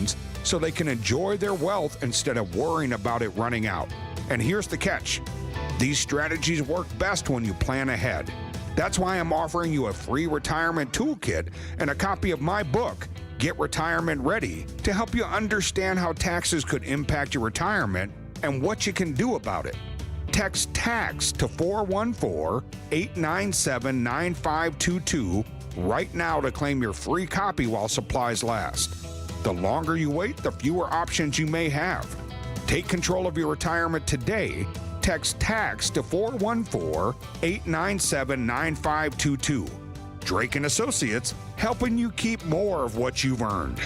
funds so they can enjoy their wealth instead of worrying about it running out. And here's the catch. These strategies work best when you plan ahead. That's why I'm offering you a free retirement toolkit and a copy of my book, Get Retirement Ready, to help you understand how taxes could impact your retirement and what you can do about it. Text TAX to 414-897-9522 right now to claim your free copy while supplies last. The longer you wait, the fewer options you may have. Take control of your retirement today. Text TAX to 414-897-9522. Drake & Associates, helping you keep more of what you've earned.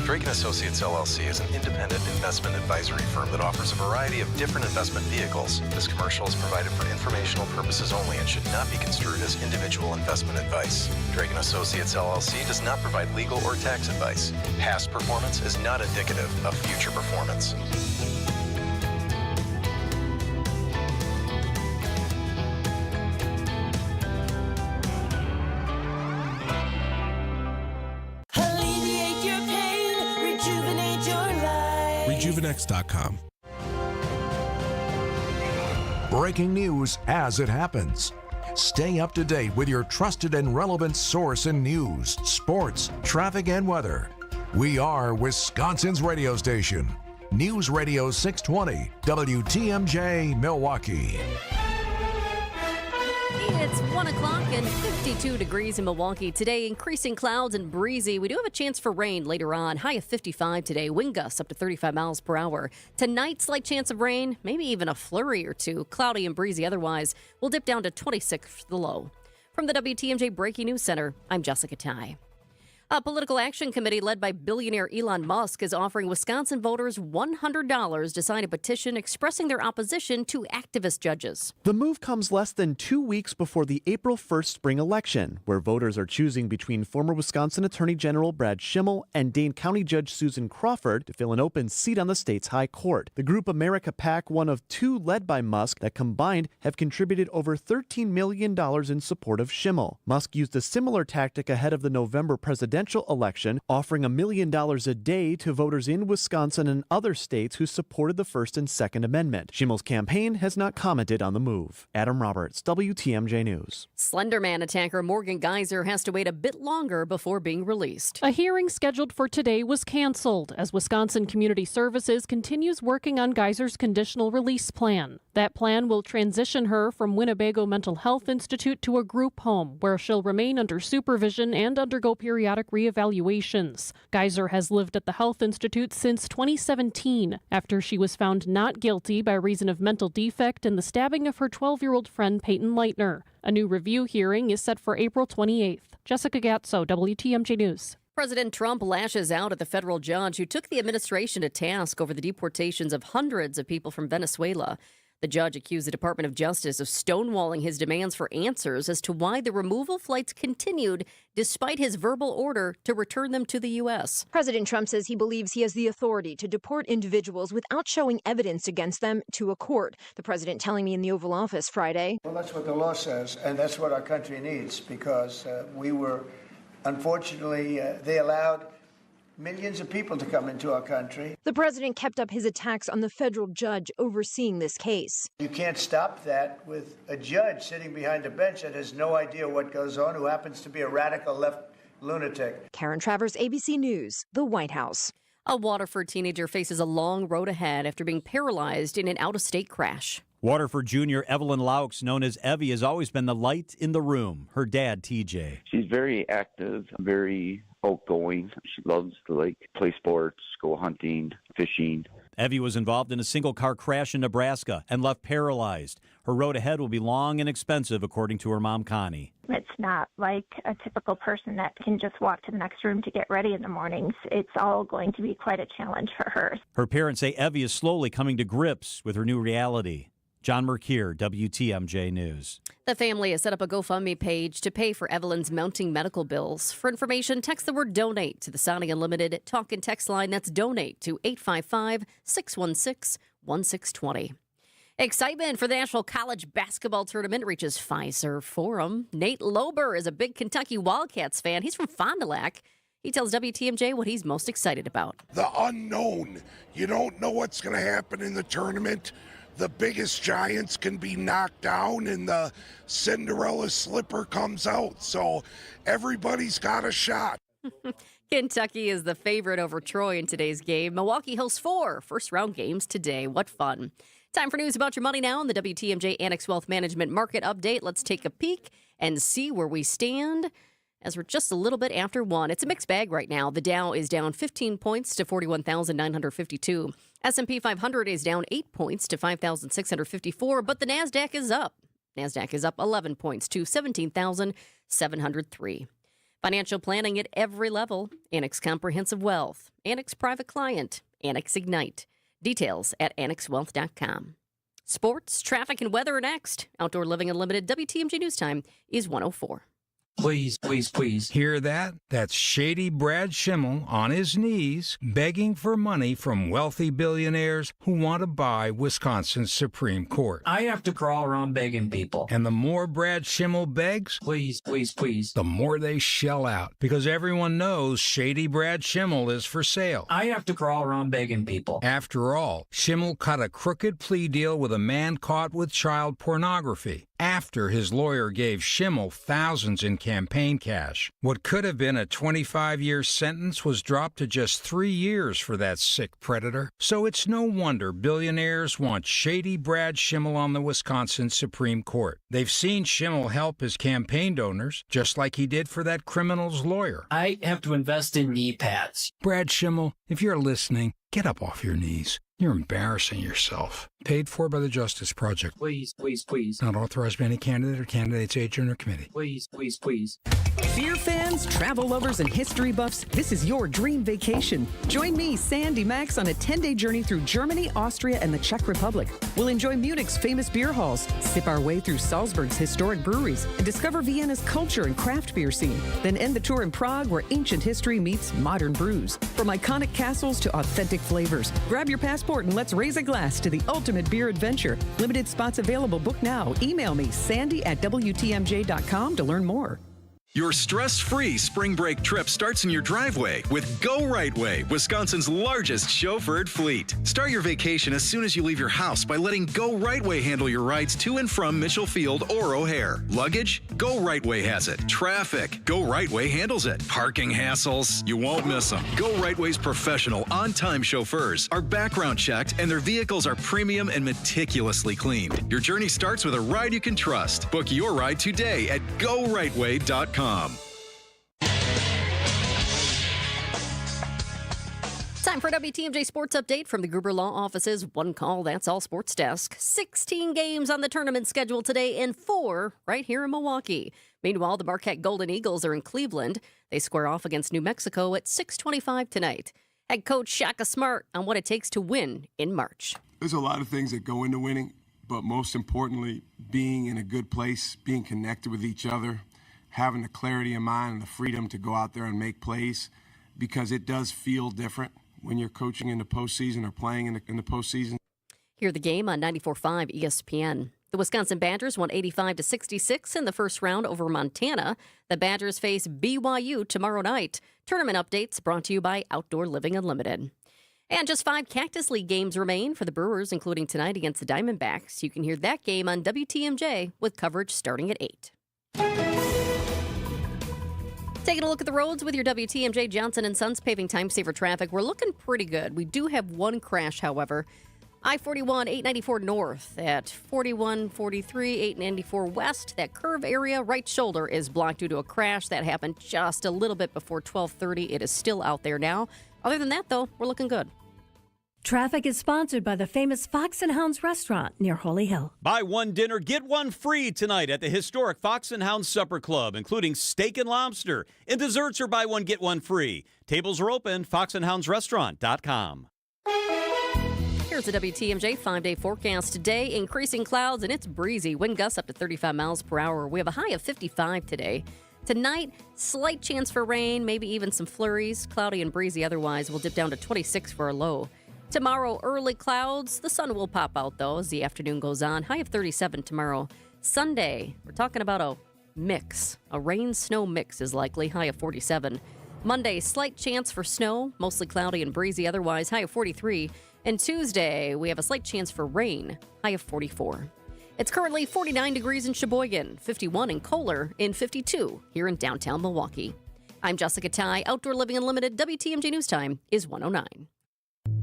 Drake & Associates LLC is an independent investment advisory firm that offers a variety of different investment vehicles. This commercial is provided for informational purposes only and should not be construed as individual investment advice. Drake & Associates LLC does not provide legal or tax advice. Past performance is not indicative of future performance. Rejuvenex.com. Breaking news as it happens. Stay up to date with your trusted and relevant source in news, sports, traffic, and weather. We are Wisconsin's radio station. News Radio 620, WTMJ, Milwaukee. It's 1 o'clock and 52 degrees in Milwaukee today. Increasing clouds and breezy. We do have a chance for rain later on. High of 55 today. Wind gusts up to 35 miles per hour. Tonight, slight chance of rain, maybe even a flurry or two. Cloudy and breezy otherwise. We'll dip down to 26 for the low. From the WTMJ Breaking News Center, I'm Jessica Ty. A political action committee led by billionaire Elon Musk is offering Wisconsin voters $100 to sign a petition expressing their opposition to activist judges. The move comes less than 2 weeks before the April 1st spring election, where voters are choosing between former Wisconsin Attorney General Brad Schimmel and Dane County Judge Susan Crawford to fill an open seat on the state's high court. The group America PAC, one of two led by Musk, that combined have contributed over $13 million in support of Schimmel. Musk used a similar tactic ahead of the November presidential election, offering $1 million a day to voters in Wisconsin and other states who supported the First and Second Amendment. Schimmel's campaign has not commented on the move. Adam Roberts, WTMJ News. Slenderman attacker Morgan Geyser has to wait a bit longer before being released. A hearing scheduled for today was canceled as Wisconsin Community Services continues working on Geyser's conditional release plan. That plan will transition her from Winnebago Mental Health Institute to a group home where she'll remain under supervision and undergo periodic reevaluations. Geyser has lived at the Health Institute since 2017 after she was found not guilty by reason of mental defect in the stabbing of her 12-year-old friend Peyton Leitner. A new review hearing is set for April 28th. Jessica Gatso, WTMJ News. President Trump lashes out at the federal judge who took the administration to task over the deportations of hundreds of people from Venezuela. The judge accused the Department of Justice of stonewalling his demands for answers as to why the removal flights continued despite his verbal order to return them to the U.S. President Trump says he believes he has the authority to deport individuals without showing evidence against them to a court. The president telling me in the Oval Office Friday. Well, that's what the law says, and that's what our country needs, because unfortunately, they allowed millions of people to come into our country. The president kept up his attacks on the federal judge overseeing this case. You can't stop that with a judge sitting behind a bench that has no idea what goes on, who happens to be a radical left lunatic. Karen Travers, ABC News, the White House. A Waterford teenager faces a long road ahead after being paralyzed in an out-of-state crash. Waterford junior Evelyn Laux, known as Evie, has always been the light in the room. Her dad, TJ. She's very active, very outgoing. She loves to play sports, go hunting, fishing. Evie was involved in a single-car crash in Nebraska and left paralyzed. Her road ahead will be long and expensive, according to her mom, Connie. It's not like a typical person that can just walk to the next room to get ready in the mornings. It's all going to be quite a challenge for her. Her parents say Evie is slowly coming to grips with her new reality. John Merkier, WTMJ News. The family has set up a GoFundMe page to pay for Evelyn's mounting medical bills. For information, text the word donate to the Sounding Unlimited talk and text line. That's donate to 855-616-1620. Excitement for the National College Basketball Tournament reaches Fiserv Forum. Nate Lober is a big Kentucky Wildcats fan. He's from Fond du Lac. He tells WTMJ what he's most excited about. The unknown. You don't know what's going to happen in the tournament. The biggest giants can be knocked down and the Cinderella slipper comes out. So everybody's got a shot. Kentucky is the favorite over Troy in today's game. Milwaukee hosts 4 first-round games today. What fun. Time for news about your money now on the WTMJ Annex Wealth Management Market Update. Let's take a peek and see where we stand as we're just a little bit after 1. It's a mixed bag right now. The Dow is down 15 points to 41,952. S&P 500 is down 8 points to 5,654, but the NASDAQ is up. NASDAQ is up 11 points to 17,703. Financial planning at every level. Annex Comprehensive Wealth, Annex Private Client, Annex Ignite. Details at annexwealth.com. Sports, traffic, and weather are next. Outdoor Living Unlimited WTMJ News Time is 1:04. Please, please, please. Hear that? That's Shady Brad Schimmel on his knees begging for money from wealthy billionaires who want to buy Wisconsin's Supreme Court. I have to crawl around begging people. And the more Brad Schimmel begs, please, please, please, the more they shell out. Because everyone knows Shady Brad Schimmel is for sale. I have to crawl around begging people. After all, Schimmel cut a crooked plea deal with a man caught with child pornography after his lawyer gave Schimmel thousands in campaign cash. What could have been a 25-year sentence was dropped to just 3 years for that sick predator. So it's no wonder billionaires want Shady Brad Schimmel on the Wisconsin Supreme Court. They've seen Schimmel help his campaign donors, just like he did for that criminal's lawyer. I have to invest in knee pads. Brad Schimmel, if you're listening, get up off your knees. You're embarrassing yourself. Paid for by the Justice Project. Please, please, please. Not authorized by any candidate or candidate's agent or committee. Please, please, please. Beer fans, travel lovers, and history buffs, this is your dream vacation. Join me, Sandy Max, on a 10-day journey through Germany, Austria, and the Czech Republic. We'll enjoy Munich's famous beer halls, sip our way through Salzburg's historic breweries, and discover Vienna's culture and craft beer scene. Then end the tour in Prague, where ancient history meets modern brews. From iconic castles to authentic flavors, grab your passport and let's raise a glass to the ultimate beer adventure. Limited spots available. Book now. Email me, sandy@wtmj.com to learn more. Your stress-free spring break trip starts in your driveway with Go Right Way, Wisconsin's largest chauffeured fleet. Start your vacation as soon as you leave your house by letting Go Right Way handle your rides to and from Mitchell Field or O'Hare. Luggage? Go Right Way has it. Traffic? Go Right Way handles it. Parking hassles? You won't miss them. Go Right Way's professional, on-time chauffeurs are background checked and their vehicles are premium and meticulously cleaned. Your journey starts with a ride you can trust. Book your ride today at GoRightWay.com. Time for a WTMJ Sports Update from the Gruber Law Office's One Call, That's All Sports Desk. 16 games on the tournament schedule today and 4 right here in Milwaukee. Meanwhile, the Marquette Golden Eagles are in Cleveland. They square off against New Mexico at 6:25 tonight. Head coach Shaka Smart on what it takes to win in March. There's a lot of things that go into winning, but most importantly, being in a good place, being connected with each other, having the clarity of mind and the freedom to go out there and make plays, because it does feel different when you're coaching in the postseason or playing in the postseason. Hear the game on 94.5 ESPN. The Wisconsin Badgers won 85-66 in the first round over Montana. The Badgers face BYU tomorrow night. Tournament updates brought to you by Outdoor Living Unlimited. And just 5 Cactus League games remain for the Brewers, including tonight against the Diamondbacks. You can hear that game on WTMJ with coverage starting at 8. Taking a look at the roads with your WTMJ Johnson & Sons paving time saver traffic. We're looking pretty good. We do have one crash, however. I-41, 894 north at 41, 43, 894 west. That curve area, right shoulder, is blocked due to a crash. That happened just a little bit before 12:30. It is still out there now. Other than that, though, we're looking good. Traffic is sponsored by the famous Fox and Hounds restaurant near Holy Hill. Buy one dinner, get one free tonight at the historic Fox and Hounds Supper Club, including steak and lobster. And desserts are buy one, get one free. Tables are open, foxandhoundsrestaurant.com. Here's the WTMJ 5-day forecast today. Increasing clouds and it's breezy. Wind gusts up to 35 miles per hour. We have a high of 55 today. Tonight, slight chance for rain, maybe even some flurries. Cloudy and breezy otherwise. We'll dip down to 26 for a low. Tomorrow, early clouds. The sun will pop out, though, as the afternoon goes on. High of 37 tomorrow. Sunday, we're talking about a mix. A rain-snow mix is likely. High of 47. Monday, slight chance for snow, mostly cloudy and breezy otherwise, high of 43. And Tuesday, we have a slight chance for rain, high of 44. It's currently 49 degrees in Sheboygan, 51 in Kohler, and 52 here in downtown Milwaukee. I'm Jessica Ty. Outdoor Living Unlimited. WTMJ News Time is 1:09.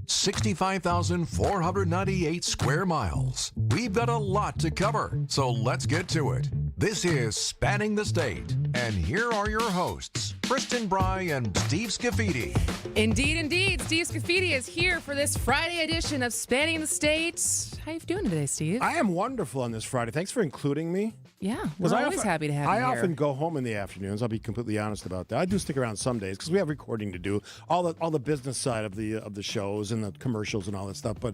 65,498 square miles. We've got a lot to cover, so let's get to it. This is Spanning the State, and here are your hosts, Kristin, Brey, and Steve Scaffidi. Indeed. Steve Scaffidi is here for this Friday edition of Spanning the State. How you doing today, Steve? I am wonderful on this Friday. Thanks for including me. Yeah, we're always happy to have you here. I often go home in the afternoons. I'll be completely honest about that. I do stick around some days because we have recording to do, all the business side of the shows and the commercials and all that stuff. But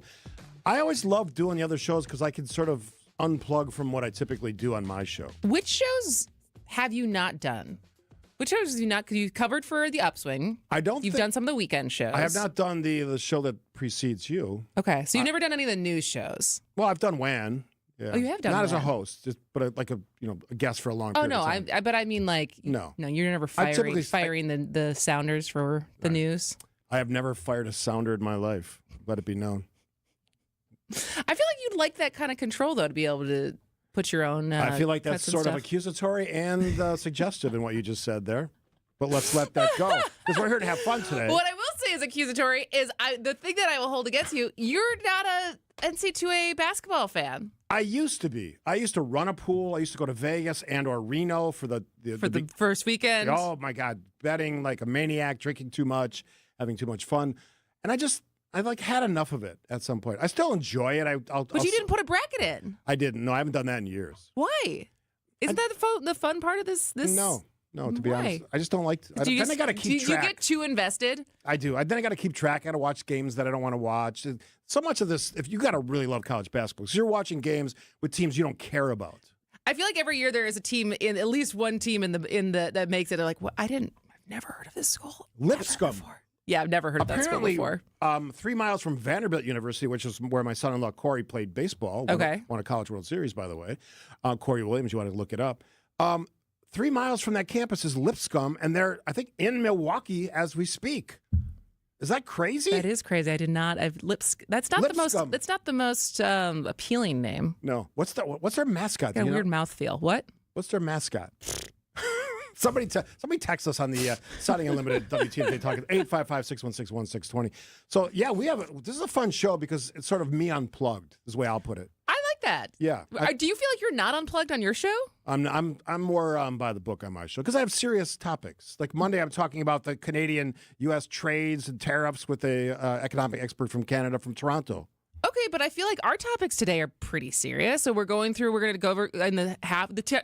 I always love doing the other shows because I can sort of unplug from what I typically do on my show. Which shows have you not done? Which shows have you not? Because you covered for the Upswing. You've done some of the weekend shows. I have not done the show that precedes you. Okay, so you've never done any of the news shows. Well, I've done WAN. Yeah. Oh, you have done not WAN. as a host, but a guest for a long period of time. But I mean like no, you're never firing the sounders for the news. I have never fired a sounder in my life. Let it be known. I feel like you'd like that kind of control though, to be able to put your own. I feel like that's cuts and sort of stuff. accusatory and suggestive in what you just said there. But let's let that go because we're here to have fun today. What I will say is accusatory is the thing that I will hold against you. You're not a NCAA basketball fan. I used to be. I used to run a pool. I used to go to Vegas and/or Reno for the first weekend. Oh my God, betting like a maniac, drinking too much, having too much fun, and I had enough of it at some point. I still enjoy it. But you didn't put a bracket in. I didn't. No, I haven't done that in years. Why? Isn't that the fun part of this? No, to be honest, I just don't like. Then I got to keep track. You get too invested? I do. Then I got to keep track. I got to watch games that I don't want to watch. So much of this, if you got to really love college basketball, because you're watching games with teams you don't care about. I feel like every year there is a team at least one team in the that makes it. They're like, I've never heard of this school. Lipscomb. Yeah, I've never heard of that school before. 3 miles from Vanderbilt University, which is where my son-in-law Corey played baseball. Won a College World Series, by the way. Corey Williams, you want to look it up. 3 miles from that campus is Lipscomb, and they're, I think, in Milwaukee as we speak. Is that crazy? That is crazy. I did not. That's not Lipscomb. That's not the most appealing name. No. What's their mascot? Got a weird mouthfeel. What? What's their mascot? Somebody text us on the Signing Unlimited WTMJ talking 855-616-1620. So yeah, this is a fun show because it's sort of me unplugged. Is the way I'll put it. I like that. Yeah. Do you feel like you're not unplugged on your show? I'm more by the book on my show because I have serious topics. Like Monday, I'm talking about the Canadian-U.S. trades and tariffs with a economic expert from Canada from Toronto. Okay, but I feel like our topics today are pretty serious. So we're going to go over in the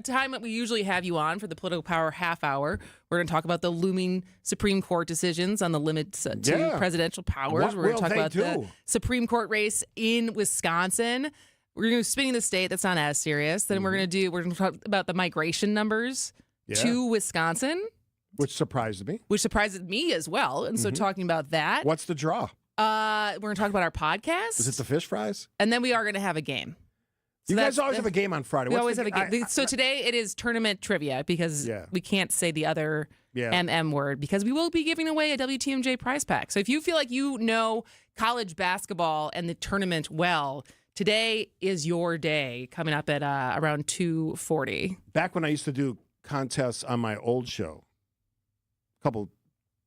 time that we usually have you on for the Political Power half hour. We're going to talk about the looming Supreme Court decisions on the limits to presidential powers. We're going to talk about the Supreme Court race in Wisconsin. We're going to spinning the state. That's not as serious. Then we're going to talk about the migration numbers to Wisconsin, which surprised me. Which surprised me as well. And so talking about that. What's the draw? We're going to talk about our podcast. Is it the fish fries? And then we are going to have a game. So you guys always have a game on Friday. We always have a game. So today it is tournament trivia because we can't say the other MM word because we will be giving away a WTMJ prize pack. So if you feel like you know college basketball and the tournament well, today is your day coming up at around 2:40. Back when I used to do contests on my old show, a couple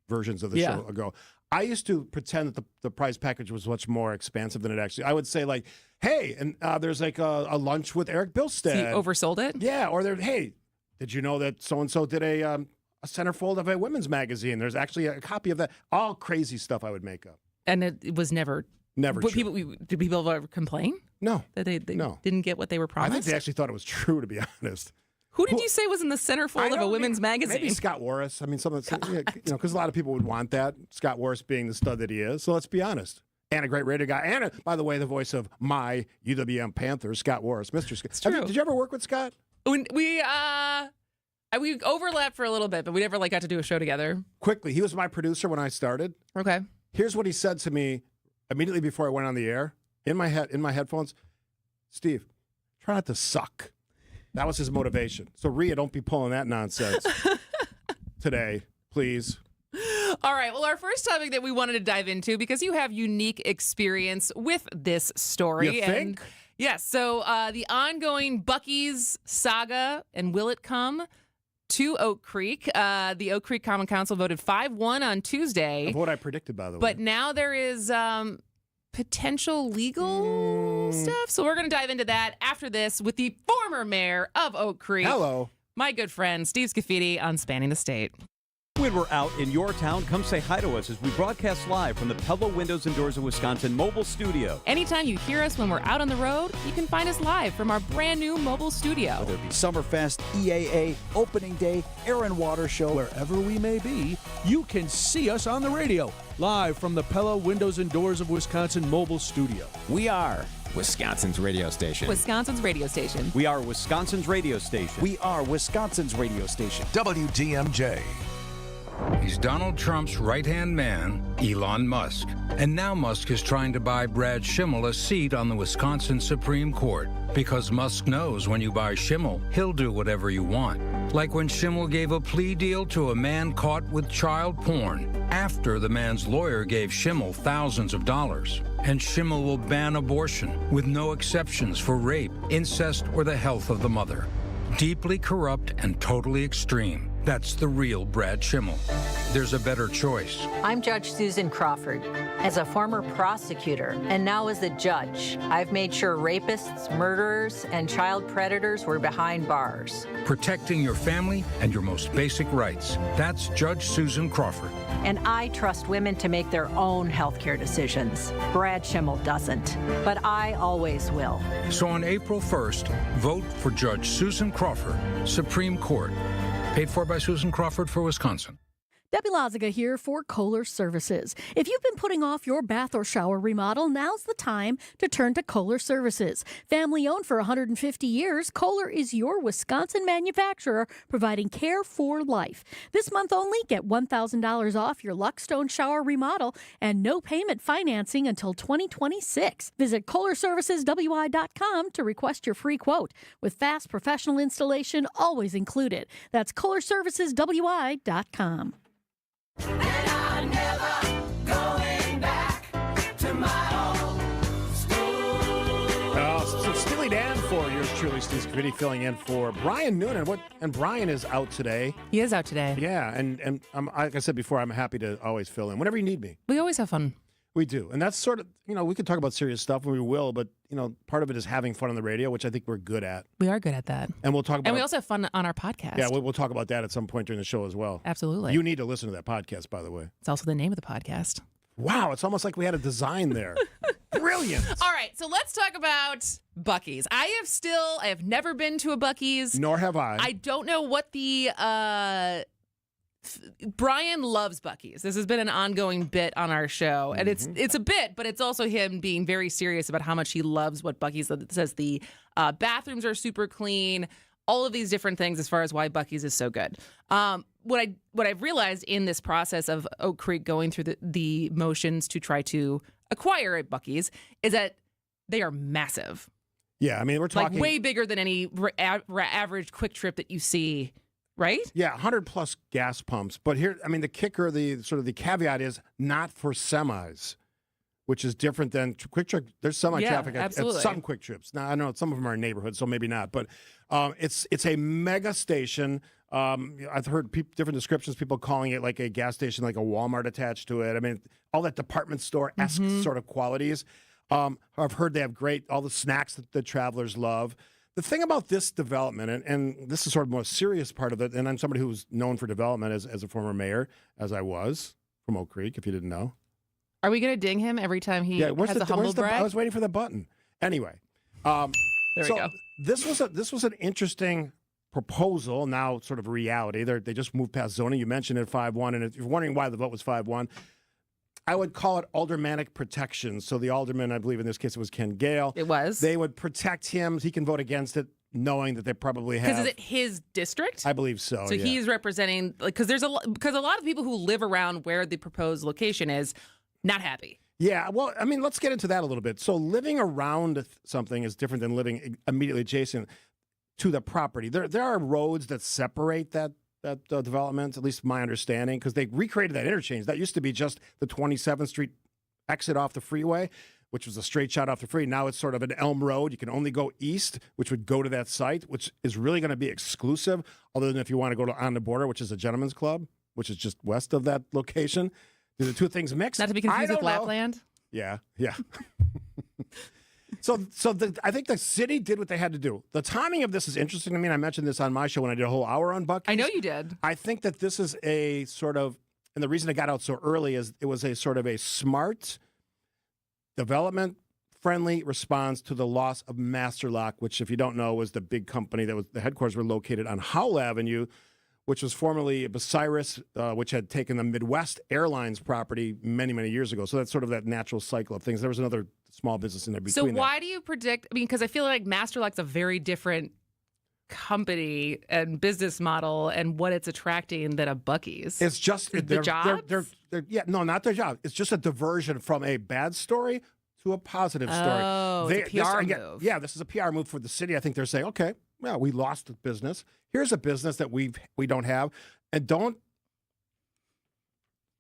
versions of the show ago, I used to pretend that the prize package was much more expansive than it actually. I would say like, hey, and there's like a lunch with Eric Bilstead. So you oversold it? Yeah. Or hey, did you know that so-and-so did a centerfold of a women's magazine? There's actually a copy of that. All crazy stuff I would make up. And it was never true. Did people ever complain? No. That they didn't get what they were promised? I think they actually thought it was true, to be honest. Who did you say was in the centerfold of a women's magazine? Maybe Scott Warris. I mean, because a lot of people would want that. Scott Warris being the stud that he is. So let's be honest. And a great radio guy. And, by the way, the voice of my UWM Panthers, Scott Warris. Mr. Scott. It's true. Did you ever work with Scott? We overlapped for a little bit, but we never got to do a show together. Quickly, he was my producer when I started. Okay. Here's what he said to me immediately before I went on the air. In my headphones, Steve, try not to suck. That was his motivation. So, Rhea, don't be pulling that nonsense today, please. All right. Well, our first topic that we wanted to dive into, because you have unique experience with this story. You think? Yes. So the ongoing Buc-ee's saga, and will it come to Oak Creek? The Oak Creek Common Council voted 5-1 on Tuesday. Of what I predicted, by the way. But now there is potential legal stuff. So we're going to dive into that after this with the former mayor of Oak Creek. Hello. My good friend, Steve Scaffidi on Spanning the State. When we're out in your town, come say hi to us as we broadcast live from the Pella Windows and Doors of Wisconsin mobile studio. Anytime you hear us when we're out on the road, you can find us live from our brand new mobile studio. Whether it be Summerfest, EAA, Opening Day, Air and Water Show, wherever we may be, you can see us on the radio, live from the Pella Windows and Doors of Wisconsin mobile studio. We are Wisconsin's radio station. Wisconsin's radio station. We are Wisconsin's radio station. We are Wisconsin's radio station. WTMJ. He's Donald Trump's right-hand man, Elon Musk. And now Musk is trying to buy Brad Schimmel a seat on the Wisconsin Supreme Court. Because Musk knows when you buy Schimmel, he'll do whatever you want. Like when Schimmel gave a plea deal to a man caught with child porn, after the man's lawyer gave Schimmel thousands of dollars. And Schimmel will ban abortion, with no exceptions for rape, incest, or the health of the mother. Deeply corrupt and totally extreme. That's the real Brad Schimmel. There's a better choice. I'm Judge Susan Crawford. As a former prosecutor and now as a judge, I've made sure rapists, murderers, and child predators were behind bars. Protecting your family and your most basic rights. That's Judge Susan Crawford. And I trust women to make their own healthcare decisions. Brad Schimmel doesn't, but I always will. So on April 1st, vote for Judge Susan Crawford, Supreme Court. Paid for by Susan Crawford for Wisconsin. Debbie Loziga here for Kohler Services. If you've been putting off your bath or shower remodel, now's the time to turn to Kohler Services. Family owned for 150 years, Kohler is your Wisconsin manufacturer providing care for life. This month only, get $1,000 off your Luckstone shower remodel and no payment financing until 2026. Visit KohlerServicesWI.com to request your free quote, with fast professional installation always included. That's KohlerServicesWI.com. And I'm never going back to my old school. So Steely Dan for yours truly, Steve Scaffidi, filling in for Brian Noonan. And Brian is out today. He is out today. Yeah, and like I said before, I'm happy to always fill in whenever you need me. We always have fun. We do. And that's sort of, we could talk about serious stuff, and we will, but, part of it is having fun on the radio, which I think we're good at. We are good at that. And we'll talk about... And we also have fun on our podcast. Yeah, we'll talk about that at some point during the show as well. Absolutely. You need to listen to that podcast, by the way. It's also the name of the podcast. Wow, it's almost like we had a design there. Brilliant. All right, so let's talk about Buc-ee's. I have never been to a Buc-ee's. Nor have I. I don't know what the... Brian loves Buc-ee's. This has been an ongoing bit on our show. And it's a bit, but it's also him being very serious about how much he loves what Buc-ee's says. The bathrooms are super clean, all of these different things as far as why Buc-ee's is so good. What I've realized in this process of Oak Creek going through the motions to try to acquire a Buc-ee's is that they are massive. Yeah, I mean, we're talking... Like way bigger than any average Quick Trip that you see. Right? Yeah, 100 plus gas pumps. But here, I mean, the kicker, the caveat is not for semis, which is different than Quick Trip. There's semi-traffic at some Quick Trips. Now, I know some of them are in neighborhoods, so maybe not. But it's a mega station. I've heard different descriptions, people calling it like a gas station, like a Walmart attached to it. I mean, all that department store-esque sort of qualities. I've heard they have all the snacks that the travelers love. The thing about this development, and this is sort of the most serious part of it, and I'm somebody who's known for development as a former mayor, as I was, from Oak Creek, if you didn't know. Are we going to ding him every time he has a humble brag? I was waiting for the button. Anyway. There we go. This was an interesting proposal, now sort of reality. They just moved past zoning. You mentioned it 5-1, and if you're wondering why the vote was 5-1, I would call it aldermanic protection. So the alderman, I believe in this case it was Ken Gale. It was. They would protect him. He can vote against it, knowing that they probably have. Because is it his district? I believe so. So he's representing, because a lot of people who live around where the proposed location is not happy. Yeah, well, I mean, let's get into that a little bit. So living around something is different than living immediately adjacent to the property. There are roads that separate that that development, at least my understanding, because they recreated that interchange. That used to be just the 27th Street exit off the freeway, which was a straight shot off the freeway. Now it's sort of an Elm Road. You can only go east, which would go to that site, which is really going to be exclusive, other than if you want to go to On the Border, which is a gentleman's club, which is just west of that location. Do the two things mix? Not to be confused with Lapland? Yeah. I think the city did what they had to do. The timing of this is interesting to me, and I mentioned this on my show when I did a whole hour on Buc-ee's. I know you did. I think that this is a sort of, and the reason it got out so early is it was a sort of a smart, development-friendly response to the loss of Master Lock, which, if you don't know, was the big company that was the headquarters were located on Howell Avenue, which was formerly Bucyrus, which had taken the Midwest Airlines property many, many years ago. So that's sort of that natural cycle of things. There was another small business in there between. So why do you predict? I mean, because I feel like Master Lock's a very different company and business model and what it's attracting than a Buc-ee's. It's just the jobs. Not their job. It's just a diversion from a bad story to a positive story. Oh, it's a PR move. Yeah, this is a PR move for the city. I think they're saying, okay, well, we lost the business. Here's a business that we don't have, and don't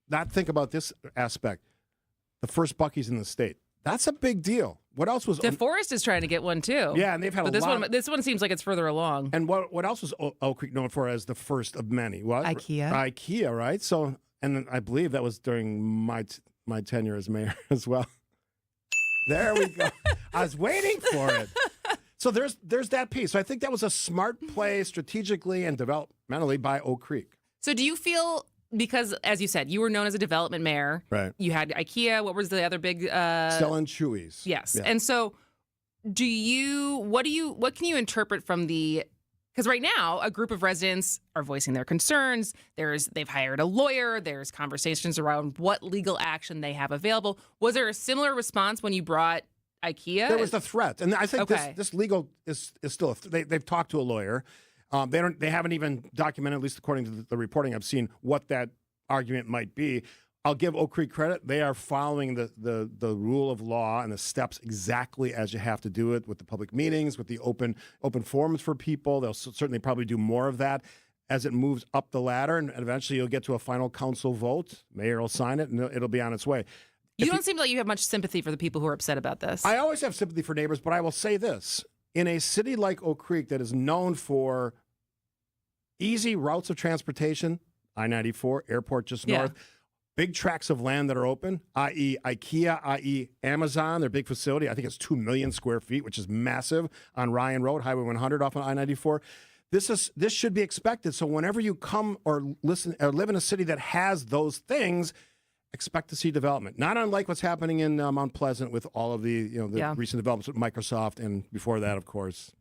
not think about this aspect. The first Buc-ee's in the state. That's a big deal. What else was DeForest is trying to get one too? Yeah, and they've had this one seems like it's further along. And what else was Oak Creek known for as the first of many? What? IKEA, right? So, and I believe that was during my tenure as mayor as well. There we go. I was waiting for it. So there's that piece. So I think that was a smart play strategically and developmentally by Oak Creek. So do you feel, because as you said, you were known as a development mayor. Right. You had IKEA. What was the other big? Stella and Chewy's. Yes. Yeah. And so what can you interpret from because right now a group of residents are voicing their concerns. They've hired a lawyer. There's conversations around what legal action they have available. Was there a similar response when you brought IKEA? There was the threat, and I think this legal is still. They've talked to a lawyer. They haven't even documented, at least according to the reporting I've seen, what that argument might be. I'll give Oak Creek credit. They are following the rule of law and the steps exactly as you have to do it with the public meetings, with the open forums for people. They'll certainly probably do more of that as it moves up the ladder, and eventually you'll get to a final council vote. Mayor will sign it, and it'll be on its way. You don't seem like you have much sympathy for the people who are upset about this. I always have sympathy for neighbors, but I will say this. In a city like Oak Creek that is known for easy routes of transportation, I-94, airport just north, big tracts of land that are open, i.e. IKEA, i.e. Amazon, their big facility. I think it's 2 million square feet, which is massive, on Ryan Road, Highway 100 off on I-94. This should be expected. So whenever you come or live in a city that has those things, expect to see development. Not unlike what's happening in Mount Pleasant with all of the recent developments with Microsoft, and before that, of course,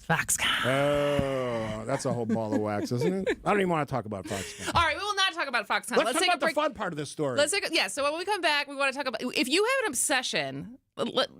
Foxconn. Oh, that's a whole ball of wax, isn't it? I don't even want to talk about Foxconn. All right, we will not talk about Foxconn. Let's talk about the fun part of this story. So when we come back, we want to talk about, if you have an obsession,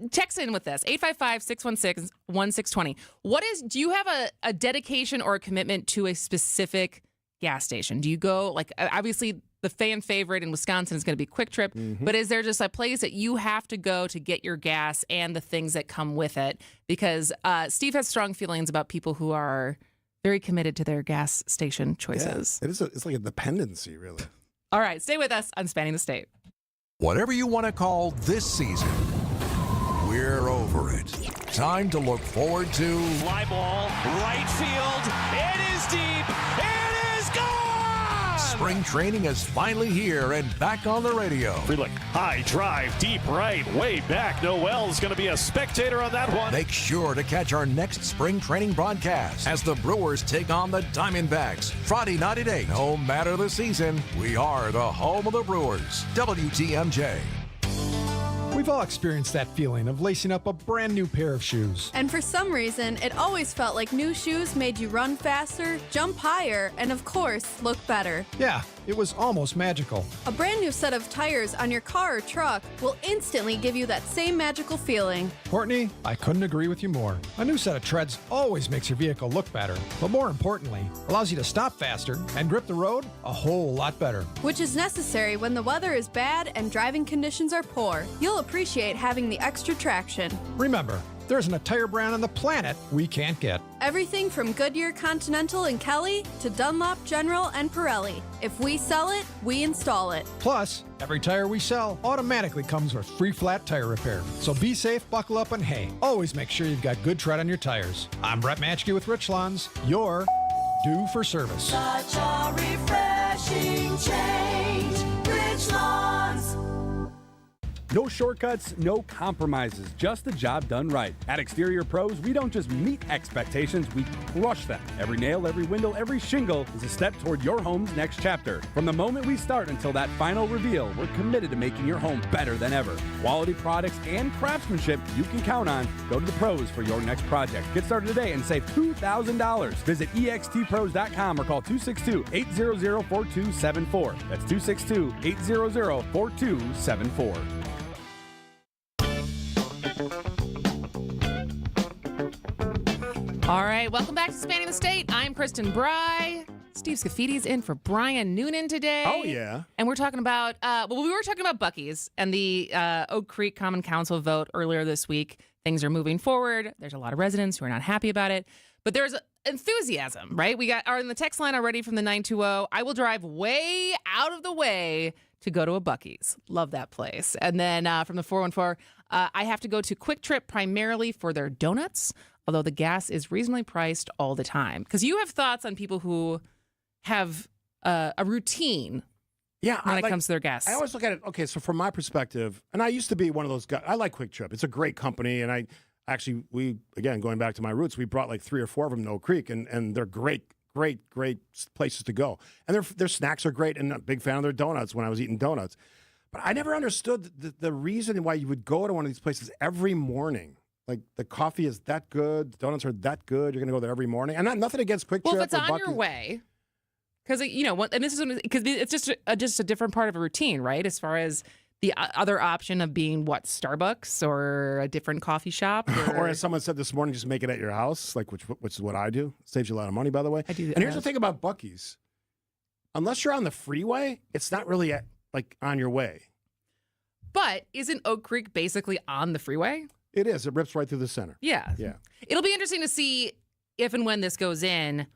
text in with us, 855-616-1620. Do you have a dedication or a commitment to a specific gas station? Do you go, obviously the fan favorite in Wisconsin is going to be Quick Trip, but is there just a place that you have to go to get your gas and the things that come with it? Because Steve has strong feelings about people who are very committed to their gas station choices. Yeah, it's like a dependency, really. All right, stay with us on Spanning the State. Whatever you want to call this season, we're over it. Time to look forward to fly ball, right field. It is deep. It is gone. Spring training is finally here and back on the radio. Free look, high drive, deep right, way back. Noel's going to be a spectator on that one. Make sure to catch our next spring training broadcast as the Brewers take on the Diamondbacks Friday night at 8. No matter the season, we are the home of the Brewers. WTMJ. We've all experienced that feeling of lacing up a brand new pair of shoes. And for some reason, it always felt like new shoes made you run faster, jump higher, and of course, look better. Yeah, it was almost magical. A brand new set of tires on your car or truck will instantly give you that same magical feeling. Courtney, I couldn't agree with you more. A new set of treads always makes your vehicle look better, but more importantly, allows you to stop faster and grip the road a whole lot better. Which is necessary when the weather is bad and driving conditions are poor. You'll appreciate having the extra traction. Remember, There isn't a tire brand on the planet we can't get. Everything from Goodyear Continental and Kelly to Dunlop General and Pirelli. If we sell it, we install it. Plus, every tire we sell automatically comes with free flat tire repair. So be safe, buckle up, and hey, always make sure you've got good tread on your tires. I'm Brett Matchke with Rich Lawns. You're due for service. Such a refreshing change. Rich Lawns. No shortcuts, no compromises, just the job done right. At Exterior Pros, we don't just meet expectations, we crush them. Every nail, every window, every shingle is a step toward your home's next chapter. From the moment we start until that final reveal, we're committed to making your home better than ever. Quality products and craftsmanship you can count on. Go to the pros for your next project. Get started today and save $2,000. Visit extpros.com or call 262-800-4274. That's 262-800-4274. All right, welcome back to Spanning the State. I'm Kristin Brey. Steve Scaffidi's in for Brian Noonan today. Oh, yeah. And we're talking about, we were talking about Buc-ee's and the Oak Creek Common Council vote earlier this week. Things are moving forward. There's a lot of residents who are not happy about it, but there's enthusiasm, right? We are in the text line already from the 920. I will drive way out of the way to go to a Buc-ee's. Love that place. And then from the 414, I have to go to Quick Trip primarily for their donuts, although the gas is reasonably priced all the time. Because you have thoughts on people who have a routine when it comes to their gas. I always look at it, okay, so from my perspective, and I used to be one of those guys, I like Quick Trip. It's a great company, and again, going back to my roots, we brought like 3 or 4 of them to Oak Creek, and they're great places to go. And their snacks are great, and I'm a big fan of their donuts when I was eating donuts. But I never understood the reason why you would go to one of these places every morning. Like, the coffee is that good, the donuts are that good, you're going to go there every morning. And nothing against Quick Trip. Well, if it's on your way, because, and this is because it's just a different part of a routine, right? As far as the other option of being, Starbucks or a different coffee shop? Or as someone said this morning, just make it at your house, like which is what I do. Saves you a lot of money, by the way. I do. And here's the thing about Buc-ee's. Unless you're on the freeway, it's not really on your way. But isn't Oak Creek basically on the freeway? It is. It rips right through the center. Yeah. It'll be interesting to see if and when this goes in,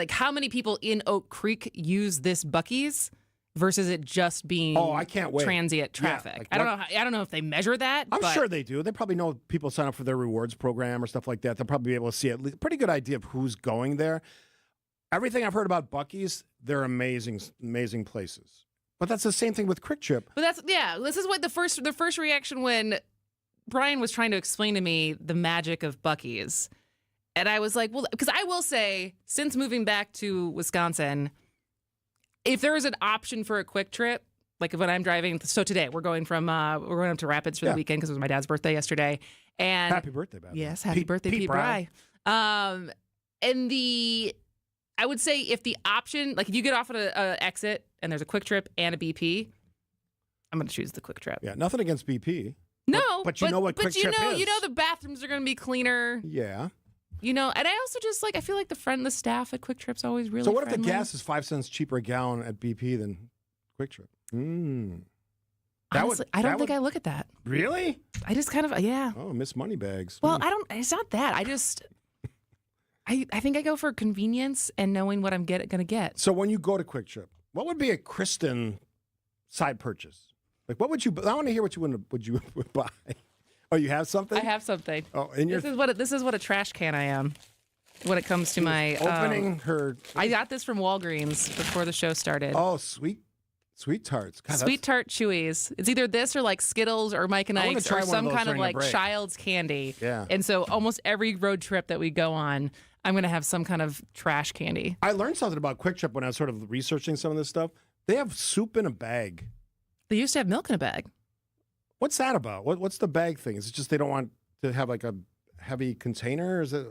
how many people in Oak Creek use this Buc-ee's versus it just being I can't wait. Transient traffic. I don't know if they measure that. I'm sure they do. They probably know people sign up for their rewards program or stuff like that. They'll probably be able to see a pretty good idea of who's going there. Everything I've heard about Buc-ee's, they're amazing, amazing places. But that's the same thing with Quick Trip. But this is what the first reaction when Brian was trying to explain to me the magic of Buc-ee's. And I was like, well, because I will say, since moving back to Wisconsin, if there is an option for a Quick Trip, like when I'm driving, so today we're going up to Rapids for the weekend because it was my dad's birthday yesterday. And happy birthday, Beth. Yes, happy birthday, Pete Brey. I would say if the option, like if you get off at a exit and there's a Quick Trip and a BP, I'm going to choose the Quick Trip. Yeah, nothing against BP. No, but you know what Quick Trip is. You know the bathrooms are going to be cleaner. Yeah. And I also just I feel like the staff at Quick Trip's always really So what friendly. if the gas is 5 cents cheaper a gallon at BP than Quick Trip? Honestly, I don't think I look at that. Really? I just kind of, yeah. Oh, Miss Moneybags. Well, it's not that. I just, I think I go for convenience and knowing what I'm going to get. So when you go to Quick Trip, what would be a Kristin side purchase? Like, what would you, I want to hear what you would buy. Oh, you have something? I have something. Oh, and this is what a trash can I am when it comes to my opening her. I got this from Walgreens before the show started. Oh, sweet tarts. God, Sweet tart chewies. It's either this or like Skittles or Mike and Ike's or some kind of like child's candy. Yeah. And so almost every road trip that we go on, I'm going to have some kind of trash candy. I learned something about Quick Trip when I was sort of researching some of this stuff. They have soup in a bag. They used to have milk in a bag. What's that about? What's the bag thing? Is it just they don't want to have like a heavy container? Is it?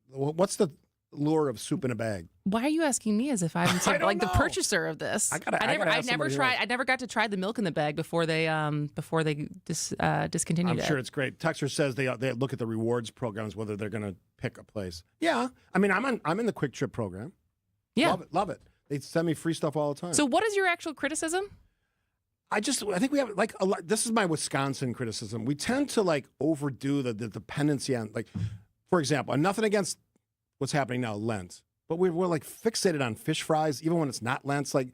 What's the lure of soup in a bag? Why are you asking me as if I'm the purchaser of this? I never got to try the milk in the bag before they discontinued it. I'm sure it's great. Texter says they look at the rewards programs whether they're going to pick a place. Yeah, I mean I'm in the Quick Trip program. Yeah, love it. They send me free stuff all the time. So what is your actual criticism? I think we have like a lot. This is my Wisconsin criticism. We tend to like overdo the dependency on, like, for example, and nothing against what's happening now, Lent, but we're like fixated on fish fries, even when it's not Lent. Like,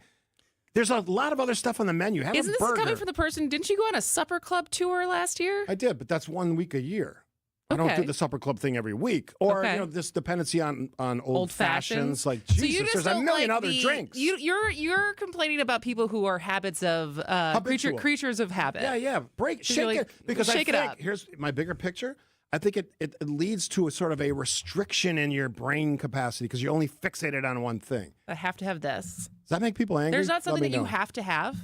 there's a lot of other stuff on the menu. Have Isn't a burger. this coming from the person? Didn't you go on a supper club tour last year? I did, but that's 1 week a year. I don't do the supper club thing every week, or this dependency on old fashions. Like, Jesus, so you just there's a million other drinks. You're complaining about people who are habits of creatures of habit. Yeah. Shake it because shake it up. Here's my bigger picture. I think it leads to a sort of a restriction in your brain capacity because you're only fixated on one thing. I have to have this. Does that make people angry? There's not something that you have to have.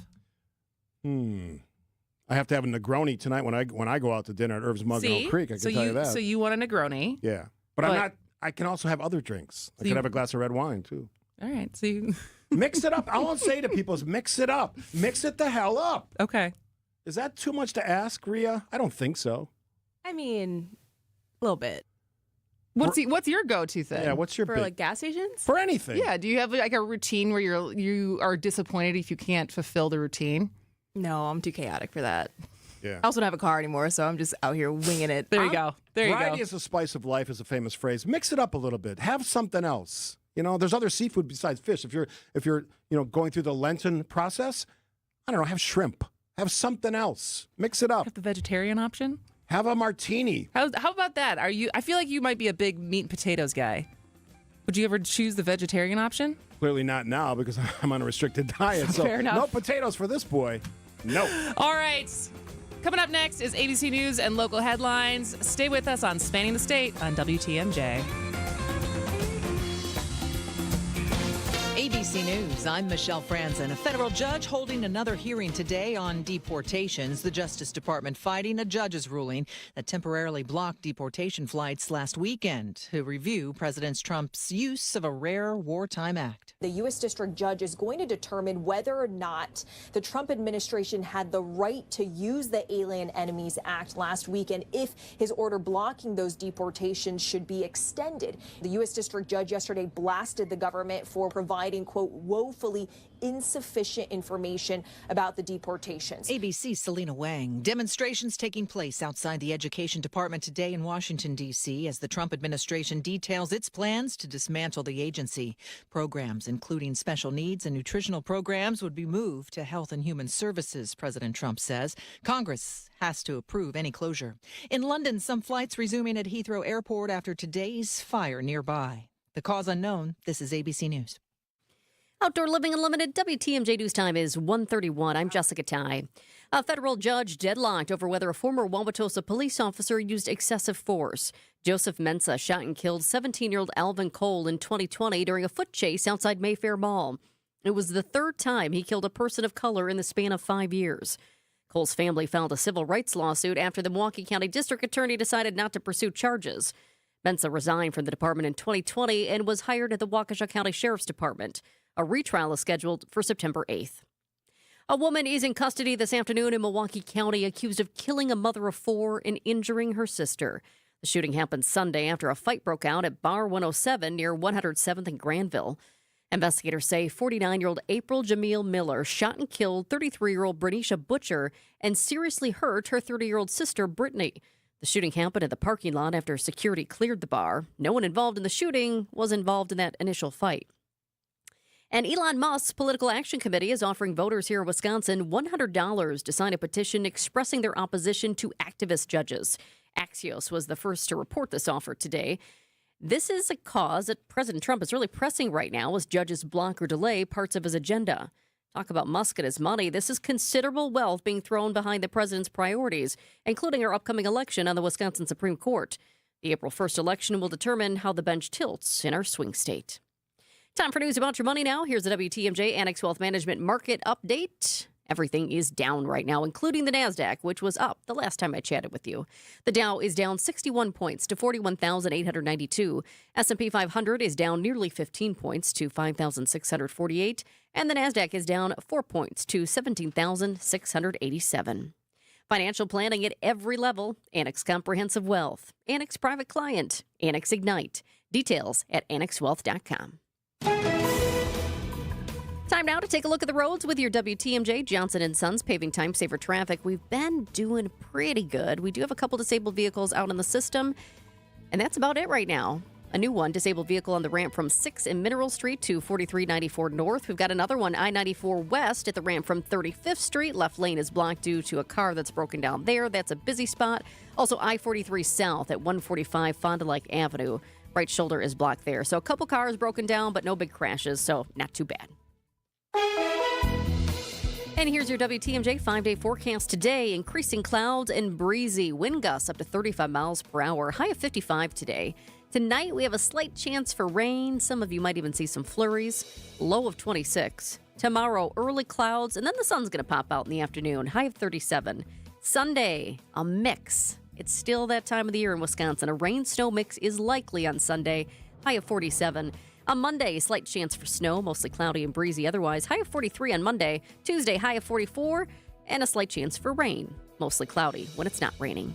I have to have a Negroni tonight when I go out to dinner at Irv's Mug in Oak Creek. I can tell you that. So you want a Negroni? Yeah, but I'm not. I can also have other drinks. I could have a glass of red wine too. All right, so you mix it up. All I'll say to people is mix it up. Mix it the hell up. Okay. Is that too much to ask, Rhea? I don't think so. I mean, a little bit. What's your go-to thing? Yeah, what's your for like gas stations? For anything? Yeah. Do you have like a routine where you are disappointed if you can't fulfill the routine? No, I'm too chaotic for that. Yeah. I also don't have a car anymore, so I'm just out here winging it. There you go. Variety is the spice of life is a famous phrase. Mix it up a little bit. Have something else. You know, there's other seafood besides fish. If you're going through the Lenten process, I don't know, have shrimp. Have something else. Mix it up. Have the vegetarian option? Have a martini. How about that? I feel like you might be a big meat and potatoes guy. Would you ever choose the vegetarian option? Clearly not now because I'm on a restricted diet. So Fair enough. No potatoes for this boy. No. All right. Coming up next is ABC News and local headlines. Stay with us on Spanning the State on WTMJ. ABC News, I'm Michelle Franzen. A federal judge holding another hearing today on deportations. The Justice Department fighting a judge's ruling that temporarily blocked deportation flights last weekend to review President Trump's use of a rare wartime act. The U.S. District Judge is going to determine whether or not the Trump administration had the right to use the Alien Enemies Act last week and if his order blocking those deportations should be extended. The U.S. District Judge yesterday blasted the government for providing, quote, woefully insufficient information about the deportations. ABC's Selena Wang. Demonstrations taking place outside the Education Department today in Washington, D.C. as the Trump administration details its plans to dismantle the agency. Programs, including special needs and nutritional programs, would be moved to Health and Human Services, President Trump says. Congress has to approve any closure. In London, some flights resuming at Heathrow Airport after today's fire nearby. The cause unknown. This is ABC News. Outdoor Living Unlimited, WTMJ News Time is 1:31. I'm Jessica Ty. A federal judge deadlocked over whether a former Wauwatosa police officer used excessive force. Joseph Mensah shot and killed 17-year-old Alvin Cole in 2020 during a foot chase outside Mayfair Mall. It was the third time he killed a person of color in the span of 5 years. Cole's family filed a civil rights lawsuit after the Milwaukee County District Attorney decided not to pursue charges. Mensah resigned from the department in 2020 and was hired at the Waukesha County Sheriff's Department. A retrial is scheduled for September 8th. A woman is in custody this afternoon in Milwaukee County accused of killing a mother of four and injuring her sister. The shooting happened Sunday after a fight broke out at Bar 107 near 107th and Granville. Investigators say 49-year-old April Jamil Miller shot and killed 33-year-old Bernicia Butcher and seriously hurt her 30-year-old sister, Brittany. The shooting happened at the parking lot after security cleared the bar. No one involved in the shooting was involved in that initial fight. And Elon Musk's Political Action Committee is offering voters here in Wisconsin $100 to sign a petition expressing their opposition to activist judges. Axios was the first to report this offer today. This is a cause that President Trump is really pressing right now as judges block or delay parts of his agenda. Talk about Musk and his money. This is considerable wealth being thrown behind the president's priorities, including our upcoming election on the Wisconsin Supreme Court. The April 1st election will determine how the bench tilts in our swing state. Time for news about your money now. Here's the WTMJ Annex Wealth Management Market Update. Everything is down right now, including the NASDAQ, which was up the last time I chatted with you. The Dow is down 61 points to 41,892. S&P 500 is down nearly 15 points to 5,648. And the NASDAQ is down 4 points to 17,687. Financial planning at every level. Annex Comprehensive Wealth. Annex Private Client. Annex Ignite. Details at annexwealth.com. Time now to take a look at the roads with your WTMJ Johnson & Sons Paving Time Saver Traffic. We've been doing pretty good. We do have a couple disabled vehicles out in the system, and that's about it right now. A new one, disabled vehicle on the ramp from 6 in Mineral Street to 4394 North. We've got another one, I-94 West at the ramp from 35th Street. Left lane is blocked due to a car that's broken down there. That's a busy spot. Also, I-43 South at 145 Fond du Lac Avenue. Right shoulder is blocked there. So a couple cars broken down, but no big crashes, so not too bad. And here's your WTMJ 5-day forecast today. Increasing clouds and breezy. Wind gusts up to 35 miles per hour. High of 55 today. Tonight, we have a slight chance for rain. Some of you might even see some flurries. Low of 26. Tomorrow, early clouds, and then the sun's going to pop out in the afternoon. High of 37. Sunday, a mix. It's still that time of the year in Wisconsin. A rain-snow mix is likely on Sunday. High of 47. On Monday, slight chance for snow, mostly cloudy and breezy otherwise. High of 43 on Monday. Tuesday, high of 44, and a slight chance for rain, mostly cloudy when it's not raining.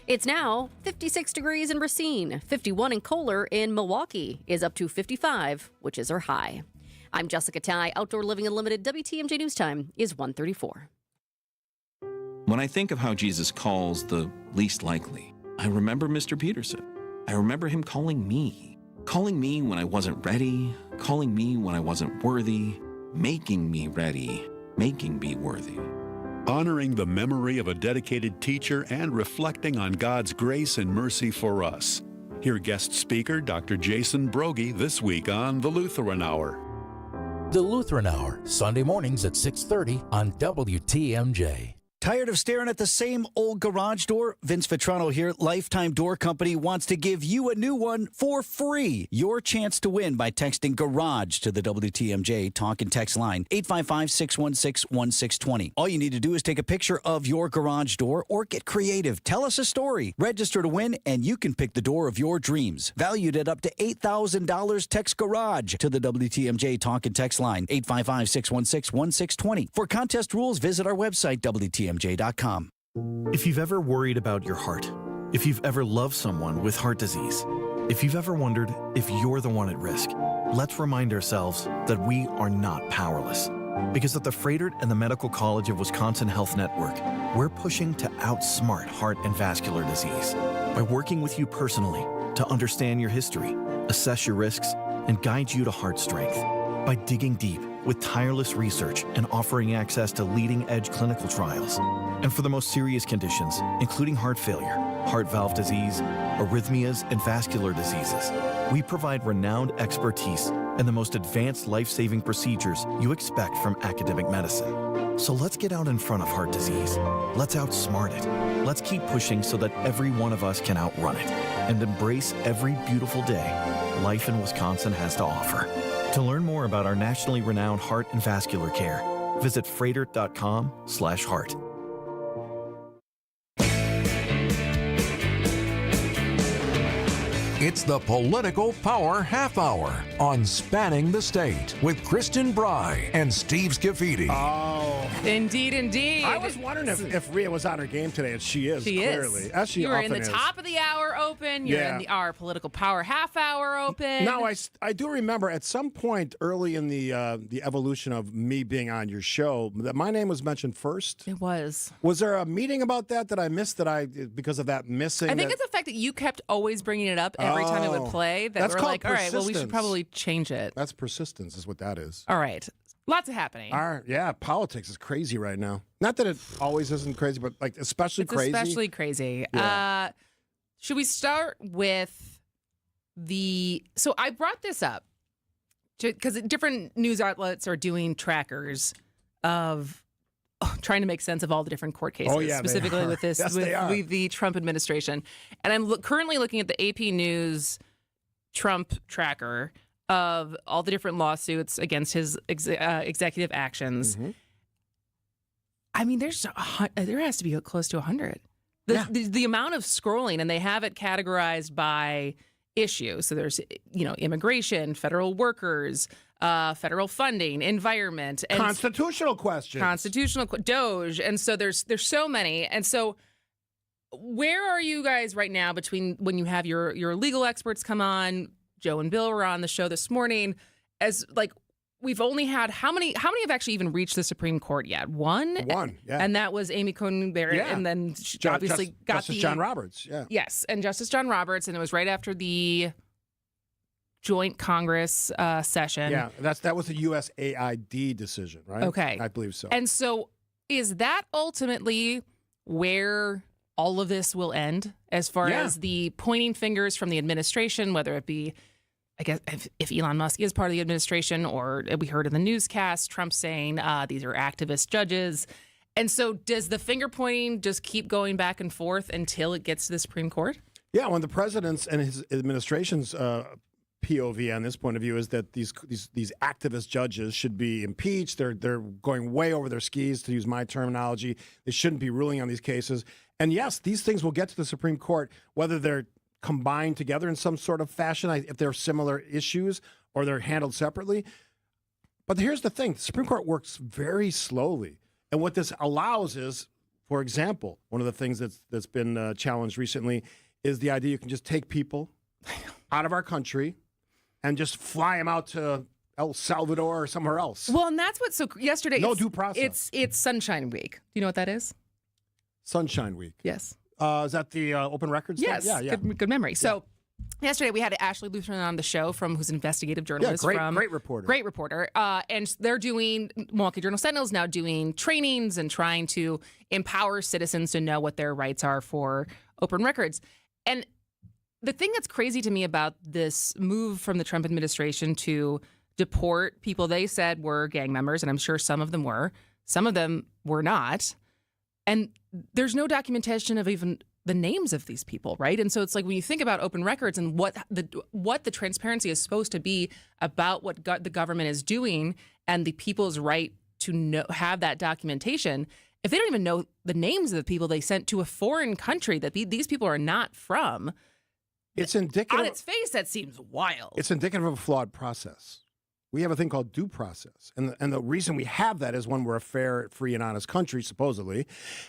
It's now 56 degrees in Racine, 51 in Kohler, in Milwaukee is up to 55, which is our high. I'm Jessica Ty. Outdoor Living Unlimited. WTMJ News Time is 1:34. When I think of how Jesus calls the least likely, I remember Mr. Peterson. I remember him calling me when I wasn't ready, calling me when I wasn't worthy, making me ready, making me worthy. Honoring the memory of a dedicated teacher and reflecting on God's grace and mercy for us. Hear guest speaker Dr. Jason Broggie this week on The Lutheran Hour. The Lutheran Hour, Sunday mornings at 6:30 on WTMJ. Tired of staring at the same old garage door? Vince Vitrano here, Lifetime Door Company, wants to give you a new one for free. Your chance to win by texting GARAGE to the WTMJ talk and text line, 855-616-1620. All you need to do is take a picture of your garage door or get creative. Tell us a story. Register to win, and you can pick the door of your dreams. Valued at up to $8,000, text GARAGE to the WTMJ talk and text line, 855-616-1620. For contest rules, visit our website, WTMJ.com. If you've ever worried about your heart, if you've ever loved someone with heart disease, if you've ever wondered if you're the one at risk, let's remind ourselves that we are not powerless. Because at the Froedtert and the Medical College of Wisconsin Health Network, we're pushing to outsmart heart and vascular disease by working with you personally to understand your history, assess your risks, and guide you to heart strength. By digging deep with tireless research and offering access to leading-edge clinical trials. And for the most serious conditions, including heart failure, heart valve disease, arrhythmias, and vascular diseases, we provide renowned expertise and the most advanced life-saving procedures you expect from academic medicine. So let's get out in front of heart disease. Let's outsmart it. Let's keep pushing so that every one of us can outrun it and embrace every beautiful day life in Wisconsin has to offer. To learn more about our nationally renowned heart and vascular care, visit froedtert.com/heart. It's the Political Power Half Hour on Spanning the State with Kristin Brey and Steve Scaffidi. Oh. Indeed, indeed. I was wondering if Rhea was on her game today, and she is, She clearly. is. As she you were in often the is. top of the hour open. You're in our Political Power half hour open. Now, I do remember at some point early in the evolution of me being on your show that my name was mentioned first. It was. Was there a meeting about that I missed because of that missing? I think it's the fact that you kept always bringing it up every time it would play. That That's we're called like, all right, well, we should persistence. probably change it. That's persistence is what that is. All right. Lots of happening. Politics is crazy right now. Not that it always isn't crazy, but like especially crazy. Especially crazy. Yeah. Should we start with so I brought this up because different news outlets are doing trackers of trying to make sense of all the different court cases, specifically with this, Yes, with the Trump administration. And I'm currently looking at the AP News Trump tracker of all the different lawsuits against his executive actions. Mm-hmm. I mean, there has to be close to 100. The amount of scrolling, and they have it categorized by issue. So there's, immigration, federal workers, federal funding, environment, and constitutional questions, DOJ, and so there's so many. And so, where are you guys right now between when you have your legal experts come on? Joe and Bill were on the show this morning. As like, we've only had how many have actually even reached the Supreme Court yet? One, yeah. And that was Amy Coney Barrett, and then she obviously got Justice John Roberts. Yeah. Yes, and Justice John Roberts, and it was right after the joint Congress session. Yeah, that was a USAID decision, right? Okay, I believe so. And so, is that ultimately where all of this will end, as far as the pointing fingers from the administration, whether it be, I guess, if Elon Musk is part of the administration, or we heard in the newscast Trump saying these are activist judges. And so does the finger pointing just keep going back and forth until it gets to the Supreme Court? Yeah, when the president's and his administration's POV on this point of view is that these activist judges should be impeached. They're going way over their skis, to use my terminology. They shouldn't be ruling on these cases. And yes, these things will get to the Supreme Court, whether they're combined together in some sort of fashion, if they're similar issues or they're handled separately. But here's the thing. The Supreme Court works very slowly. And what this allows is, for example, one of the things that's been challenged recently is the idea you can just take people out of our country and just fly them out to El Salvador or somewhere else. Well, and that's what, so yesterday. No due process. It's Sunshine Week. Do you know what that is? Sunshine Week. Yes. Is that the open records? Yes. Yeah. Good memory. So yesterday we had Ashley Lutheran on the show, who's an investigative journalist. Great reporter. Great reporter. And they're doing, Milwaukee Journal Sentinel is now doing trainings and trying to empower citizens to know what their rights are for open records. And the thing that's crazy to me about this move from the Trump administration to deport people they said were gang members, and I'm sure some of them were not. And there's no documentation of even the names of these people, right? And so it's like when you think about open records and what the transparency is supposed to be about what the government is doing and the people's right to have that documentation, if they don't even know the names of the people they sent to a foreign country that these people are not from, it's indicative. On its face, that seems wild. It's indicative of a flawed process. We have a thing called due process. And the reason we have that is when we're a fair, free, and honest country, supposedly.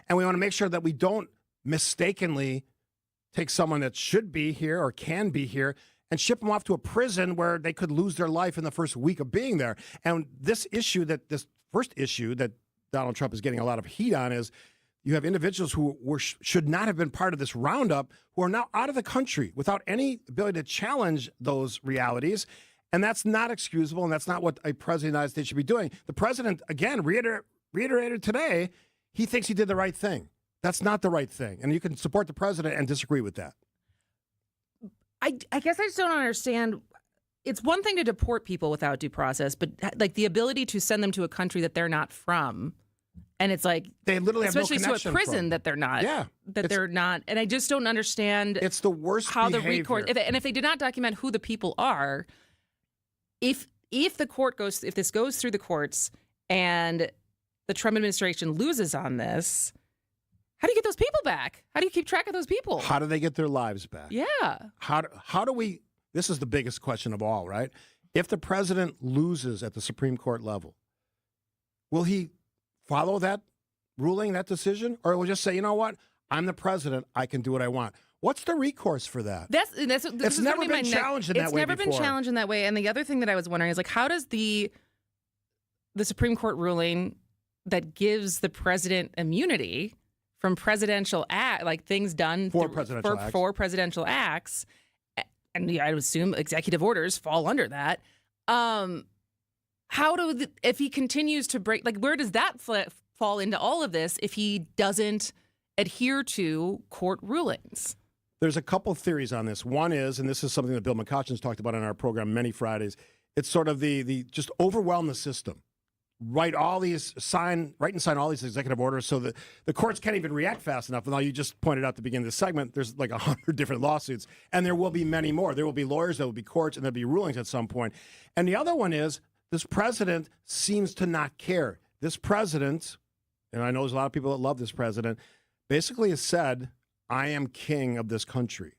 And we want to make sure that we don't mistakenly take someone that should be here or can be here and ship them off to a prison where they could lose their life in the first week of being there. And this first issue that Donald Trump is getting a lot of heat on is you have individuals who should not have been part of this roundup who are now out of the country without any ability to challenge those realities. And that's not excusable, and that's not what a president of the United States should be doing. The president, again, reiterated today, he thinks he did the right thing. That's not the right thing. And you can support the president and disagree with that. I guess I just don't understand. It's one thing to deport people without due process, but like the ability to send them to a country that they're not from. And it's like, they literally have no especially connection to a prison from. that they're not. Yeah. They're not. And I just don't understand. It's the worst how behavior. the recourse, if they did not document who the people are, if this goes through the courts and the Trump administration loses on this, how do you get those people back? How do you keep track of those people? How do they get their lives back? Yeah. How do we, this is the biggest question of all, right? If the president loses at the Supreme Court level, will he follow that ruling, that decision? Or will just say, you know what? I'm the president. I can do what I want. What's the recourse for that? It's never been challenged in that way before. It's never been challenged in that way. And the other thing that I was wondering is, like, how does the Supreme Court ruling that gives the president immunity from presidential things done for presidential acts, and I would assume executive orders fall under that. If he continues to break, like, where does that fall into all of this if he doesn't adhere to court rulings? There's a couple theories on this. One is, and this is something that Bill McCutcheon's talked about on our program many Fridays, it's sort of the just overwhelm the system. Write and sign all these executive orders so that the courts can't even react fast enough. Now, you just pointed out at the beginning of the segment, there's like 100 different lawsuits, and there will be many more. There will be lawyers, there will be courts, and there'll be rulings at some point. And the other one is, this president seems to not care. This president, and I know there's a lot of people that love this president, basically has said, I am king of this country.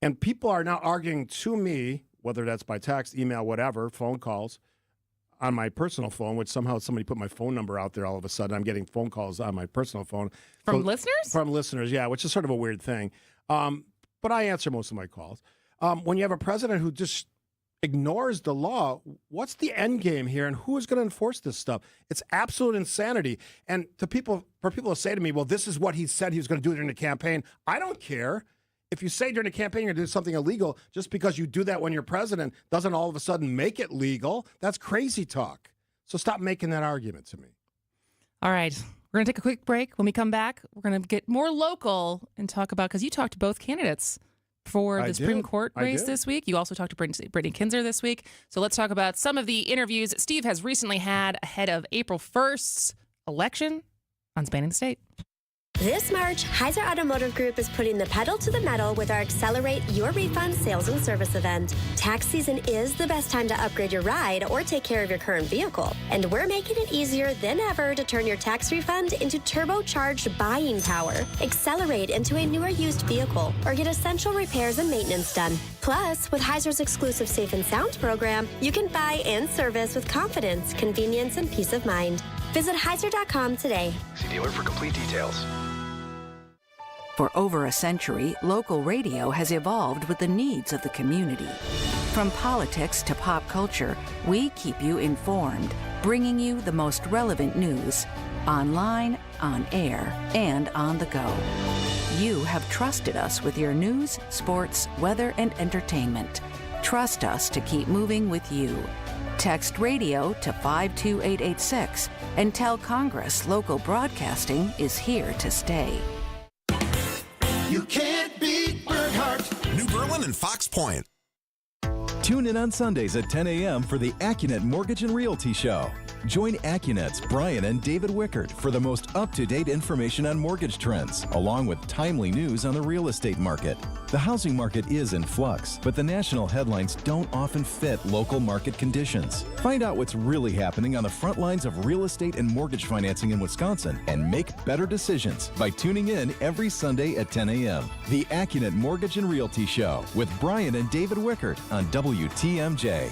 And people are now arguing to me, whether that's by text, email, whatever, phone calls, on my personal phone, which somehow somebody put my phone number out there all of a sudden. I'm getting phone calls on my personal phone. From listeners? From listeners, yeah, which is sort of a weird thing. But I answer most of my calls. When you have a president who just ignores the law, what's the end game here, and who is going to enforce this stuff? It's absolute insanity. And for people to say to me, well, this is what he said he was going to do during the campaign, I don't care. If you say during the campaign you're going to do something illegal, just because you do that when you're president doesn't all of a sudden make it legal. That's crazy talk. So stop making that argument to me. All right. We're going to take a quick break. When we come back, we're going to get more local and talk about, because you talked to both candidates for the Supreme Court race this week. You also talked to Brittany Kinzer this week. So let's talk about some of the interviews that Steve has recently had ahead of April 1st's election on Spanning the State. This March, Heiser Automotive Group is putting the pedal to the metal with our Accelerate Your Refund sales and service event. Tax season is the best time to upgrade your ride or take care of your current vehicle. And we're making it easier than ever to turn your tax refund into turbocharged buying power. Accelerate into a newer used vehicle or get essential repairs and maintenance done. Plus, with Heiser's exclusive Safe and Sound program, you can buy and service with confidence, convenience, and peace of mind. Visit Heiser.com today. See dealer for complete details. For over a century, local radio has evolved with the needs of the community. From politics to pop culture, we keep you informed, bringing you the most relevant news, online, on air, and on the go. You have trusted us with your news, sports, weather, and entertainment. Trust us to keep moving with you. Text radio to 52886 and tell Congress local broadcasting is here to stay. You can't beat Bernhardt. New Berlin and Fox Point. Tune in on Sundays at 10 a.m. for the AccuNet Mortgage and Realty Show. Join AccuNet's Brian and David Wickert for the most up-to-date information on mortgage trends, along with timely news on the real estate market. The housing market is in flux, but the national headlines don't often fit local market conditions. Find out what's really happening on the front lines of real estate and mortgage financing in Wisconsin and make better decisions by tuning in every Sunday at 10 a.m. The AccuNet Mortgage and Realty Show with Brian and David Wickert on WTMJ.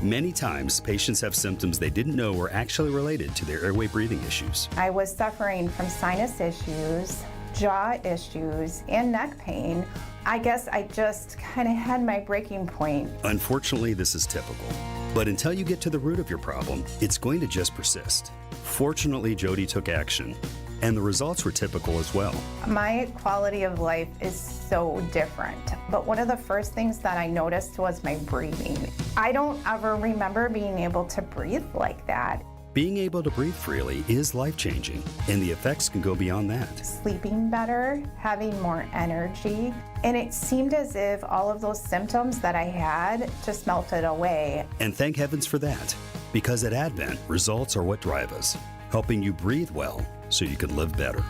Many times, patients have symptoms they didn't know were actually related to their airway breathing issues. I was suffering from sinus issues, jaw issues, and neck pain. I guess I just kind of had my breaking point. Unfortunately, this is typical. But until you get to the root of your problem, it's going to just persist. Fortunately, Jody took action, and the results were typical as well. My quality of life is so different. But one of the first things that I noticed was my breathing. I don't ever remember being able to breathe like that. Being able to breathe freely is life-changing, and the effects can go beyond that. Sleeping better, having more energy, and it seemed as if all of those symptoms that I had just melted away. And thank heavens for that, because at Advent, results are what drive us, helping you breathe well so you can live better.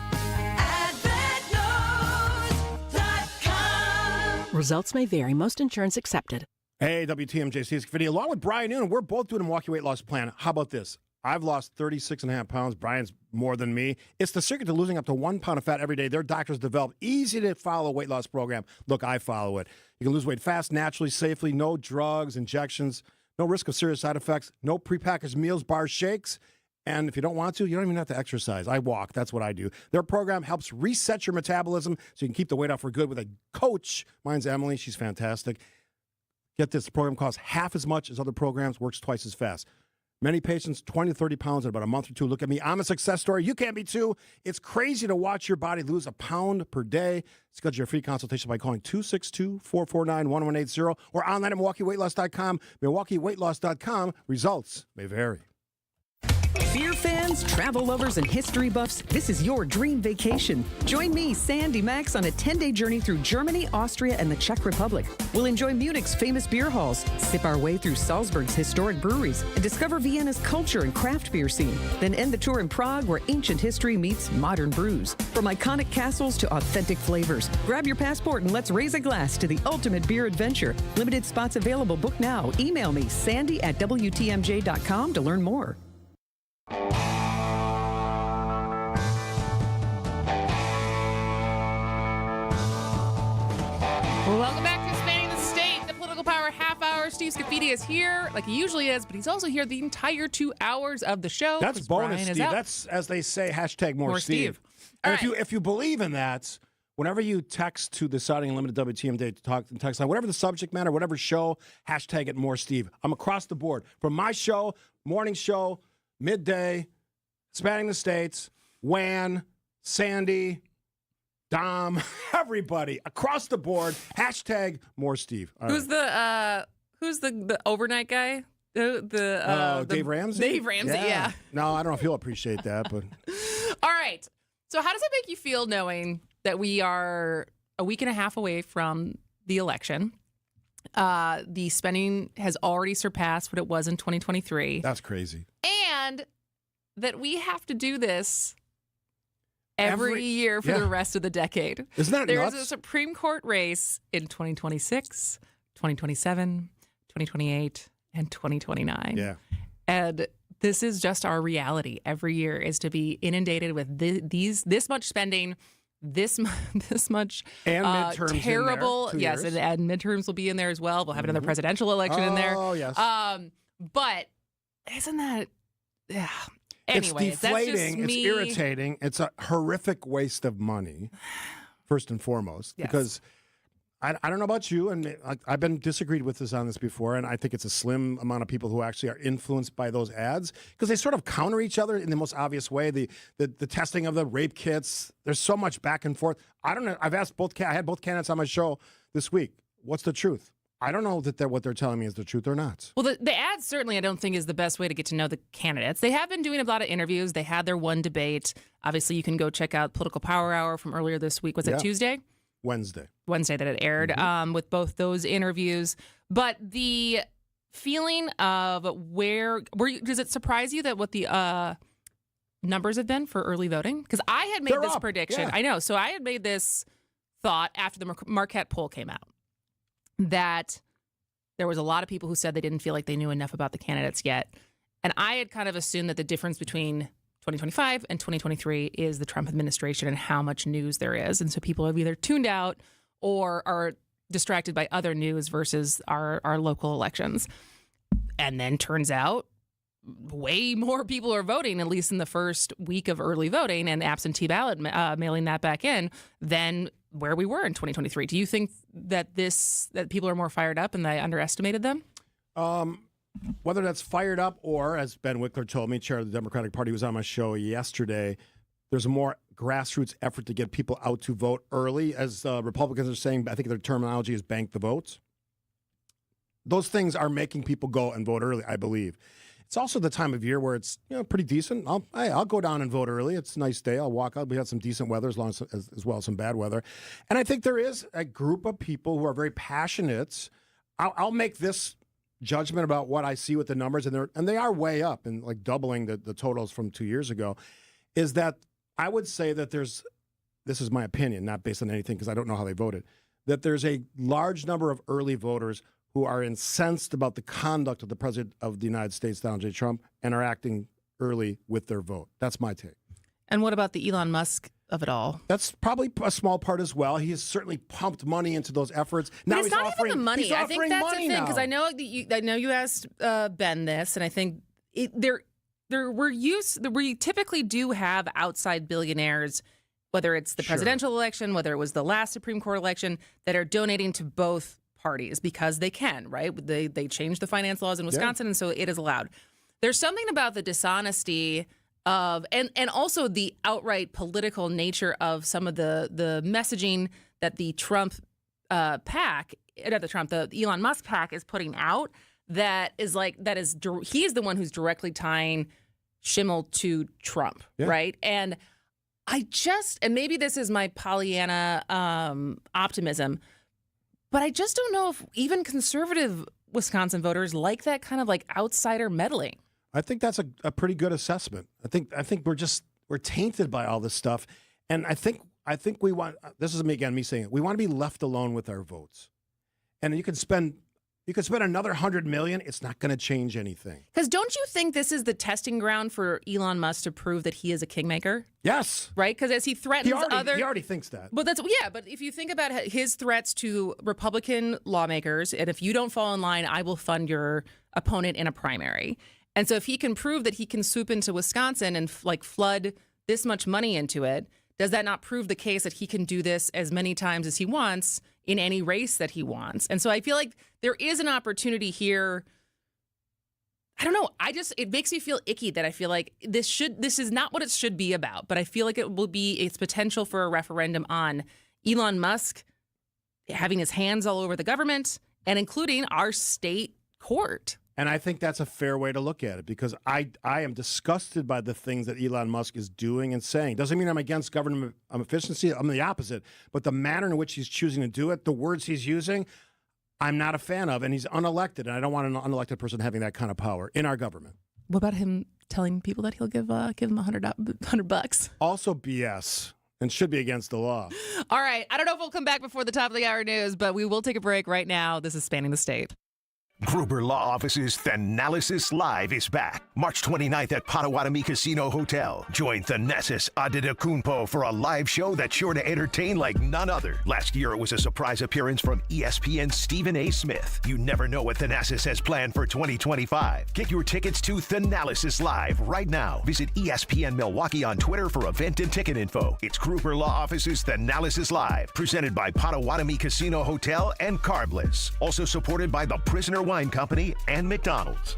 Results may vary. Most insurance accepted. Hey, WTMJ, Steve Scaffidi, along with Brian Noonan, we're both doing a Milwaukee weight loss plan. How about this? I've lost 36.5 pounds. Brian's more than me. It's the secret to losing up to 1 pound of fat every day. Their doctors developed easy-to-follow weight loss program. Look, I follow it. You can lose weight fast, naturally, safely, no drugs, injections, no risk of serious side effects, no prepackaged meals, bars, shakes. And if you don't want to, you don't even have to exercise. I walk. That's what I do. Their program helps reset your metabolism so you can keep the weight off for good with a coach. Mine's Emily. She's fantastic. Get this, the program costs half as much as other programs, works twice as fast. Many patients, 20 to 30 pounds in about a month or two. Look at me. I'm a success story. You can be too. It's crazy to watch your body lose a pound per day. Schedule your free consultation by calling 262-449-1180 or online at MilwaukeeWeightLoss.com. MilwaukeeWeightLoss.com. Results may vary. Beer fans, travel lovers, and history buffs, this is your dream vacation. Join me, Sandy Max, on a 10-day journey through Germany, Austria, and the Czech Republic. We'll enjoy Munich's famous beer halls, sip our way through Salzburg's historic breweries, and discover Vienna's culture and craft beer scene. Then end the tour in Prague, where ancient history meets modern brews. From iconic castles to authentic flavors, grab your passport and let's raise a glass to the ultimate beer adventure. Limited spots available. Book now. Email me, sandy@WTMJ.com to learn more. Welcome back to Spanning the State, the Political Power Half Hour. Steve Scaffidi is here, like he usually is, but he's also here the entire 2 hours of the show. That's bonus, Steve. That's, as they say, hashtag more Steve. And if you believe in that, whenever you text to the Deciding Unlimited WTM Day to talk and text line, whatever the subject matter, whatever show, hashtag it more Steve. I'm across the board. From my show, morning show, midday, spanning the states, WAN, Sandy, Dom, everybody across the board, hashtag more Steve. All who's right. the overnight guy? Dave Ramsey? Dave Ramsey, yeah. No, I don't know if he'll appreciate that, but. All right. So how does it make you feel knowing that we are a week and a half away from the election? The spending has already surpassed what it was in 2023. That's crazy. And that we have to do this every year for the rest of the decade. Isn't that There's nuts? a Supreme Court race in 2026, 2027, 2028, and 2029. Yeah. And this is just our reality. Every year is to be inundated with this much spending, this much and midterms terrible. In there, 2 yes, years. and midterms will be in there as well. We'll have another presidential election in there. Oh yes. But isn't that? Yeah. Anyway, it's deflating. It's irritating. It's a horrific waste of money, first and foremost, because I don't know about you, and I've been disagreed with this on this before, and I think it's a slim amount of people who actually are influenced by those ads because they sort of counter each other in the most obvious way. The testing of the rape kits. There's so much back and forth. I don't know. I've asked I had both candidates on my show this week. What's the truth? I don't know that what they're telling me is the truth or not. Well, the ads certainly I don't think is the best way to get to know the candidates. They have been doing a lot of interviews. They had their one debate. Obviously, you can go check out Political Power Hour from earlier this week. Was it Tuesday? Wednesday that it aired with both those interviews. But the feeling of does it surprise you that what the numbers have been for early voting? Because I had made this prediction. Yeah. I know. So I had made this thought after the Marquette poll came out, that there was a lot of people who said they didn't feel like they knew enough about the candidates yet. And I had kind of assumed that the difference between 2025 and 2023 is the Trump administration and how much news there is. And so people have either tuned out or are distracted by other news versus our local elections. And then turns out way more people are voting, at least in the first week of early voting and absentee ballot mailing that back in, than where we were in 2023. Do you think that people are more fired up and I underestimated them? Whether that's fired up or, as Ben Wickler told me, chair of the Democratic Party, was on my show yesterday, there's a more grassroots effort to get people out to vote early. As Republicans are saying, I think their terminology is bank the votes. Those things are making people go and vote early, I believe. It's also the time of year where it's pretty decent. I'll go down and vote early. It's a nice day. I'll walk out. We had some decent weather as well as some bad weather. And I think there is a group of people who are very passionate. I'll make this judgment about what I see with the numbers, and they are way up and like doubling the totals from 2 years ago, is that I would say that this is my opinion, not based on anything because I don't know how they voted, that there's a large number of early voters who are incensed about the conduct of the president of the United States, Donald J. Trump, and are acting early with their vote. That's my take. And what about the Elon Musk of it all? That's probably a small part as well. He has certainly pumped money into those effords. Now but it's not even the money. I think that's the thing, because I know you asked Ben this, and I think we typically do have outside billionaires, whether it's the presidential election, whether it was the last Supreme Court election, that are donating to both parties because they can, right? They changed the finance laws in Wisconsin, and so it is allowed. There's something about the dishonesty of, and also the outright political nature of some of the messaging that the Trump the Elon Musk PAC is putting out, he is the one who's directly tying Schimmel to Trump, right? And and maybe this is my Pollyanna optimism, but I just don't know if even conservative Wisconsin voters like that kind of like outsider meddling. I think that's a pretty good assessment. I think we're tainted by all this stuff, and I think we want. This is me saying it. We want to be left alone with our votes, and you could spend another $100 million. It's not going to change anything. Because don't you think this is the testing ground for Elon Musk to prove that he is a kingmaker? Yes. Right? Because as he threatens he already thinks that. But but if you think about his threats to Republican lawmakers, and if you don't fall in line, I will fund your opponent in a primary. And so if he can prove that he can swoop into Wisconsin and flood this much money into it, does that not prove the case that he can do this as many times as he wants in any race that he wants? And so I feel like there is an opportunity here. I don't know. It makes me feel icky that I feel like this is not what it should be about, but I feel like it will be its potential for a referendum on Elon Musk having his hands all over the government and including our state court. And I think that's a fair way to look at it, because I am disgusted by the things that Elon Musk is doing and saying. Doesn't mean I'm against government efficiency. I'm the opposite. But the manner in which he's choosing to do it, the words he's using, I'm not a fan of. And he's unelected. And I don't want an unelected person having that kind of power in our government. What about him telling people that he'll give them $100? Also BS. And should be against the law. All right. I don't know if we'll come back before the top of the hour news, but we will take a break right now. This is Spanning the State. Gruber Law Office's Thanalysis Live is back. March 29th at Potawatomi Casino Hotel. Join Thanasis Adetokounmpo for a live show that's sure to entertain like none other. Last year, it was a surprise appearance from ESPN's Stephen A. Smith. You never know what Thanasis has planned for 2025. Get your tickets to Thanalysis Live right now. Visit ESPN Milwaukee on Twitter for event and ticket info. It's Gruber Law Office's Thanalysis Live, presented by Potawatomi Casino Hotel and Carbliss. Also supported by the Prisoner Wine Company and McDonald's.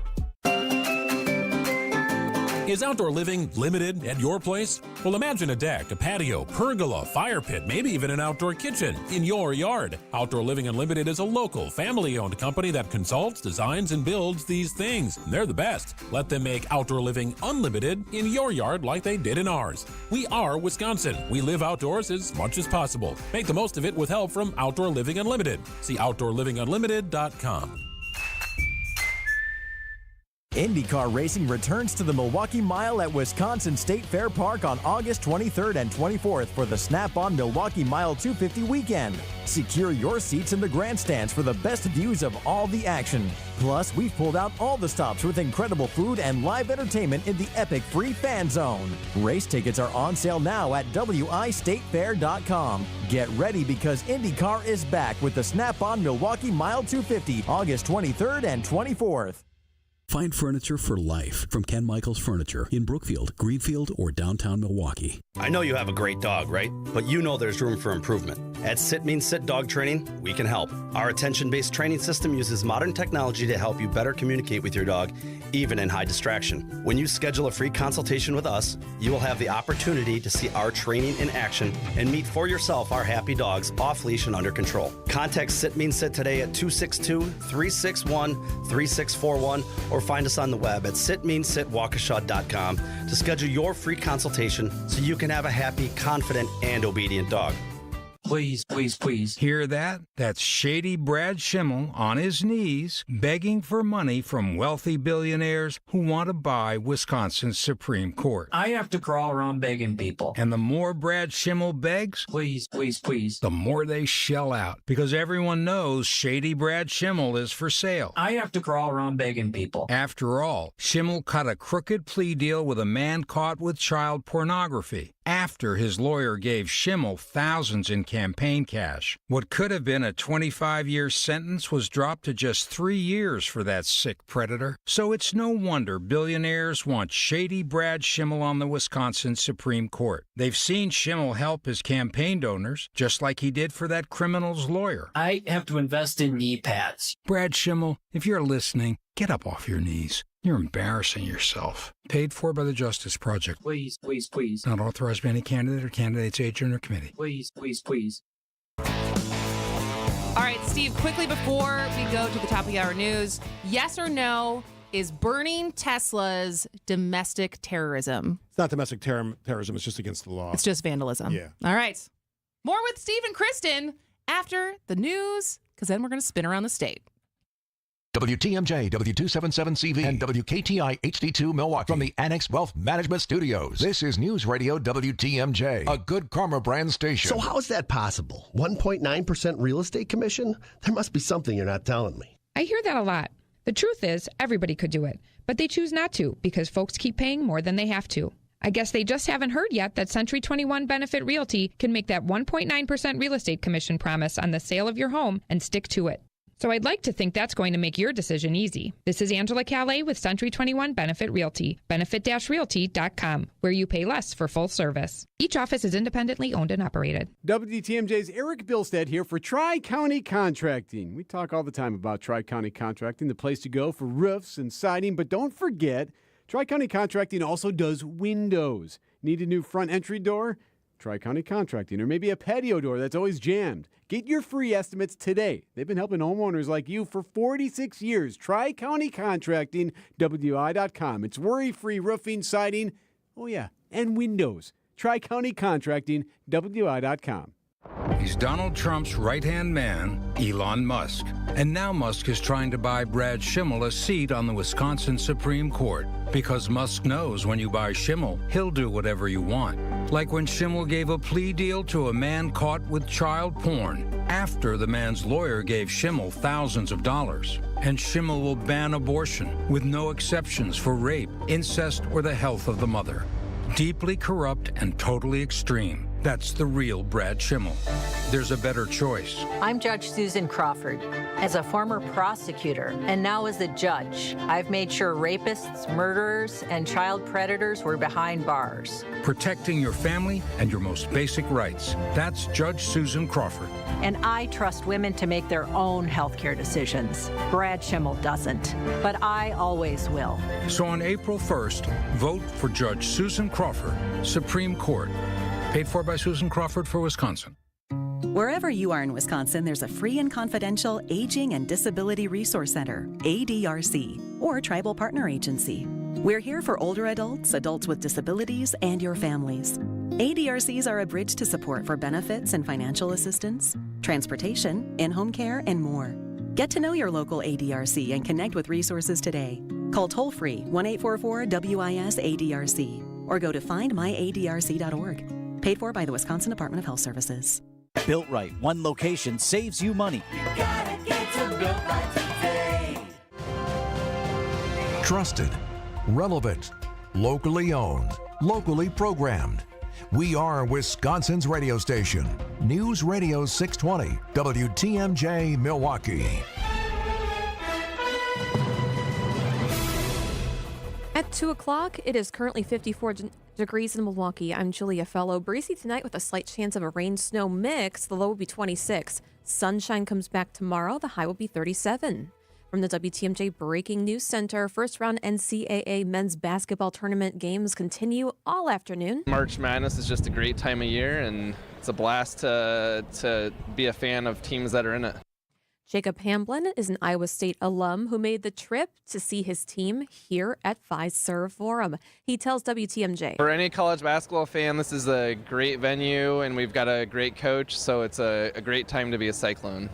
Is outdoor living limited at your place? Well, imagine a deck, a patio, pergola, fire pit, maybe even an outdoor kitchen in your yard. Outdoor Living Unlimited is a local, family-owned company that consults, designs, and builds these things. They're the best. Let them make Outdoor Living Unlimited in your yard like they did in ours. We are Wisconsin. We live outdoors as much as possible. Make the most of it with help from Outdoor Living Unlimited. See OutdoorLivingUnlimited.com. IndyCar racing returns to the Milwaukee Mile at Wisconsin State Fair Park on August 23rd and 24th for the Snap-on Milwaukee Mile 250 weekend. Secure your seats in the grandstands for the best views of all the action. Plus, we've pulled out all the stops with incredible food and live entertainment in the epic free fan zone. Race tickets are on sale now at wistatefair.com. Get ready because IndyCar is back with the Snap-on Milwaukee Mile 250, August 23rd and 24th. Find furniture for life from Ken Michaels Furniture in Brookfield, Greenfield, or downtown Milwaukee. I know you have a great dog, right? But you know there's room for improvement. At Sit Means Sit Dog Training, we can help. Our attention-based training system uses modern technology to help you better communicate with your dog, even in high distraction. When you schedule a free consultation with us, you will have the opportunity to see our training in action and meet for yourself our happy dogs off leash and under control. Contact Sit Means Sit today at 262-361-3641 or find us on the web at sitmeansitwaukesha.com to schedule your free consultation so you can have a happy, confident, and obedient dog. Please, please, please. Hear that? That's Shady Brad Schimmel on his knees begging for money from wealthy billionaires who want to buy Wisconsin's Supreme Court. I have to crawl around begging people. And the more Brad Schimmel begs, please, please, please, the more they shell out. Because everyone knows Shady Brad Schimmel is for sale. I have to crawl around begging people. After all, Schimmel cut a crooked plea deal with a man caught with child pornography after his lawyer gave Schimmel thousands in campaign cash. What could have been a 25-year sentence was dropped to just 3 years for that sick predator. So it's no wonder billionaires want Shady Brad Schimmel on the Wisconsin Supreme Court. They've seen Schimmel help his campaign donors, just like he did for that criminal's lawyer. I have to invest in knee pads. Brad Schimmel, if you're listening, get up off your knees. You're embarrassing yourself. Paid for by the Justice Project. Please, please, please. Not authorized by any candidate or candidate's agent or committee. Please, please, please. All right, Steve, quickly before we go to the top of the hour news, yes or no, is burning Teslas domestic terrorism? It's not domestic terrorism. It's just against the law. It's just vandalism. Yeah. All right. More with Steve and Kristin after the news, because then we're going to spin around the state. WTMJ, W277CV, and WKTI HD2 Milwaukee from the Annex Wealth Management Studios. This is News Radio WTMJ, a Good Karma brand station. So how is that possible? 1.9% real estate commission? There must be something you're not telling me. I hear that a lot. The truth is, everybody could do it, but they choose not to because folks keep paying more than they have to. I guess they just haven't heard yet that Century 21 Benefit Realty can make that 1.9% real estate commission promise on the sale of your home and stick to it. So I'd like to think that's going to make your decision easy. This is Angela Calais with Century 21 Benefit Realty, benefit-realty.com, where you pay less for full service. Each office is independently owned and operated. WTMJ's Eric Bilstead here for Tri-County Contracting. We talk all the time about Tri-County Contracting, the place to go for roofs and siding, but don't forget, Tri-County Contracting also does windows. Need a new front entry door? Tri-County Contracting, or maybe a patio door that's always jammed. Get your free estimates today. They've been helping homeowners like you for 46 years. Tri-County Contracting, WI.com. It's worry-free roofing, siding, and windows. Tri-County Contracting, WI.com. He's Donald Trump's right-hand man, Elon Musk. And now Musk is trying to buy Brad Schimmel a seat on the Wisconsin Supreme Court. Because Musk knows when you buy Schimmel, he'll do whatever you want. Like when Schimmel gave a plea deal to a man caught with child porn after the man's lawyer gave Schimmel thousands of dollars. And Schimmel will ban abortion with no exceptions for rape, incest, or the health of the mother. Deeply corrupt and totally extreme. That's the real Brad Schimmel. There's a better choice. I'm Judge Susan Crawford. As a former prosecutor and now as a judge, I've made sure rapists, murderers, and child predators were behind bars. Protecting your family and your most basic rights. That's Judge Susan Crawford. And I trust women to make their own healthcare decisions. Brad Schimmel doesn't, but I always will. So on April 1st, vote for Judge Susan Crawford, Supreme Court. Paid for by Susan Crawford for Wisconsin. Wherever you are in Wisconsin, there's a free and confidential Aging and Disability Resource Center, ADRC, or Tribal Partner Agency. We're here for older adults, adults with disabilities, and your families. ADRCs are a bridge to support for benefits and financial assistance, transportation, in-home care, and more. Get to know your local ADRC and connect with resources today. Call toll-free 1-844-WIS-ADRC or go to findmyadrc.org. Paid for by the Wisconsin Department of Health Services. Built Right. One location saves you money. You gotta get to Built Right today. Trusted, relevant, locally owned, locally programmed. We are Wisconsin's radio station. News Radio 620, WTMJ Milwaukee. At 2 o'clock, it is currently 54 degrees in Milwaukee. I'm Julia Fellow. Breezy tonight with a slight chance of a rain-snow mix. The low will be 26. Sunshine comes back tomorrow. The high will be 37. From the WTMJ Breaking News Center, first-round NCAA men's basketball tournament games continue all afternoon. March Madness is just a great time of year, and it's a blast to be a fan of teams that are in it. Jacob Hamblin is an Iowa State alum who made the trip to see his team here at Fiserv Forum. He tells WTMJ. For any college basketball fan, this is a great venue, and we've got a great coach, so it's a great time to be a Cyclone.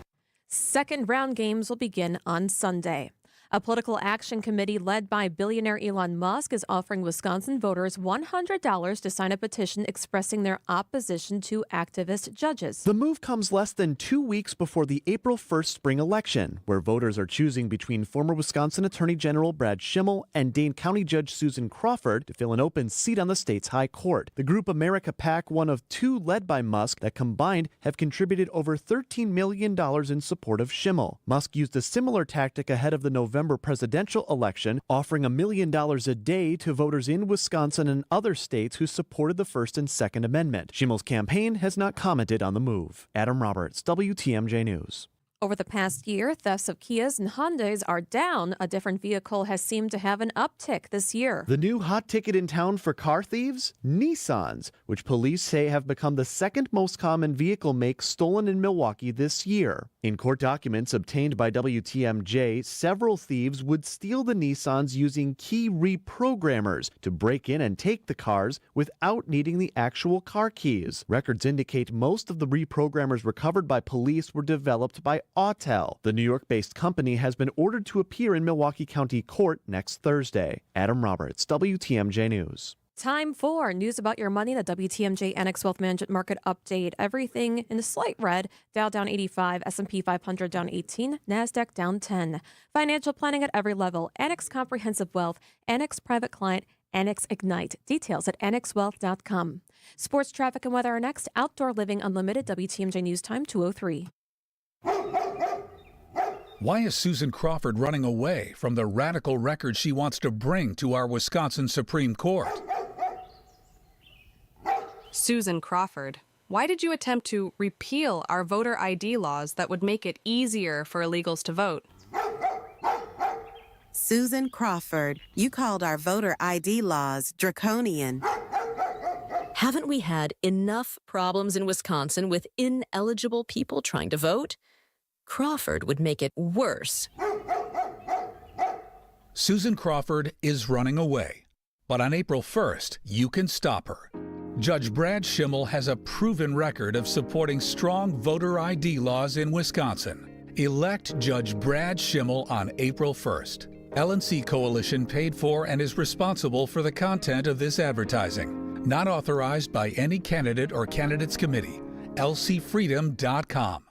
Second round games will begin on Sunday. A political action committee led by billionaire Elon Musk is offering Wisconsin voters $100 to sign a petition expressing their opposition to activist judges. The move comes less than 2 weeks before the April 1st spring election, where voters are choosing between former Wisconsin Attorney General Brad Schimmel and Dane County Judge Susan Crawford to fill an open seat on the state's high court. The group America PAC, one of two led by Musk, that combined have contributed over $13 million in support of Schimmel. Musk used a similar tactic ahead of the November presidential election, offering $1 million a day to voters in Wisconsin and other states who supported the First and Second Amendment. Schimmel's campaign has not commented on the move. Adam Roberts, WTMJ News. Over the past year, thefts of Kias and Hyundais are down. A different vehicle has seemed to have an uptick this year. The new hot ticket in town for car thieves? Nissans, which police say have become the second most common vehicle make stolen in Milwaukee this year. In court documents obtained by WTMJ, several thieves would steal the Nissans using key reprogrammers to break in and take the cars without needing the actual car keys. Records indicate most of the reprogrammers recovered by police were developed by Autel. The New York-based company has been ordered to appear in Milwaukee County Court next Thursday. Adam Roberts, WTMJ News. Time for news about your money, the WTMJ Annex Wealth Management Market Update. Everything in a slight red. Dow down 85, S&P 500 down 18, NASDAQ down 10. Financial planning at every level. Annex Comprehensive Wealth, Annex Private Client, Annex Ignite. Details at annexwealth.com. Sports, traffic, and weather are next. Outdoor Living Unlimited, WTMJ News Time 2:03. Why is Susan Crawford running away from the radical record she wants to bring to our Wisconsin Supreme Court? Susan Crawford, why did you attempt to repeal our voter ID laws that would make it easier for illegals to vote? Susan Crawford, you called our voter ID laws draconian. Haven't we had enough problems in Wisconsin with ineligible people trying to vote? Crawford would make it worse. Susan Crawford is running away, but on April 1st, you can stop her. Judge Brad Schimmel has a proven record of supporting strong voter ID laws in Wisconsin. Elect Judge Brad Schimmel on April 1st. LNC Coalition paid for and is responsible for the content of this advertising. Not authorized by any candidate or candidates committee. lcfreedom.com.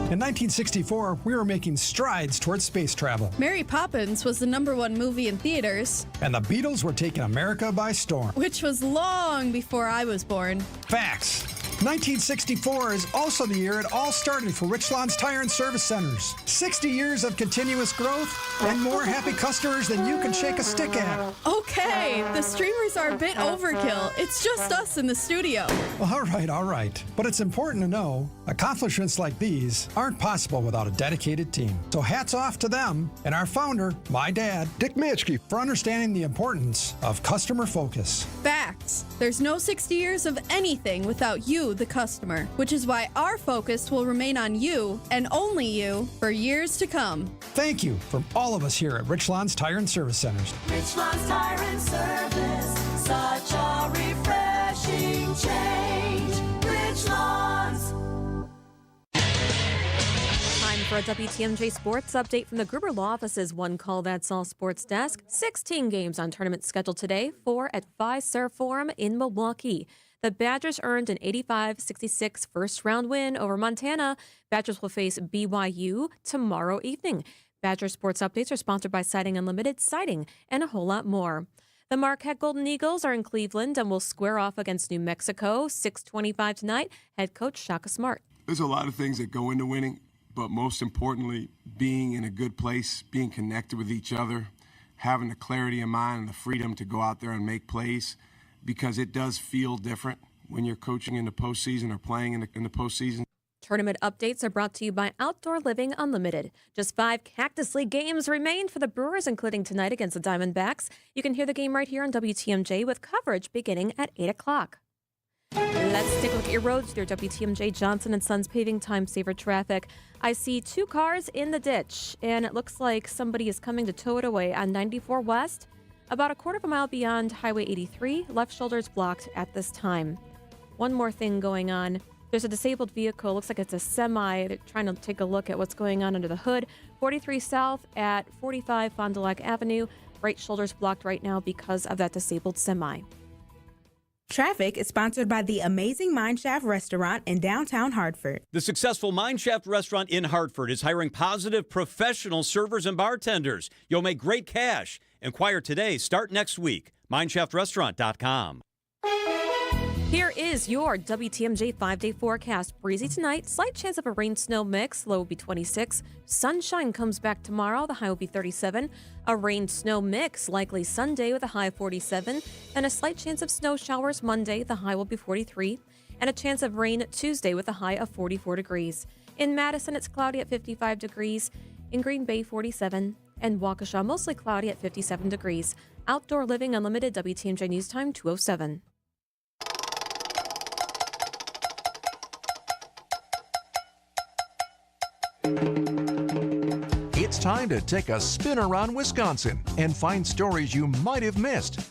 In 1964, we were making strides towards space travel. Mary Poppins was the #1 movie in theaters. And the Beatles were taking America by storm. Which was long before I was born. Facts. 1964 is also the year it all started for Richland's Tire and Service Centers. 60 years of continuous growth and more happy customers than you can shake a stick at. Okay, the streamers are a bit overkill. It's just us in the studio. All right. But it's important to know accomplishments like these aren't possible without a dedicated team. So hats off to them and our founder, my dad, Dick Mitchke, for understanding the importance of customer focus. Facts. There's no 60 years of anything without you, the customer, which is why our focus will remain on you and only you for years to come. Thank you from all of us here at Richland's Tire and Service Centers. Richland's Tire and Service, such a refreshing change. Richland's. Time for a WTMJ Sports update from the Gruber Law Office's One Call That's All Sports Desk. 16 games on tournament scheduled today, 4 at Fiserv Forum in Milwaukee. The Badgers earned an 85-66 first-round win over Montana. Badgers will face BYU tomorrow evening. Badger Sports Updates are sponsored by Siding Unlimited, Siding, and a whole lot more. The Marquette Golden Eagles are in Cleveland and will square off against New Mexico, 6:25 tonight. Head coach Shaka Smart. There's a lot of things that go into winning, but most importantly, being in a good place, being connected with each other, having the clarity of mind and the freedom to go out there and make plays, because it does feel different when you're coaching in the postseason or playing in the postseason. Tournament updates are brought to you by Outdoor Living Unlimited. Just 5 Cactus League games remain for the Brewers, including tonight against the Diamondbacks. You can hear the game right here on WTMJ with coverage beginning at 8 o'clock. Let's take a look at your roads with your WTMJ Johnson & Sons paving time saver traffic. I see 2 cars in the ditch, and it looks like somebody is coming to tow it away on 94 West. About a quarter of a mile beyond Highway 83, left shoulder is blocked at this time. One more thing going on. There's a disabled vehicle. Looks like it's a semi. They're trying to take a look at what's going on under the hood. 43 South at 45 Fond du Lac Avenue. Right shoulder's blocked right now because of that disabled semi. Traffic is sponsored by the Amazing Mineshaft Restaurant in downtown Hartford. The successful Mineshaft Restaurant in Hartford is hiring positive professional servers and bartenders. You'll make great cash. Inquire today. Start next week. MineShaftRestaurant.com. Here is your WTMJ 5-day forecast. Breezy tonight, slight chance of a rain-snow mix. Low will be 26. Sunshine comes back tomorrow. The high will be 37. A rain-snow mix, likely Sunday with a high of 47. And a slight chance of snow showers Monday. The high will be 43. And a chance of rain Tuesday with a high of 44 degrees. In Madison, it's cloudy at 55 degrees. In Green Bay, 47. And Waukesha, mostly cloudy at 57 degrees. Outdoor Living Unlimited, WTMJ News Time, 2:07. It's time to take a spin around Wisconsin and find stories you might have missed.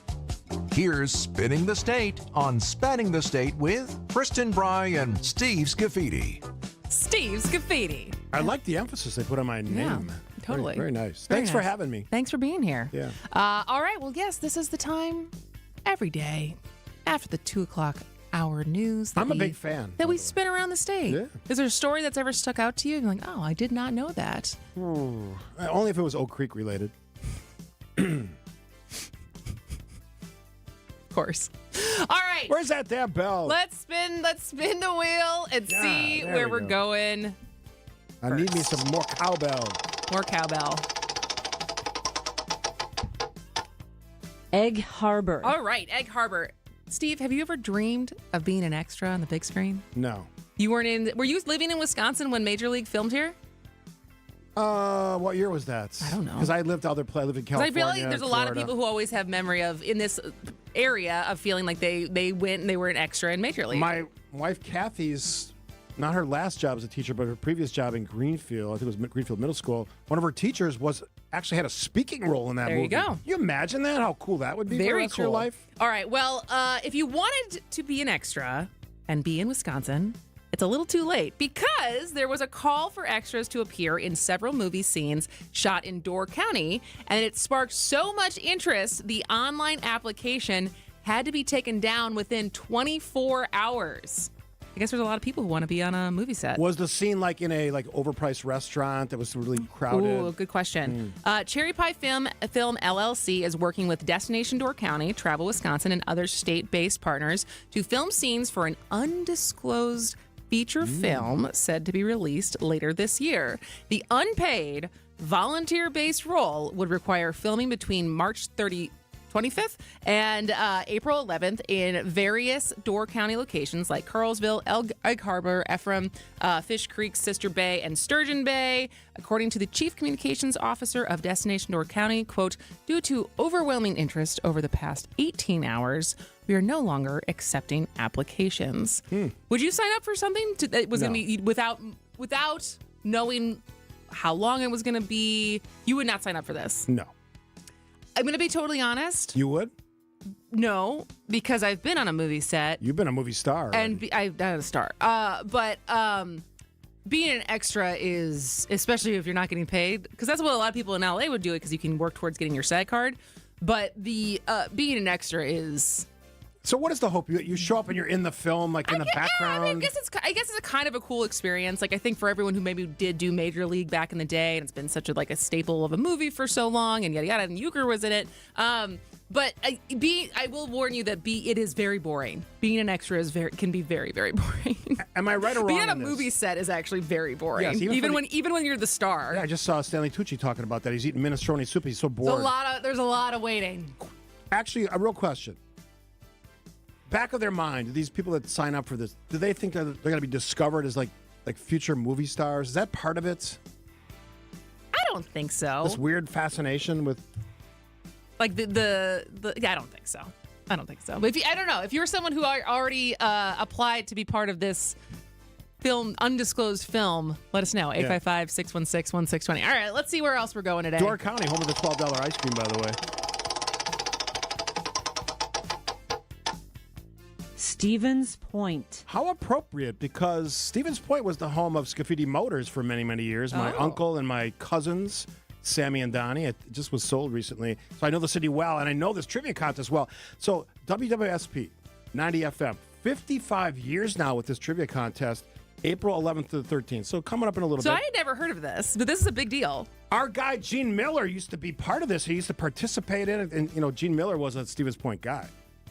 Here's Spinning the State on Spanning the State with Kristin, Brey, and Steve Scaffidi. Steve Scaffidi. I like the emphasis they put on my name. Yeah, totally. Very nice. Very Thanks for nice. having me. Thanks for being here. Yeah. All right. Well, yes, this is the time every day after the 2 o'clock hour news. I'm a big fan. That we spin around the state. Yeah. Is there a story that's ever stuck out to you? You're like, oh, I did not know that. Only if it was Oak Creek related. Of course. All right. Where's that damn bell? Let's spin the wheel and see there where we we're go. going. I need me some more cowbell. More cowbell. Egg Harbor. All right, Egg Harbor. Steve, have you ever dreamed of being an extra on the big screen? No. You weren't in. Were you living in Wisconsin when Major League filmed here? What year was that? I don't know. Because I lived I lived in California. I feel like there's a lot of people who always have memory of in this area of feeling like they went and they were an extra in Major League. My wife Kathy's, not her last job as a teacher, but her previous job in Greenfield, I think it was Greenfield Middle School, one of her teachers actually had a speaking role in that movie. There you go. Can you imagine that? How cool that would be for the Very rest of cool. your life? All right. Well, if you wanted to be an extra and be in Wisconsin, it's a little too late because there was a call for extras to appear in several movie scenes shot in Door County, and it sparked so much interest, the online application had to be taken down within 24 hours. I guess there's a lot of people who want to be on a movie set. Was the scene like in a overpriced restaurant that was really crowded? Ooh, good question. Cherry Pie Film LLC is working with Destination Door County, Travel Wisconsin, and other state-based partners to film scenes for an undisclosed feature film said to be released later this year. The unpaid, volunteer-based role would require filming between March 25th and April 11th in various Door County locations like Carlsville, Egg Harbor, Ephraim, Fish Creek, Sister Bay, and Sturgeon Bay. According to the Chief Communications Officer of Destination Door County, quote, due to overwhelming interest over the past 18 hours, we are no longer accepting applications. Would you sign up for something that was going to be without knowing how long it was going to be? You would not sign up for this? No. I'm going to be totally honest. You would? No, because I've been on a movie set. You've been a movie star. And I'm not a star. But being an extra is, especially if you're not getting paid, because that's what a lot of people in LA would do it because you can work towards getting your SAG card. But the being an extra is... So what is the hope? You show up and you're in the film, like in the background? I guess it's a kind of a cool experience. Like I think for everyone who maybe did do Major League back in the day, and it's been such a staple of a movie for so long, and yada yada, and Euchre was in it. But I will warn you that it is very boring. Being an extra can be very, very boring. Am I right or wrong? Being on a movie set is actually very boring. Yes, even when you're the star. Yeah, I just saw Stanley Tucci talking about that. He's eating minestrone soup. He's so bored. There's a lot of waiting. Actually, a real question. Back of their mind, do these people that sign up for this, do they think that they're going to be discovered as like future movie stars? Is that part of it? I don't think so. This weird fascination with like the yeah, I don't think so. I don't think so. But I don't know. If you're someone who already applied to be part of this film, undisclosed film, let us know. 855-616-1620. All right, let's see where else we're going today. Door County, home of the $12 ice cream, by the way. Stevens Point. How appropriate, because Stevens Point was the home of Scaffidi Motors for many, many years. My uncle and my cousins, Sammy and Donnie, it just was sold recently. So I know the city well, and I know this trivia contest well. So WWSP, 90 FM, 55 years now with this trivia contest, April 11th to the 13th. So coming up in a little bit. So I had never heard of this, but this is a big deal. Our guy, Gene Miller, used to be part of this. He used to participate in it. And, Gene Miller was a Stevens Point guy,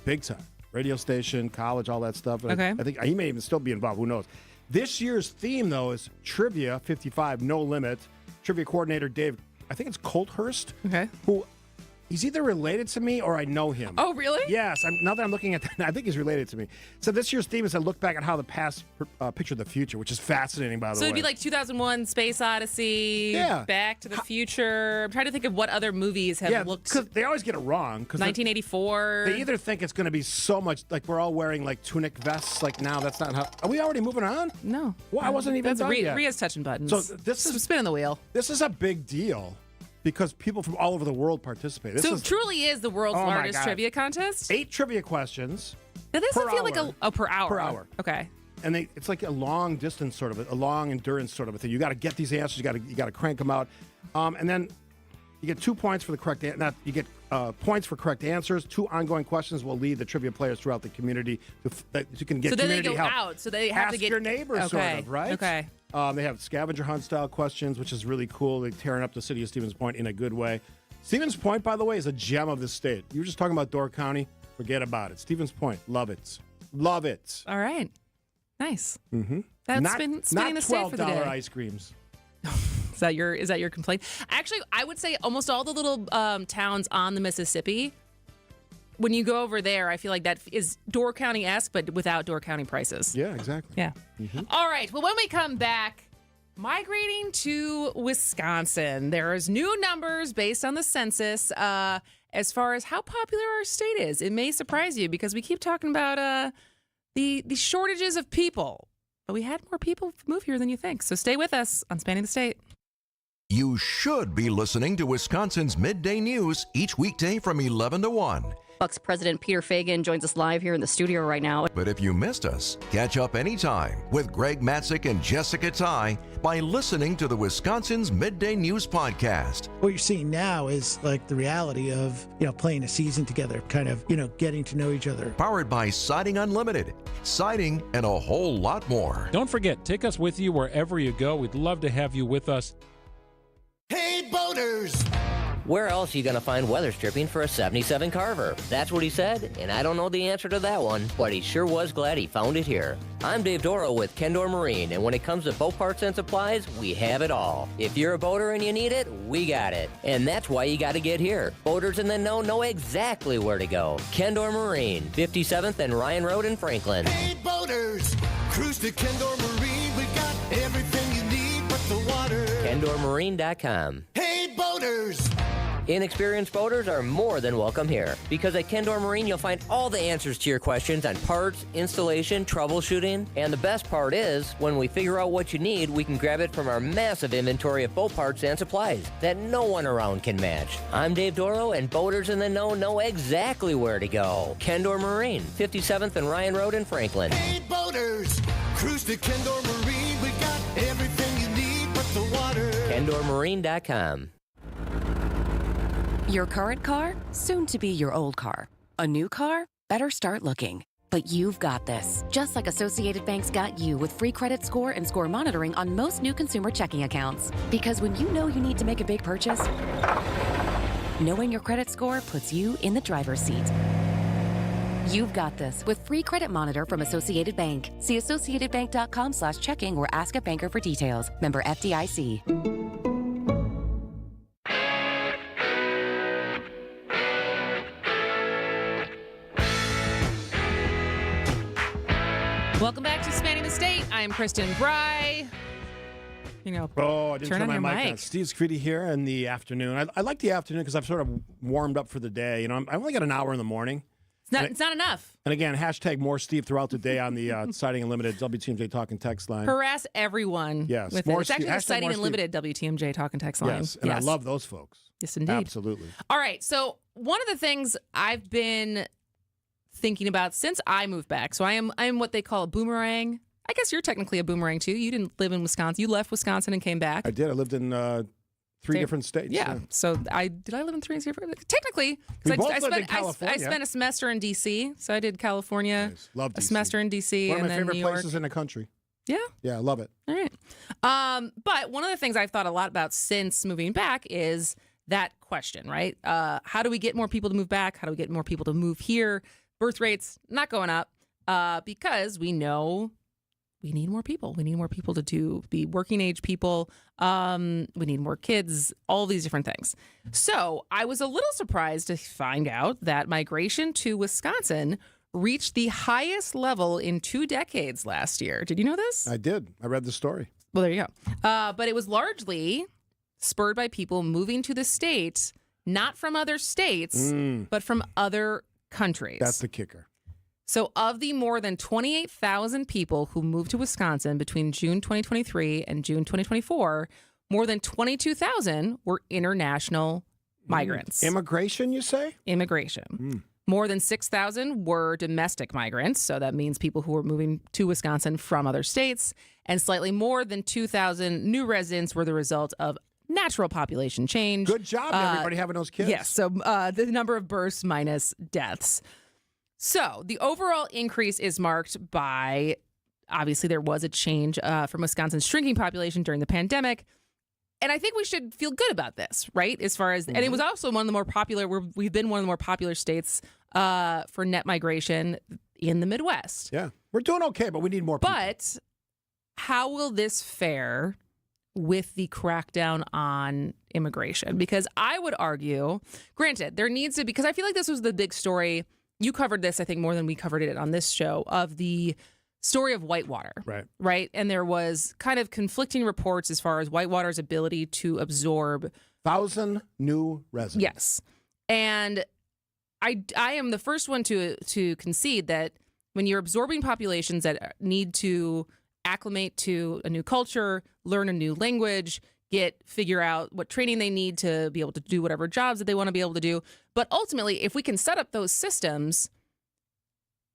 big time. Radio station, college, all that stuff. Okay. I think he may even still be involved. Who knows? This year's theme, though, is Trivia 55, No Limit. Trivia coordinator Dave, I think it's Colthurst, who he's either related to me or I know him. Oh, really? Yes. Now that I'm looking at that, I think he's related to me. So this year's theme is I look back at how the past pictured the future, which is fascinating, by the way. So it'd be like 2001 Space Odyssey, Back to the Future. I'm trying to think of what other movies have looked... because they always get it wrong. 1984. They either think it's going to be so much, like we're all wearing like tunic vests, like now that's not how... Are we already moving on? No. Well, I wasn't even done yet. Ria's touching buttons. So this is... spinning the wheel. This is a big deal. Because people from all over the world participate. So it truly is the world's largest trivia contest? 8 trivia questions. Now, this doesn't feel like per hour. Per hour. Okay. And it's like a long distance sort of a long endurance sort of a thing. You got to get these answers. You got to crank them out. And then you get 2 points for the correct answer. You get points for correct answers. 2 ongoing questions will lead the trivia players throughout the community that you can get so then community they go help. out. So they have to get your neighbors, sort of, right? Okay. They have scavenger hunt style questions, which is really cool. They're tearing up the city of Stevens Point in a good way. Stevens Point, by the way, is a gem of the state. You were just talking about Door County. Forget about it. Stevens Point, love it. Love it. All right. Nice. Mm-hmm. That's been spinning the state for the day. Not $12 ice creams. Is that your complaint? Actually, I would say almost all the little towns on the Mississippi, when you go over there, I feel like that is Door County-esque, but without Door County prices. Yeah, exactly. Yeah. All right. Well, when we come back, migrating to Wisconsin, there's new numbers based on the census as far as how popular our state is. It may surprise you because we keep talking about the shortages of people, but we had more people move here than you think. So stay with us on Spanning the State. You should be listening to Wisconsin's Midday News each weekday from 11 to 1. Bucks President Peter Feigin joins us live here in the studio right now. But if you missed us, catch up anytime with Greg Matzik and Jessica Ty by listening to the Wisconsin's Midday News podcast. What you're seeing now is like the reality of, playing a season together, kind of, getting to know each other. Powered by Siding Unlimited, siding, and a whole lot more. Don't forget, take us with you wherever you go. We'd love to have you with us. Hey, boaters! Where else are you going to find weather stripping for a 77 Carver? That's what he said, and I don't know the answer to that one, but he sure was glad he found it here. I'm Dave Doro with Kendor Marine, and when it comes to boat parts and supplies, we have it all. If you're a boater and you need it, we got it. And that's why you got to get here. Boaters in the know exactly where to go. Kendor Marine, 57th and Ryan Road in Franklin. Hey, boaters! Cruise to Kendor Marine. We got everything you need but the water. KendorMarine.com. Hey, boaters! Inexperienced boaters are more than welcome here, because at Kendor Marine you'll find all the answers to your questions on parts, installation, troubleshooting, and the best part is, when we figure out what you need, we can grab it from our massive inventory of boat parts and supplies that no one around can match. I'm Dave Doro, and boaters in the know exactly where to go. Kendor Marine, 57th and Ryan Road in Franklin. Hey, boaters! Cruise to Kendor Marine. We got everything you need but the water. KendorMarine.com. Your current car, soon to be your old car. A new car, better start looking. But you've got this. Just like Associated Bank's got you with free credit score and score monitoring on most new consumer checking accounts. Because when you know you need to make a big purchase, knowing your credit score puts you in the driver's seat. You've got this with free credit monitor from Associated Bank. See associatedbank.com/checking or ask a banker for details. Member FDIC. Welcome back to Spanning the State. I'm Kristin Brey. I didn't turn my mic on. Steve Scaffidi here in the afternoon. I like the afternoon because I've sort of warmed up for the day. I only got an hour in the morning. It's not enough. And again, hashtag more Steve throughout the day on the Siding Unlimited WTMJ Talking text line. Harass everyone. Yes. With it. It's actually the Siding Unlimited WTMJ Talking text line. Yes, and I love those folks. Yes, indeed. Absolutely. All right. So one of the things I've been thinking about since I moved back. So I am what they call a boomerang. I guess you're technically a boomerang too. You didn't live in Wisconsin. You left Wisconsin and came back. I did. I lived in three different states. Yeah. So I live in three different. Technically, we both lived in California. I spent a semester in D.C. So I did California. Nice. Love DC. A semester in D.C. One of and my then favorite New York. places in the country. Yeah. Yeah, I love it. All right. But one of the things I've thought a lot about since moving back is that question, right? How do we get more people to move back? How do we get more people to move here? Birth rates not going up because we know we need more people. We need more people to be working age people. We need more kids, all these different things. So I was a little surprised to find out that migration to Wisconsin reached the highest level in 2 decades last year. Did you know this? I did. I read the story. Well, there you go. But it was largely spurred by people moving to the state, not from other states, but from other countries. That's the kicker. So of the more than 28,000 people who moved to Wisconsin between June 2023 and June 2024, more than 22,000 were international migrants. Immigration, you say? Immigration. More than 6,000 were domestic migrants. So that means people who were moving to Wisconsin from other states. And slightly more than 2,000 new residents were the result of natural population change. Good job, everybody, having those kids. Yes. So the number of births minus deaths. So the overall increase is marked by, obviously, there was a change from Wisconsin's shrinking population during the pandemic. And I think we should feel good about this, right? As far as, and it was also one of the more popular, we've been one of the more popular states for net migration in the Midwest. Yeah. We're doing okay, but we need more people. But how will this fare with the crackdown on immigration? Because I would argue, granted, there needs to, because I feel like this was the big story. You covered this, I think, more than we covered it on this show, of the story of Whitewater. Right. And there was kind of conflicting reports as far as Whitewater's ability to absorb 1,000 new residents. Yes. And I am the first one to concede that when you're absorbing populations that need to acclimate to a new culture, learn a new language, figure out what training they need to be able to do whatever jobs that they want to be able to do. But ultimately, if we can set up those systems,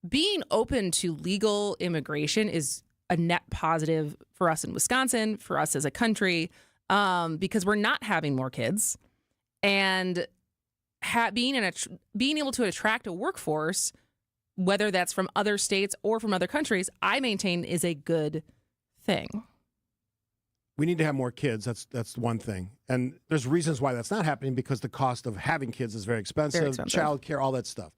being open to legal immigration is a net positive for us in Wisconsin, for us as a country, because we're not having more kids. And being able to attract a workforce, whether that's from other states or from other countries, I maintain is a good thing. We need to have more kids. That's one thing. And there's reasons why that's not happening, because the cost of having kids is very expensive. Child care, all that stuff.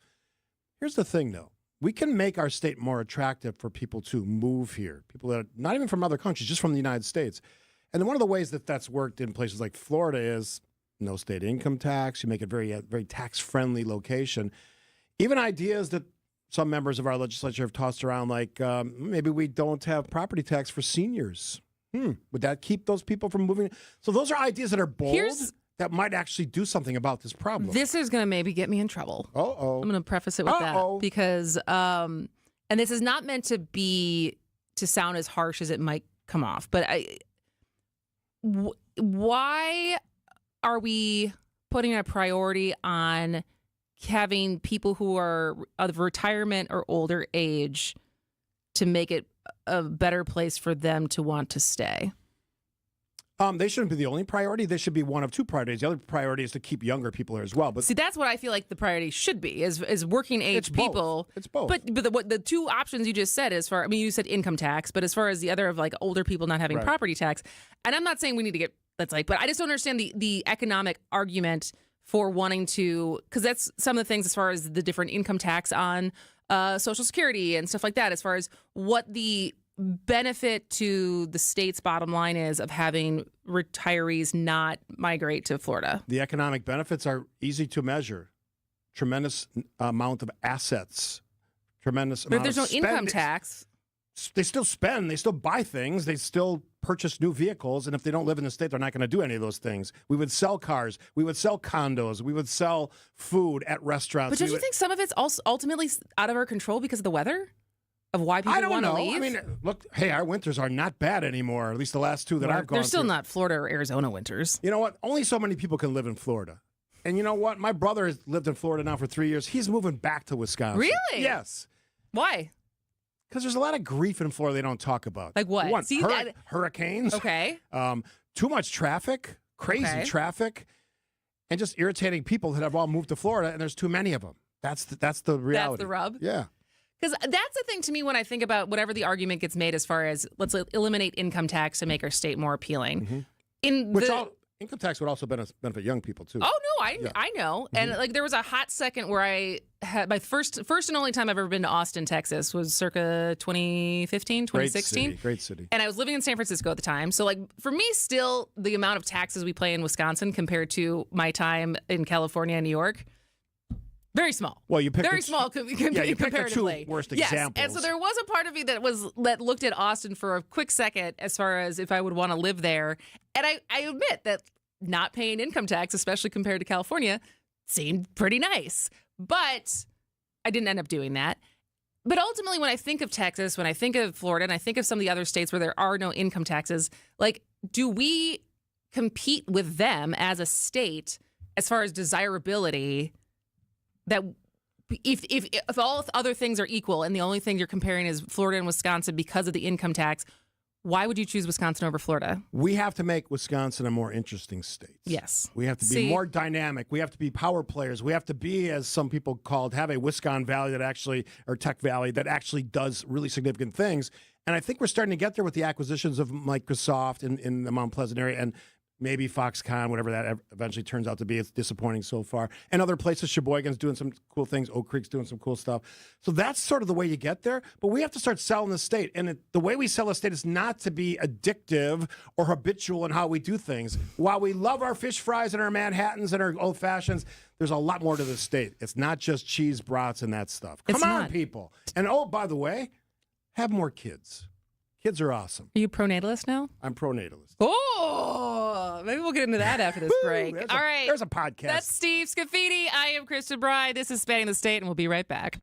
Here's the thing, though. We can make our state more attractive for people to move here, people that are not even from other countries, just from the United States. And one of the ways that that's worked in places like Florida is no state income tax. You make it very tax-friendly location. Even ideas that some members of our legislature have tossed around, like maybe we don't have property tax for seniors. Would that keep those people from moving? So those are ideas that are bold that might actually do something about this problem. This is going to maybe get me in trouble. I'm going to preface it with that because, and this is not meant to sound as harsh as it might come off, but why are we putting a priority on having people who are of retirement or older age to make it a better place for them to want to stay? They shouldn't be the only priority. They should be one of two priorities. The other priority is to keep younger people here as well. But see, that's what I feel like the priority should be: is working age people. It's both. But the two options you just said, you said income tax, but as far as the other of like older people not having property tax, and I'm not saying we need to get but I just don't understand the economic argument for wanting to, because that's some of the things as far as the different income tax on Social Security and stuff like that, as far as what the benefit to the state's bottom line is of having retirees not migrate to Florida. The economic benefits are easy to measure. Tremendous amount of assets. Tremendous amount of But if there's no income tax. They still spend. They still buy things. They still purchase new vehicles. And if they don't live in the state, they're not going to do any of those things. We would sell cars. We would sell condos. We would sell food at restaurants. But don't you think some of it's also ultimately out of our control because of the weather? Of why people want to leave? I mean, look, hey, our winters are not bad anymore, at least the last two that I've gone They're still through. not Florida or Arizona winters. You know what? Only so many people can live in Florida. And you know what? My brother has lived in Florida now for 3 years. He's moving back to Wisconsin. Really? Yes. Why? Because there's a lot of grief in Florida they don't talk about. Like what? One, See, hurricanes. Okay. Too much traffic, crazy traffic, and just irritating people that have all moved to Florida, and there's too many of them. That's the reality. That's the rub? Yeah. Because that's the thing to me when I think about whatever the argument gets made as far as let's eliminate income tax to make our state more appealing. Mm-hmm. Income tax would also benefit young people, too. Oh, no, I know. Mm-hmm. And like there was a hot second where I had my first and only time I've ever been to Austin, Texas was circa 2015, 2016. Great city. And I was living in San Francisco at the time. So like for me, still the amount of taxes we pay in Wisconsin compared to my time in California and New York, very small. Well, you picked very small comparatively. Picked the two worst examples. And so there was a part of me that looked at Austin for a quick second as far as if I would want to live there. And I admit that not paying income tax, especially compared to California, seemed pretty nice. But I didn't end up doing that. But ultimately, when I think of Texas, when I think of Florida, and I think of some of the other states where there are no income taxes, like, do we compete with them as a state as far as desirability? That if all other things are equal and the only thing you're comparing is Florida and Wisconsin because of the income tax, why would you choose Wisconsin over Florida? We have to make Wisconsin a more interesting state. Yes. We have to be more dynamic. We have to be power players. We have to be, as some people called, have a Wisconsin Valley or Tech Valley that actually does really significant things. And I think we're starting to get there with the acquisitions of Microsoft in the Mount Pleasant area and maybe Foxconn, whatever that eventually turns out to be. It's disappointing so far. And other places, Sheboygan's doing some cool things. Oak Creek's doing some cool stuff. So that's sort of the way you get there. But we have to start selling the state. And the way we sell the state is not to be addictive or habitual in how we do things. While we love our fish fries and our Manhattans and our old fashions, there's a lot more to the state. It's not just cheese, brats, and that stuff. Come on, people. And by the way, have more kids. Kids are awesome. Are you pronatalist now? I'm pronatalist. Oh, maybe we'll get into that after this break. All right. There's a podcast. That's Steve Scaffidi. I am Kristin Brey. This is Spanning the State, and we'll be right back.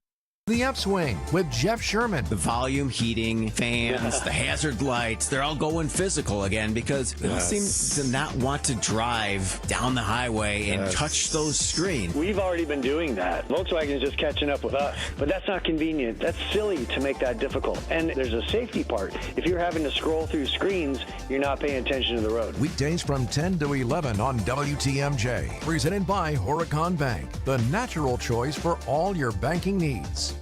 The Upswing with Jeff Sherman. The volume, heating, fans, the hazard lights, they're all going physical again because they all seem to not want to drive down the highway and touch those screens. We've already been doing that. Volkswagen's just catching up with us. But that's not convenient. That's silly to make that difficult. And there's a safety part. If you're having to scroll through screens, you're not paying attention to the road. Weekdays from 10 to 11 on WTMJ. Presented by Horicon Bank, the natural choice for all your banking needs.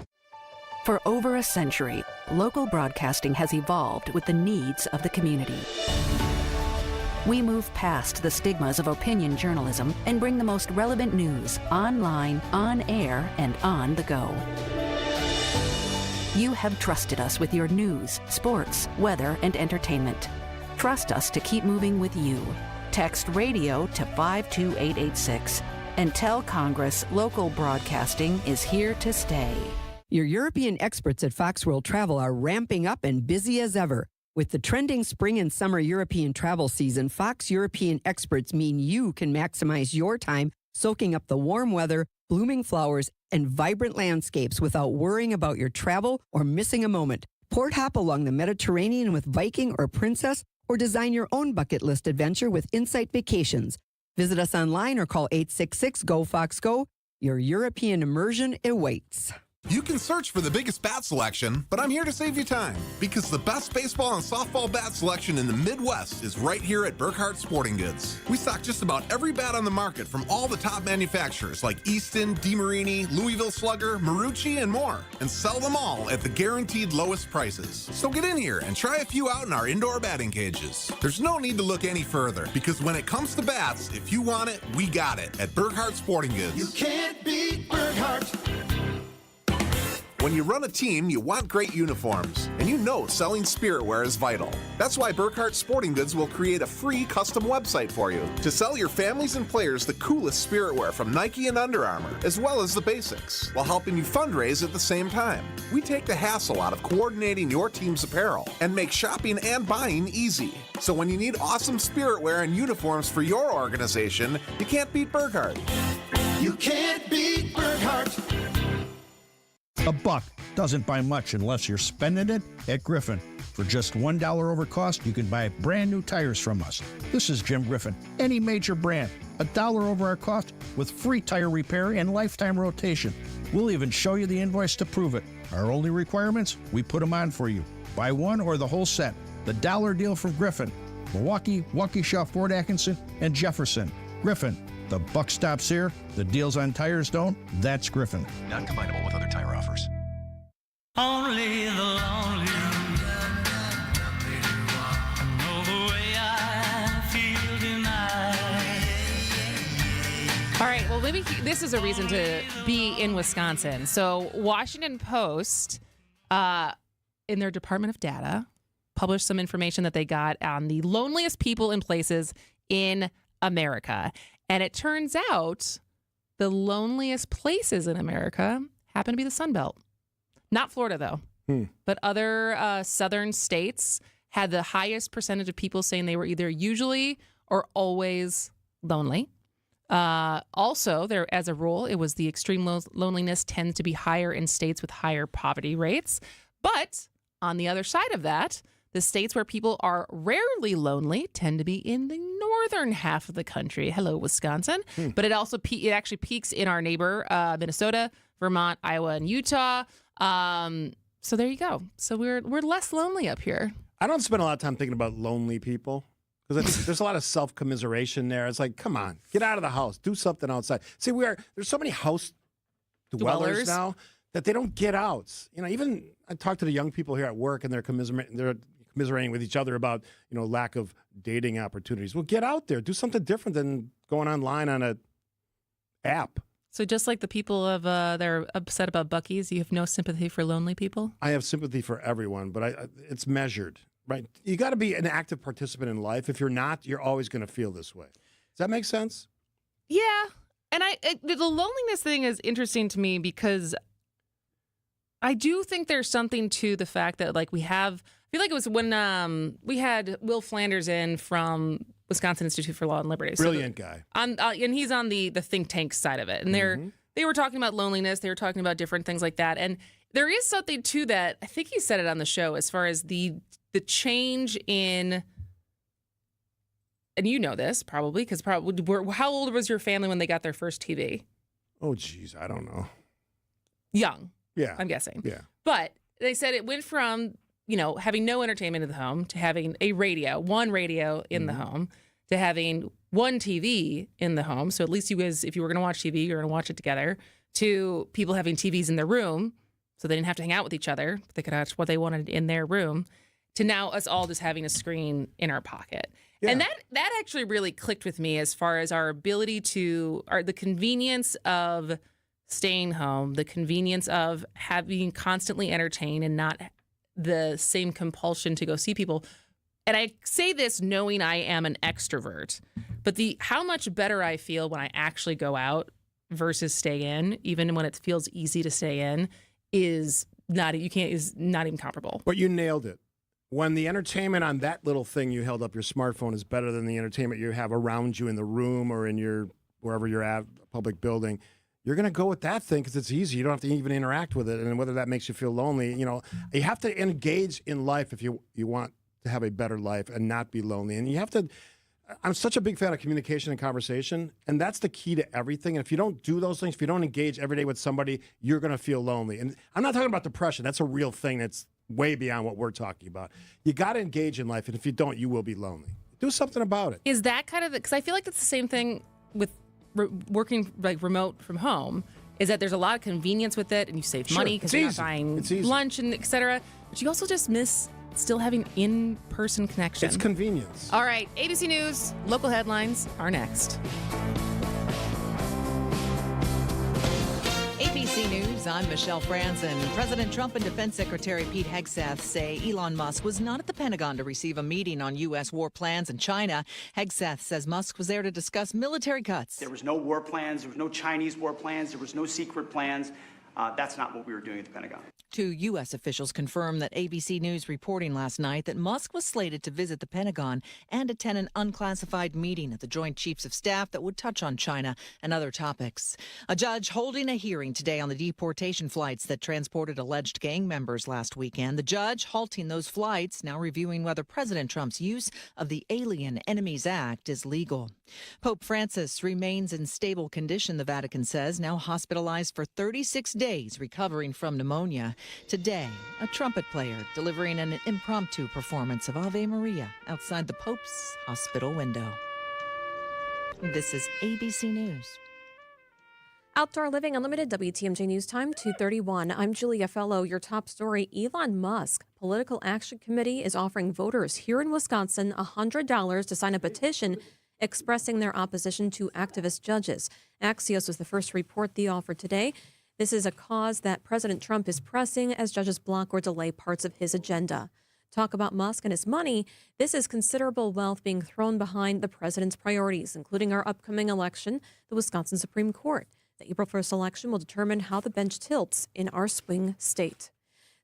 For over a century, local broadcasting has evolved with the needs of the community. We move past the stigmas of opinion journalism and bring the most relevant news online, on air, and on the go. You have trusted us with your news, sports, weather, and entertainment. Trust us to keep moving with you. Text radio to 52886 and tell Congress local broadcasting is here to stay. Your European experts at Fox World Travel are ramping up and busy as ever. With the trending spring and summer European travel season, Fox European experts mean you can maximize your time soaking up the warm weather, blooming flowers, and vibrant landscapes without worrying about your travel or missing a moment. Port hop along the Mediterranean with Viking or Princess, or design your own bucket list adventure with Insight Vacations. Visit us online or call 866-GO-FOX-GO. Your European immersion awaits. You can search for the biggest bat selection, but I'm here to save you time because the best baseball and softball bat selection in the Midwest is right here at Burkhardt Sporting Goods. We stock just about every bat on the market from all the top manufacturers like Easton, DeMarini, Louisville Slugger, Marucci, and more, and sell them all at the guaranteed lowest prices. So get in here and try a few out in our indoor batting cages. There's no need to look any further because when it comes to bats, if you want it, we got it at Burkhardt Sporting Goods. You can't beat Burkhardt. When you run a team, you want great uniforms, and you know selling spiritwear is vital. That's why Burkhardt Sporting Goods will create a free custom website for you to sell your families and players the coolest spiritwear from Nike and Under Armour, as well as the basics, while helping you fundraise at the same time. We take the hassle out of coordinating your team's apparel and make shopping and buying easy. So when you need awesome spiritwear and uniforms for your organization, you can't beat Burkhardt. You can't beat Burkhardt. A buck doesn't buy much unless you're spending it at Griffin. For just $1 over cost, you can buy brand new tires from us. This is Jim Griffin. Any major brand, $1 over our cost with free tire repair and lifetime rotation. We'll even show you the invoice to prove it. Our only requirements, we put them on for you. Buy one or the whole set. The dollar deal from Griffin. Milwaukee, Waukesha, Fort Atkinson, and Jefferson. Griffin. The buck stops here. The deals on tires don't. That's Griffin. Not combinable with other tire offers. Only the lonely know the way I feel tonight. All right, well, maybe this is a reason to be in Wisconsin. So Washington Post, in their Department of Data, published some information that they got on the loneliest people and places in America. And it turns out the loneliest places in America happen to be the Sun Belt. Not Florida, though, but other southern states had the highest percentage of people saying they were either usually or always lonely. Also, there, as a rule, it was the extreme loneliness tends to be higher in states with higher poverty rates. But on the other side of that, the states where people are rarely lonely tend to be in the northern half of the country. Hello, Wisconsin. But it also it actually peaks in our neighbor, Minnesota, Vermont, Iowa, and Utah. So there you go. So we're less lonely up here. I don't spend a lot of time thinking about lonely people because I think there's a lot of self-commiseration there. It's like, come on, get out of the house, do something outside. See, there's so many house dwellers now that they don't get out. You know, even I talk to the young people here at work, and they're commiserating commiserating with each other about, lack of dating opportunities. Well, get out there. Do something different than going online on a app. So just like the people they're upset about Buc-ee's, you have no sympathy for lonely people? I have sympathy for everyone, but it's measured, right? You got to be an active participant in life. If you're not, you're always going to feel this way. Does that make sense? Yeah. And the loneliness thing is interesting to me because I do think there's something to the fact that, like, I feel like it was when we had Will Flanders in from Wisconsin Institute for Law and Liberty. Brilliant guy. And he's on the think tank side of it. And they were talking about loneliness. They were talking about different things like that. And there is something to that. I think he said it on the show as far as the change in, and you know this probably, because how old was your family when they got their first TV? Oh, geez, I don't know. Young. Yeah. I'm guessing. Yeah. But they said it went from, having no entertainment in the home to having one radio in the home to having one TV in the home. So at least you guys, if you were going to watch TV, you're going to watch it together, to people having TVs in their room so they didn't have to hang out with each other. They could watch what they wanted in their room, to now us all just having a screen in our pocket. Yeah. And that actually really clicked with me as far as our ability the convenience of staying home, the convenience of having constantly entertained and not the same compulsion to go see people. And I say this knowing I am an extrovert, but how much better I feel when I actually go out versus stay in, even when it feels easy to stay in, is not even comparable. But you nailed it. When the entertainment on that little thing you held up, your smartphone, is better than the entertainment you have around you in the room or in wherever you're at, a public building, you're going to go with that thing because it's easy. You don't have to even interact with it. And whether that makes you feel lonely, you have to engage in life if you want to have a better life and not be lonely. And you have to, I'm such a big fan of communication and conversation, and that's the key to everything. And if you don't do those things, if you don't engage every day with somebody, you're going to feel lonely. And I'm not talking about depression. That's a real thing that's way beyond what we're talking about. You got to engage in life. And if you don't, you will be lonely. Do something about it. Is that kind of because I feel like that's the same thing with working like remote from home, is that there's a lot of convenience with it and you save money because you're not buying lunch and et cetera. But you also just miss still having in-person connection. It's convenience. All right, ABC News, local headlines are next. ABC News, I'm Michelle Franzen. President Trump and Defense Secretary Pete Hegseth say Elon Musk was not at the Pentagon to receive a meeting on U.S. war plans in China. Hegseth says Musk was there to discuss military cuts. There was no war plans. There was no Chinese war plans. There was no secret plans. That's not what we were doing at the Pentagon. Two U.S. officials confirmed that ABC News reporting last night that Musk was slated to visit the Pentagon and attend an unclassified meeting at the Joint Chiefs of Staff that would touch on China and other topics. A judge holding a hearing today on the deportation flights that transported alleged gang members last weekend. The judge halting those flights, now reviewing whether President Trump's use of the Alien Enemies Act is legal. Pope Francis remains in stable condition, the Vatican says, now hospitalized for 36 days, recovering from pneumonia. Today, a trumpet player delivering an impromptu performance of Ave Maria outside the Pope's hospital window. This is ABC News. Outdoor Living Unlimited, WTMJ News Time, 2:31. I'm Julia Fellow. Your top story, Elon Musk. Political Action Committee is offering voters here in Wisconsin $100 to sign a petition expressing their opposition to activist judges. Axios was the first to report the offer today. This is a cause that President Trump is pressing as judges block or delay parts of his agenda. Talk about Musk and his money. This is considerable wealth being thrown behind the president's priorities, including our upcoming election, the Wisconsin Supreme Court. The April 1st election will determine how the bench tilts in our swing state.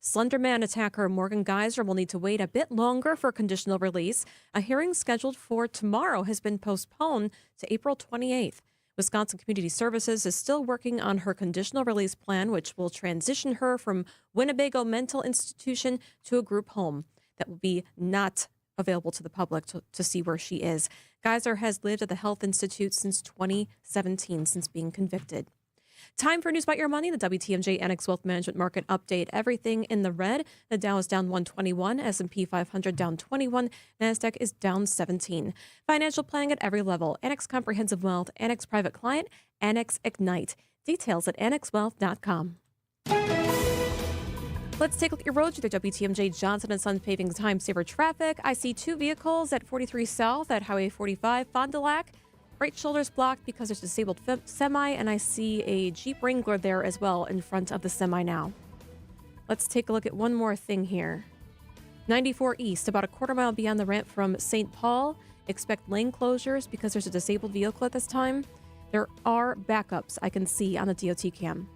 Slender Man attacker Morgan Geyser will need to wait a bit longer for conditional release. A hearing scheduled for tomorrow has been postponed to April 28th. Wisconsin Community Services is still working on her conditional release plan, which will transition her from Winnebago Mental Institution to a group home that will be not available to the public to see where she is. Geyser has lived at the Health Institute since 2017, since being convicted. Time for News About Your Money, the WTMJ Annex Wealth Management Market Update. Everything in the red. The Dow is down 121, S&P 500 down 21, NASDAQ is down 17. Financial planning at every level. Annex Comprehensive Wealth, Annex Private Client, Annex Ignite. Details at annexwealth.com. Let's take a look at your roads with your WTMJ Johnson & Sons Paving Time Saver traffic. I see 2 vehicles at 43 South at Highway 45, Fond du Lac. Right shoulder's blocked because there's a disabled semi, and I see a Jeep Wrangler there as well in front of the semi now. Let's take a look at one more thing here. 94 East, about a quarter mile beyond the ramp from St. Paul. Expect lane closures because there's a disabled vehicle at this time. There are backups I can see on the DOT cam.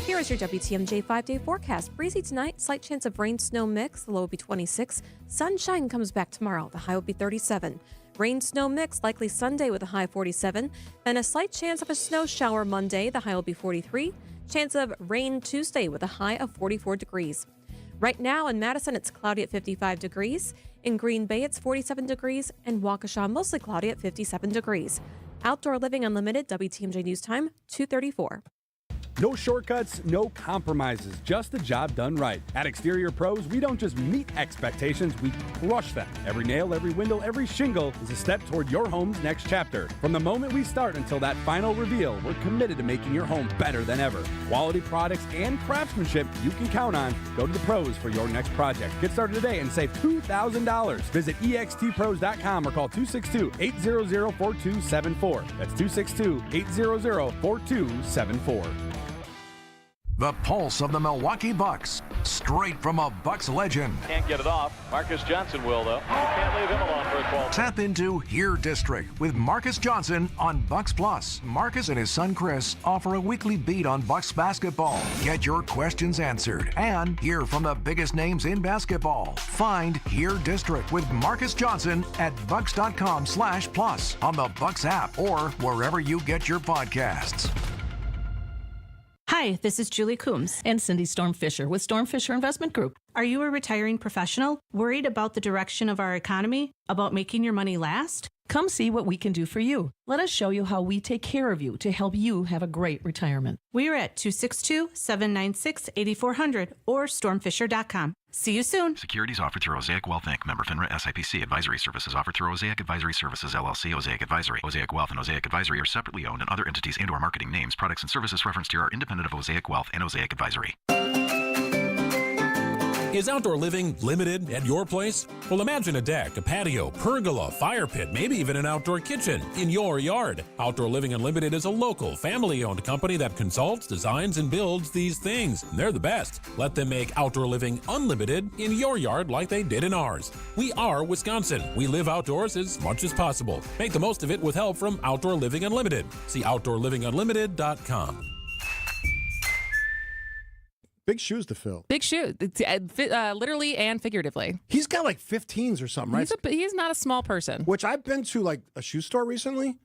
Here is your WTMJ 5-day forecast. Breezy tonight, slight chance of rain, snow mix. The low will be 26. Sunshine comes back tomorrow. The high will be 37. Rain, snow mix, likely Sunday with a high of 47. Then a slight chance of a snow shower Monday. The high will be 43. Chance of rain Tuesday with a high of 44 degrees. Right now in Madison, it's cloudy at 55 degrees. In Green Bay, it's 47 degrees. And Waukesha, mostly cloudy at 57 degrees. Outdoor Living Unlimited, WTMJ News Time, 2:34. No shortcuts, no compromises, just the job done right. At Exterior Pros, we don't just meet expectations, we crush them. Every nail, every window, every shingle is a step toward your home's next chapter. From the moment we start until that final reveal, we're committed to making your home better than ever. Quality products and craftsmanship you can count on. Go to the pros for your next project. Get started today and save $2,000. Visit extpros.com or call 262-800-4274. That's 262-800-4274. The pulse of the Milwaukee Bucks, straight from a Bucks legend. Can't get it off. Marcus Johnson will, though. You can't leave him alone for a 12. Tap into Here District with Marcus Johnson on Bucks Plus. Marcus and his son Chris offer a weekly beat on Bucks basketball. Get your questions answered and hear from the biggest names in basketball. Find Here District with Marcus Johnson at bucks.com/plus on the Bucks app or wherever you get your podcasts. Hi, this is Julie Coombs and Cindy Stormfisher with Stormfisher Investment Group. Are you a retiring professional worried about the direction of our economy, about making your money last? Come see what we can do for you. Let us show you how we take care of you to help you have a great retirement. We are at 262-796-8400 or stormfisher.com. See you soon. Securities offered through Osaic Wealth Inc. Member FINRA SIPC. Advisory services offered through Osaic Advisory Services LLC. Osaic Advisory. Osaic Wealth and Osaic Advisory are separately owned, and other entities and/or marketing names, products, and services referenced here are independent of Osaic Wealth and Osaic Advisory. Is outdoor living limited at your place? Well, imagine a deck, a patio, pergola, fire pit, maybe even an outdoor kitchen in your yard. Outdoor Living Unlimited is a local, family-owned company that consults, designs, and builds these things. They're the best. Let them make Outdoor Living Unlimited in your yard like they did in ours. We are Wisconsin. We live outdoors as much as possible. Make the most of it with help from Outdoor Living Unlimited. See OutdoorLivingUnlimited.com. Big shoes to fill. Big shoe, literally and figuratively. He's got like 15s or something, right? He's not a small person. Which I've been to like a shoe store recently.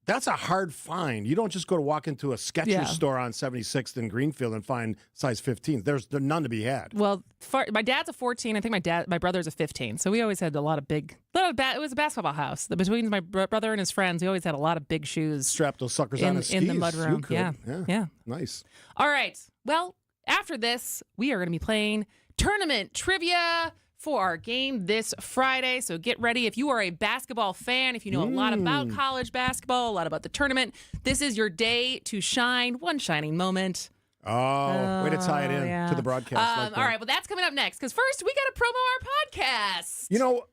That's a hard find. You don't just go to walk into a Skechers store on 76th and Greenfield and find size 15s. There's none to be had. Well, my dad's a 14. I think my brother's a 15. So we always had a lot of big. It was a basketball house. Between my brother and his friends, we always had a lot of big shoes. Strap those suckers on his skis. In the mudroom. Yeah. Nice. All right. Well, after this, we are going to be playing tournament trivia for our game this Friday. So get ready. If you are a basketball fan, if you know a lot about college basketball, a lot about the tournament, this is your day to shine. One shining moment. Oh, way to tie it in to the broadcast. All right. Well, that's coming up next. Because first, we got to promo our podcast. You know,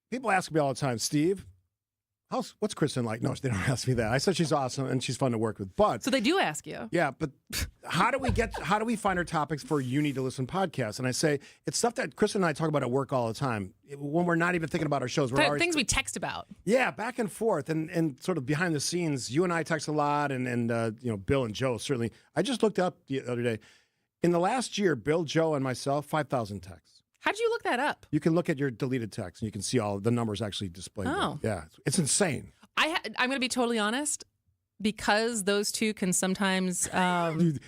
people ask me all the time, Steve, what's Kristin like? No, they don't ask me that. I said she's awesome and she's fun to work with. But so they do ask you. Yeah, but how do we find our topics for You Need to Listen podcast? And I say it's stuff that Kristin and I talk about at work all the time. When we're not even thinking about our shows, we're things we text about. Yeah, back and forth and sort of behind the scenes. You and I text a lot, and Bill and Joe certainly. I just looked up the other day. In the last year, Bill, Joe, and myself, 5,000 texts. How'd you look that up? You can look at your deleted text and you can see all the numbers actually displayed. Oh. Yeah, it's insane. I'm going to be totally honest, because those two can sometimes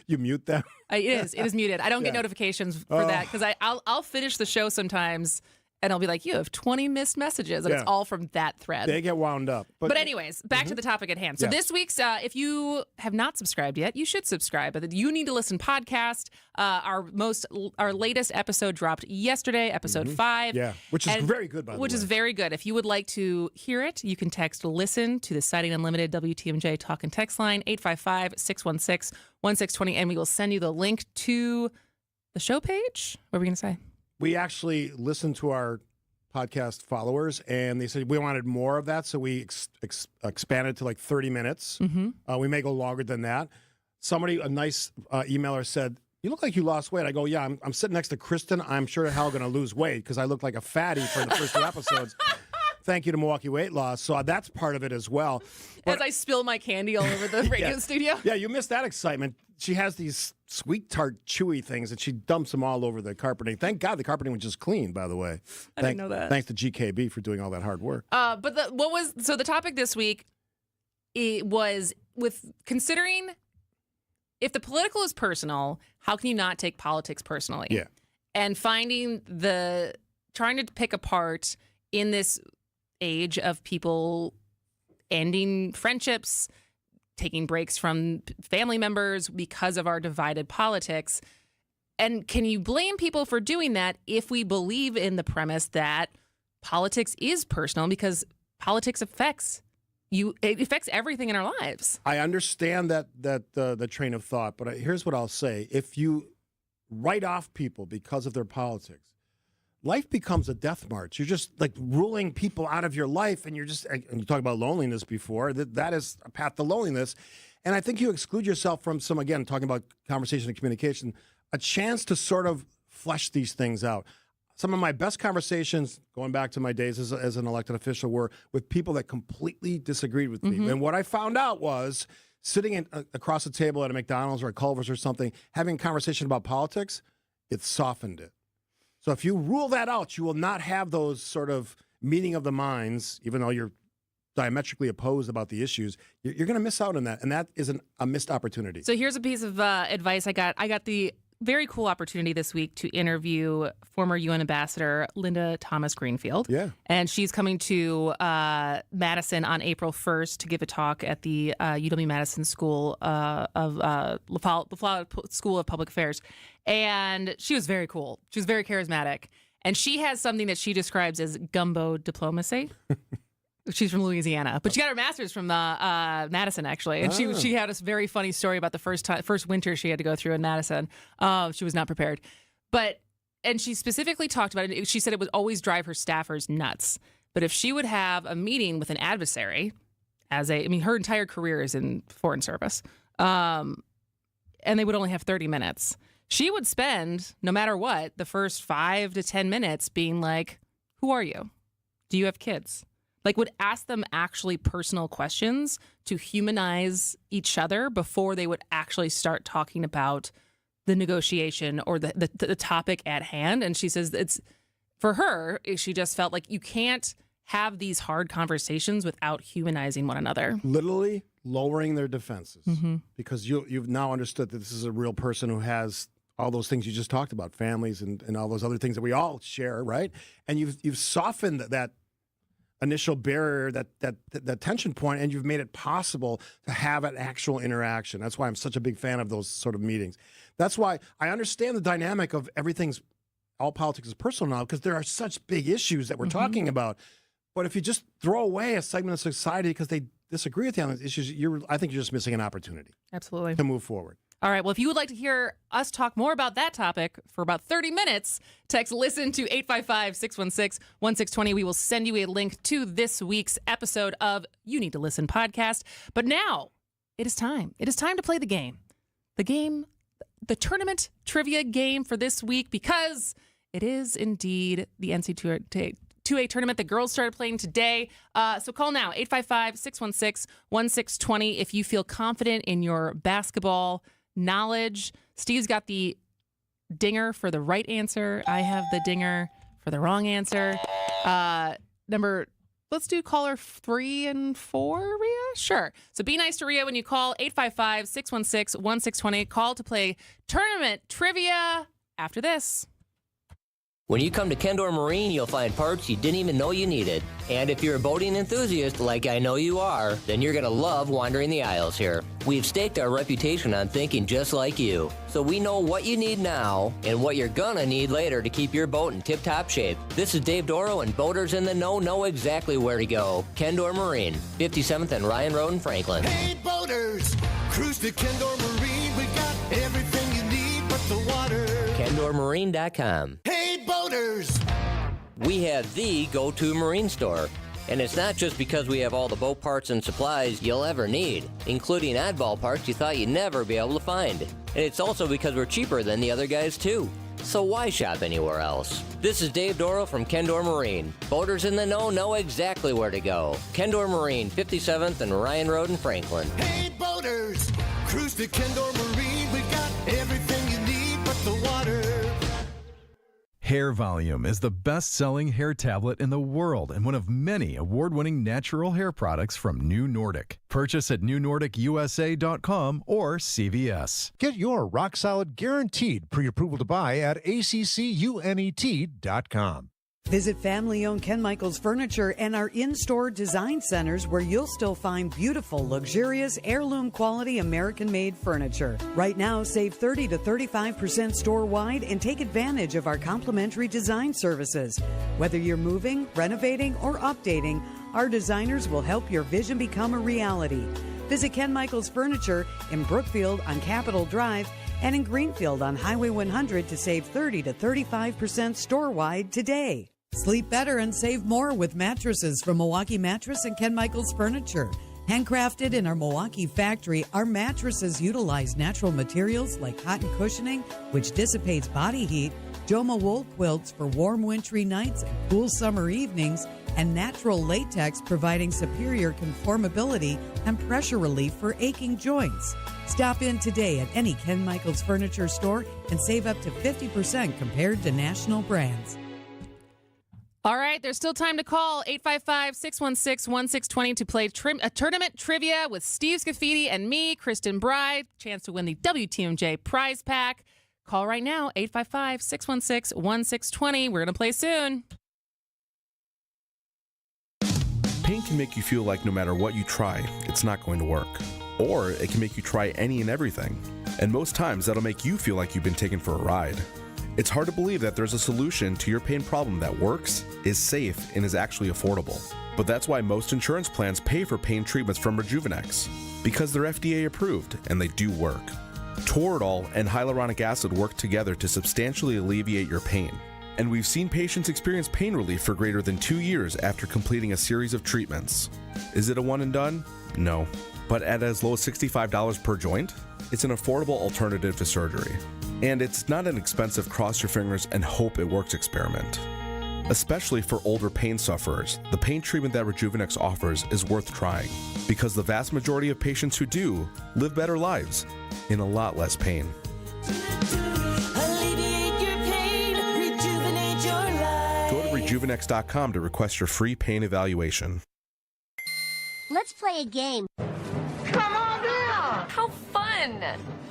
you mute them. It is muted. I don't get notifications for that because I'll finish the show sometimes And I'll be like, you have 20 missed messages. And it's all from that thread. They get wound up. But anyways, back to the topic at hand. So this week's, if you have not subscribed yet, you should subscribe. But You Need to Listen podcast, our latest episode dropped yesterday, episode 5. Yeah, which is very good, by the way. Which is very good. If you would like to hear it, you can text LISTEN to the Citing Unlimited WTMJ talk and text line, 855-616-1620, and we will send you the link to the show page. What were we going to say? We actually listened to our podcast followers, and they said we wanted more of that, so we expanded to like 30 minutes. We may go longer than that. Somebody, a nice emailer, said, "You look like you lost weight." I go, "Yeah, I'm sitting next to Kristin. I'm sure the hell going to lose weight because I look like a fatty for the first 2 episodes." Thank you to Milwaukee Weight Loss. So that's part of it as well. As I spill my candy all over the radio studio. Yeah, you missed that excitement. She has these sweet, tart, chewy things, and she dumps them all over the carpeting. Thank God the carpeting was just clean, by the way. I didn't know that. Thanks to GKB for doing all that hard work. But the topic this week, it was with considering if the political is personal, how can you not take politics personally? Yeah. And trying to pick apart in this age of people ending friendships, taking breaks from family members because of our divided politics. And can you blame people for doing that if we believe in the premise that politics is personal, because politics affects you, it affects everything in our lives? I understand the train of thought, but here's what I'll say. If you write off people because of their politics, life becomes a death march. You're just like ruling people out of your life, and and you talked about loneliness before, that is a path to loneliness. And I think you exclude yourself from some, again, talking about conversation and communication, a chance to sort of flesh these things out. Some of my best conversations, going back to my days as an elected official, were with people that completely disagreed with me. And what I found out was sitting across the table at a McDonald's or a Culver's or something, having a conversation about politics, it softened it. So if you rule that out, you will not have those sort of meeting of the minds, even though you're diametrically opposed about the issues. You're going to miss out on that, and that is a missed opportunity. So here's a piece of advice I got. I got the very cool opportunity this week to interview former UN Ambassador Linda Thomas Greenfield. Yeah. And she's coming to Madison on April 1st to give a talk at the UW-Madison School of LaFollette School of Public Affairs. And she was very cool. She was very charismatic. And she has something that she describes as gumbo diplomacy. She's from Louisiana, but she got her master's from Madison, actually. And she had a very funny story about the first winter she had to go through in Madison. She was not prepared. And she specifically talked about it. She said it would always drive her staffers nuts. But if she would have a meeting with an adversary, her entire career is in foreign service, and they would only have 30 minutes, she would spend, no matter what, the first 5 to 10 minutes being like, who are you? Do you have kids? Like, would ask them actually personal questions to humanize each other before they would actually start talking about the negotiation or the topic at hand. And she says it's, for her, she just felt like you can't have these hard conversations without humanizing one another. Literally lowering their defenses. Because you've now understood that this is a real person who has all those things you just talked about, families and all those other things that we all share, right? And you've softened that initial barrier, that tension point, and you've made it possible to have an actual interaction. That's why I'm such a big fan of those sort of meetings. That's why I understand the dynamic of all politics is personal now, because there are such big issues that we're talking about. But if you just throw away a segment of society because they disagree with you on those issues, I think you're just missing an opportunity. Absolutely. To move forward. All right. Well, if you would like to hear us talk more about that topic for about 30 minutes, text LISTEN to 855-616-1620. We will send you a link to this week's episode of You Need to Listen podcast. But now it is time. It is time to play the game. The tournament trivia game for this week, because it is indeed the NCAA tournament. The girls started playing today. So call now, 855-616-1620 if you feel confident in your basketball knowledge. Steve's got the dinger for the right answer. I have the dinger for the wrong answer. Let's do caller 3 and 4, Rhea? Sure. So be nice to Rhea when you call 855-616-1620. Call to play tournament trivia after this. When you come to Kendor Marine, you'll find parts you didn't even know you needed. And if you're a boating enthusiast, like I know you are, then you're going to love wandering the aisles here. We've staked our reputation on thinking just like you. So we know what you need now and what you're going to need later to keep your boat in tip-top shape. This is Dave Doro, and boaters in the know exactly where to go. Kendor Marine, 57th and Ryan Road in Franklin. Hey, boaters, cruise to Kendor Marine. We got everything you need but the water. KendorMarine.com. Hey, boaters! We have the go-to marine store. And it's not just because we have all the boat parts and supplies you'll ever need, including oddball parts you thought you'd never be able to find. And it's also because we're cheaper than the other guys, too. So why shop anywhere else? This is Dave Doro from Kendor Marine. Boaters in the know exactly where to go. Kendor Marine, 57th and Ryan Road in Franklin. Hey, boaters! Cruise to Kendor Marine. We got everything you need but the water. Hair Volume is the best-selling hair tablet in the world and one of many award-winning natural hair products from New Nordic. Purchase at newnordicusa.com or CVS. Get your rock-solid guaranteed pre-approval to buy at accunet.com. Visit family-owned Ken Michaels Furniture and our in-store design centers where you'll still find beautiful, luxurious, heirloom-quality American-made furniture. Right now, save 30 to 35% store-wide and take advantage of our complimentary design services. Whether you're moving, renovating, or updating, our designers will help your vision become a reality. Visit Ken Michaels Furniture in Brookfield on Capitol Drive and in Greenfield on Highway 100 to save 30 to 35% store-wide today. Sleep better and save more with mattresses from Milwaukee Mattress and Ken Michaels Furniture. Handcrafted in our Milwaukee factory, our mattresses utilize natural materials like cotton cushioning, which dissipates body heat, Joma wool quilts for warm wintry nights and cool summer evenings, and natural latex providing superior conformability and pressure relief for aching joints. Stop in today at any Ken Michaels Furniture store and save up to 50% compared to national brands. All right, there's still time to call 855-616-1620 to play a tournament trivia with Steve Scaffidi and me, Kristin Brey. Chance to win the WTMJ prize pack. Call right now, 855-616-1620. We're going to play soon. Pain can make you feel like no matter what you try, it's not going to work. Or it can make you try any and everything. And most times, that'll make you feel like you've been taken for a ride. It's hard to believe that there's a solution to your pain problem that works, is safe, and is actually affordable. But that's why most insurance plans pay for pain treatments from Rejuvenex, because they're FDA approved and they do work. Toradol and hyaluronic acid work together to substantially alleviate your pain. And we've seen patients experience pain relief for greater than 2 years after completing a series of treatments. Is it a one and done? No. But at as low as $65 per joint? It's an affordable alternative to surgery. And it's not an expensive cross your fingers and hope it works experiment. Especially for older pain sufferers, the pain treatment that Rejuvenex offers is worth trying, because the vast majority of patients who do live better lives in a lot less pain. Alleviate your pain, rejuvenate your life. Go to rejuvenex.com to request your free pain evaluation. Let's play a game. Come on down! How fun!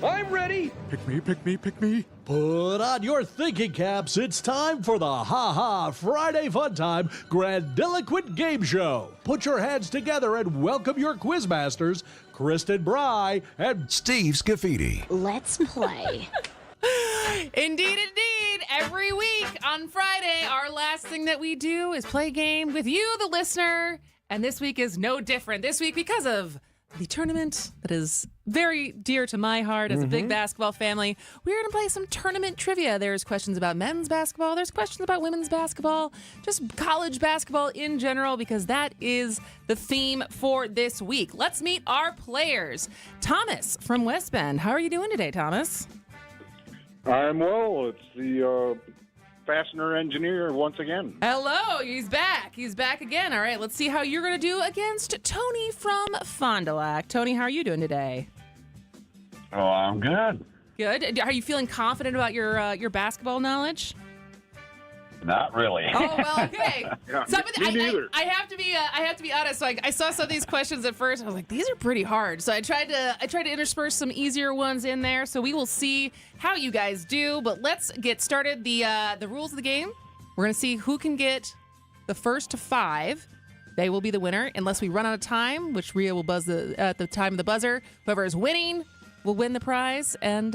I'm ready. Pick me, pick me, pick me. Put on your thinking caps. It's time for the Ha Ha Friday Fun Time Grandiloquent Game Show. Put your hands together and welcome your quizmasters, Kristin Brey and Steve Scaffidi. Let's play. Indeed. Every week on Friday, our last thing that we do is play a game with you, the listener. And this week is no different. This week, because of the tournament that is very dear to my heart as a big basketball family, we're going to play some tournament trivia. There's questions about men's basketball. There's questions about women's basketball, just college basketball in general, because that is the theme for this week. Let's meet our players. Thomas from West Bend. How are you doing today, Thomas? I'm well. It's the fastener engineer once again. Hello, he's back. He's back again. All right, let's see how you're going to do against Tony from Fond du Lac. Tony, how are you doing today? Oh, I'm good. Good. Are you feeling confident about your basketball knowledge? Not really. Oh well, okay. Yeah, me neither. I have to be honest. So I saw some of these questions at first. I was like, these are pretty hard. So I tried to intersperse some easier ones in there. So we will see how you guys do. But let's get started. The rules of the game We're going to see who can get the first to 5. They will be the winner unless we run out of time, which Rhea will buzz at the time of the buzzer. Whoever is winning will win the prize. And,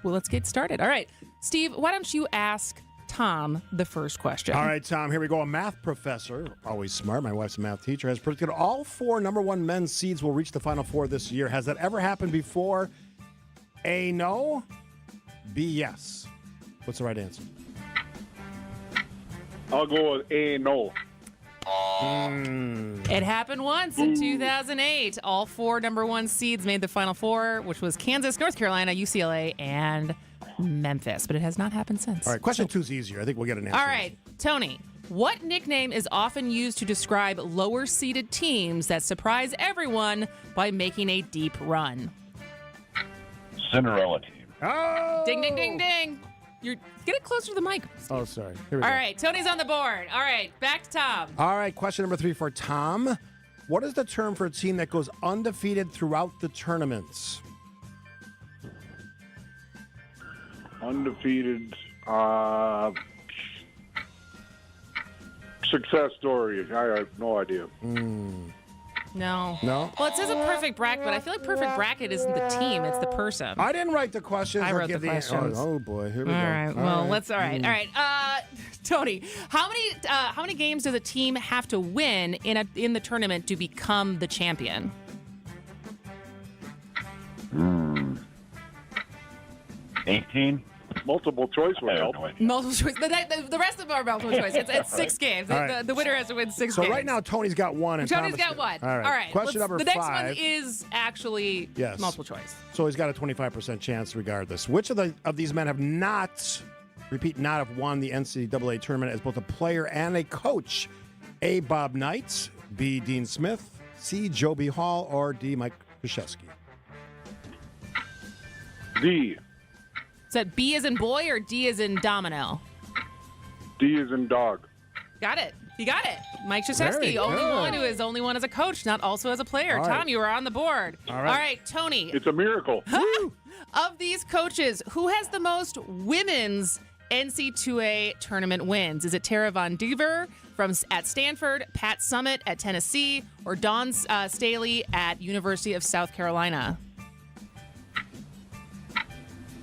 let's get started. All right. Steve, why don't you ask Tom the first question? All right, Tom, here we go. A math professor, always smart, my wife's a math teacher, has predicted all 4 number 1 men's seeds will reach the Final Four this year. Has that ever happened before? A, no. B, yes. What's the right answer? I'll go with A, no. It happened once in 2008. All 4 number 1 seeds made the Final Four, which was Kansas, North Carolina, UCLA, and Memphis. But it has not happened since. All right, question 2 is easier. I think we'll get an answer. All right, Tony, what nickname is often used to describe lower-seeded teams that surprise everyone by making a deep run? Cinderella team. Oh! Ding, ding, ding, ding. Get it closer to the mic. Oh, sorry. Here we All go. right, Tony's on the board. All right, back to Tom. All right, question number 3 for Tom. What is the term for a team that goes undefeated throughout the tournaments? Undefeated. Success story. I have no idea. No. No? Well, it says a perfect bracket, but I feel like perfect bracket isn't the team, it's the person. I didn't write the questions. I or wrote give the questions. Oh, boy. Here we All go. right. Well, let's. All right. All right. Tony, how many games does a team have to win in the tournament to become the champion? 18. Multiple choice would help. Multiple choice. The rest of them are multiple choice. It's 6 games. All right. The winner has to win 6 So games. right now, Tony's got 1. And Tony's Thomas got 1. All right. Question number 5. The next one is actually Yes. multiple choice. So he's got a 25% chance regardless. Which of these men have not have won the NCAA tournament as both a player and a coach? A, Bob Knight. B, Dean Smith. C, Joby Hall. Or D, Mike Krzyzewski. D. Is that B as in boy or D as in domino? D is in dog. Got it. You got it. Mike Very Krzyzewski, only good. one who is only one as a coach, not also as a player. All Tom, right. you are on the board. All right. All right, Tony. It's a miracle. Of these coaches, who has the most women's NC2A tournament wins? Is it Tara Von Dever at Stanford, Pat Summitt at Tennessee, or Dawn Staley at University of South Carolina?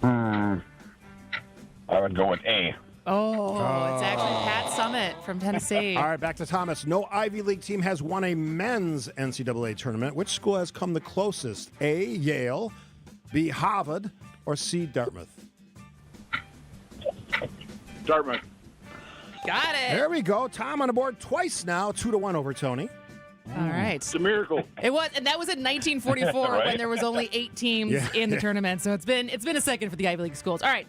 I would go with A. Oh, it's actually Pat Summitt from Tennessee. All right, back to Thomas. No Ivy League team has won a men's NCAA tournament. Which school has come the closest? A, Yale, B, Harvard, or C, Dartmouth? Dartmouth. Got it. There we go. Tom on the board twice now, 2-1 over Tony. All right. It's a miracle. It was, and that was in 1944 Right. when there was only 8 teams in the tournament. So it's been a second for the Ivy League schools. All right,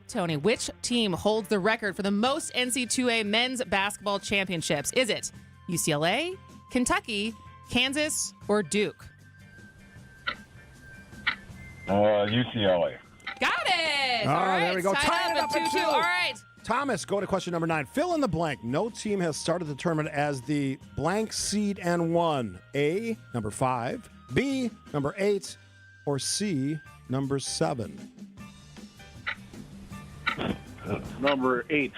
Tony, which team holds the record for the most NC2A men's basketball championships? Is it UCLA, Kentucky, Kansas, or Duke? UCLA. Got it. Oh, All right, there we go. tied up at 2-2. All right. Thomas, go to question number 9. Fill in the blank. No team has started the tournament as the blank seed and won. A, number 5, B, number 8, or C, number 7. Number 8.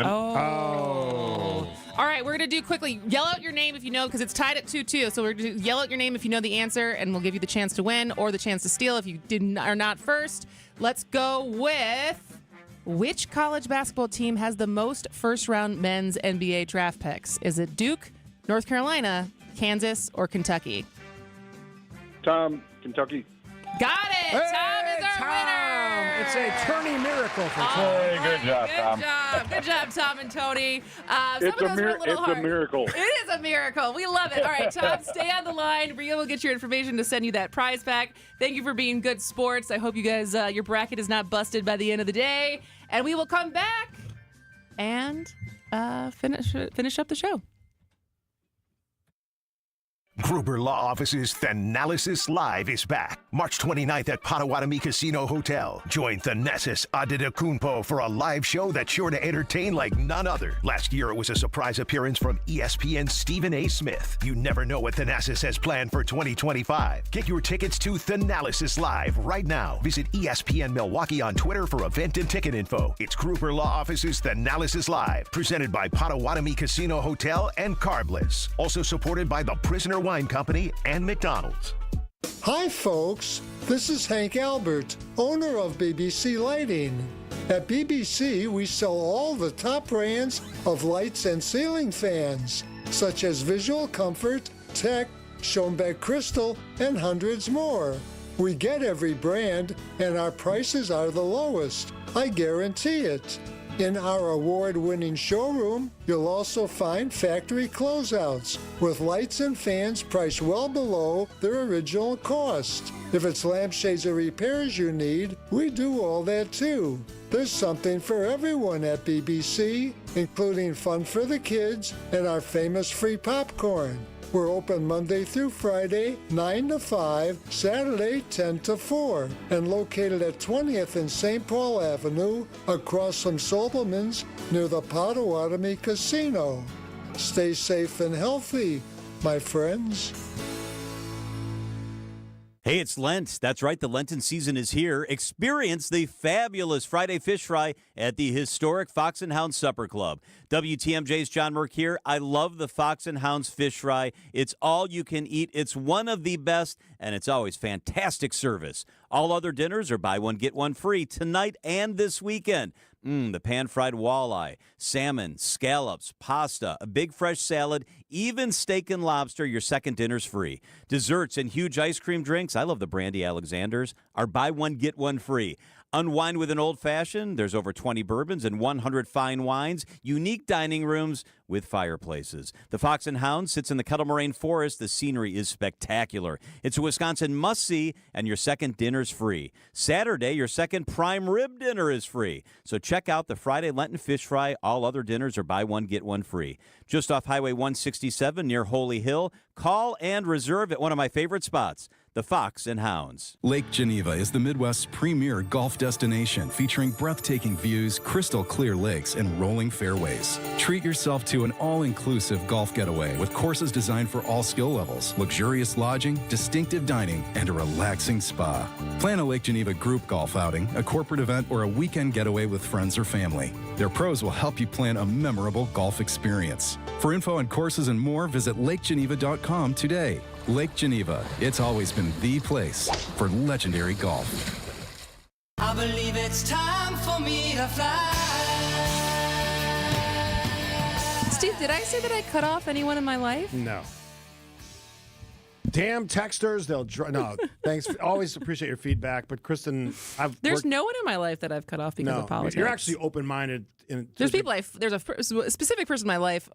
Oh. All right, we're going to do quickly. Yell out your name if you know, because it's tied at 2-2. So we're going to yell out your name if you know the answer, and we'll give you the chance to win or the chance to steal if you are not first. Let's go with... Which college basketball team has the most first-round men's NBA draft picks? Is it Duke, North Carolina, Kansas, or Kentucky? Tom, Kentucky. Got it! Tom is our winner! It's a tourney miracle for Tom. Hey, good job, Good Tom. job. Good job, Tom and Tony. Some It's of those were a little hard. a miracle. It is a miracle. We love it. All right, Tom, stay on the line. Bria will get your information to send you that prize pack. Thank you for being good sports. I hope you guys, your bracket is not busted by the end of the day. And we will come back and finish up the show. Gruber Law Office's Thanalysis Live is back. March 29th at Potawatomi Casino Hotel. Join Thanasis Adetokunbo for a live show that's sure to entertain like none other. Last year, it was a surprise appearance from ESPN's Stephen A. Smith. You never know what Thanasis has planned for 2025. Get your tickets to Thanalysis Live right now. Visit ESPN Milwaukee on Twitter for event and ticket info. It's Gruber Law Office's Thanalysis Live, presented by Potawatomi Casino Hotel and Carbless. Also supported by the Prisoner Wine Company and McDonald's. Hi, folks. This is Hank Albert, owner of BBC Lighting. At BBC, we sell all the top brands of lights and ceiling fans, such as Visual Comfort, Tech, Schoenbeck Crystal, and hundreds more. We get every brand, and our prices are the lowest. I guarantee it. In our award-winning showroom, you'll also find factory closeouts with lights and fans priced well below their original cost. If it's lampshades or repairs you need, we do all that too. There's something for everyone at BBC, including fun for the kids and our famous free popcorn. We're open Monday through Friday, 9 to 5, Saturday, 10 to 4, and located at 20th and St. Paul Avenue, across from Sobelman's, near the Potawatomi Casino. Stay safe and healthy, my friends. Hey, it's Lent. That's right, the Lenten season is here. Experience the fabulous Friday Fish Fry at the historic Fox and Hounds Supper Club. WTMJ's John Merck here. I love the Fox and Hounds Fish Fry. It's all you can eat. It's one of the best, and it's always fantastic service. All other dinners are buy one, get one free tonight and this weekend. The pan-fried walleye, salmon, scallops, pasta, a big fresh salad, even steak and lobster, your second dinner's free. Desserts and huge ice cream drinks, I love the Brandy Alexanders, are buy one, get one free. Unwind with an old-fashioned, there's over 20 bourbons and 100 fine wines, unique dining rooms with fireplaces. The Fox and Hound sits in the Kettle Moraine Forest. The scenery is spectacular. It's a Wisconsin must-see, and your second dinner's free. Saturday, your second prime rib dinner is free. So check out the Friday Lenten Fish Fry. All other dinners are buy one, get one free. Just off Highway 167 near Holy Hill. Call and reserve at one of my favorite spots, the Fox and Hounds. Lake Geneva is the Midwest's premier golf destination, featuring breathtaking views, crystal clear lakes, and rolling fairways. Treat yourself to an all-inclusive golf getaway with courses designed for all skill levels, luxurious lodging, distinctive dining, and a relaxing spa. Plan a Lake Geneva group golf outing, a corporate event, or a weekend getaway with friends or family. Their pros will help you plan a memorable golf experience. For info on courses and more, visit lakegeneva.com today. Lake Geneva, it's always been the place for legendary golf. I believe it's time for me to fly. Steve, did I say that I cut off anyone in my life? No. Damn texters, no, thanks. Always appreciate your feedback, but Kristin, There's no one in my life that I've cut off because of politics. You're actually open-minded. There's a specific person in my life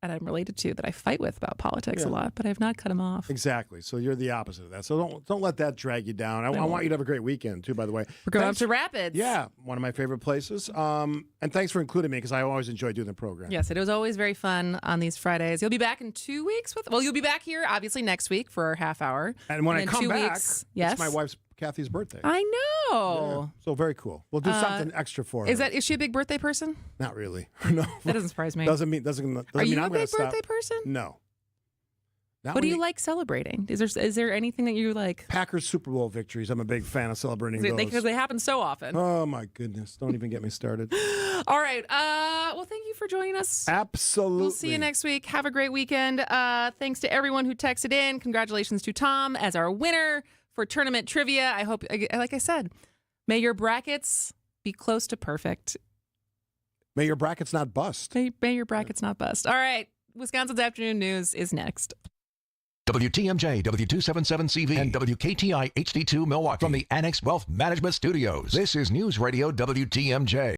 that I'm related to that I fight with about politics a lot, but I have not cut him off. Exactly. So you're the opposite of that. So don't let that drag you down. I want you to have a great weekend, too, by the way. We're going up to Rapids. Yeah, one of my favorite places. And thanks for including me, because I always enjoy doing the program. Yes, it was always very fun on these Fridays. You'll be back in 2 weeks? You'll be back here, obviously, next week for our half hour. And when I come back, it's my wife's Kathy's birthday. I know. Yeah, so very cool. We'll do something extra for her. Is she a big birthday person? Not really. No. That doesn't surprise me. Doesn't mean Are you I'm a big stop. birthday person? No. What do you like celebrating? Is there anything that you like? Packers Super Bowl victories. I'm a big fan of celebrating those. Because they happen so often. Oh, my goodness. Don't even get me started. All right. Well, thank you for joining us. Absolutely. We'll see you next week. Have a great weekend. Thanks to everyone who texted in. Congratulations to Tom as our winner for tournament trivia. I hope, like I said, may your brackets be close to perfect. May your brackets not bust. May your brackets not bust. All right. Wisconsin's Afternoon News is next. WTMJ, W277CV, and WKTI HD2 Milwaukee from the Annex Wealth Management Studios. This is News Radio WTMJ.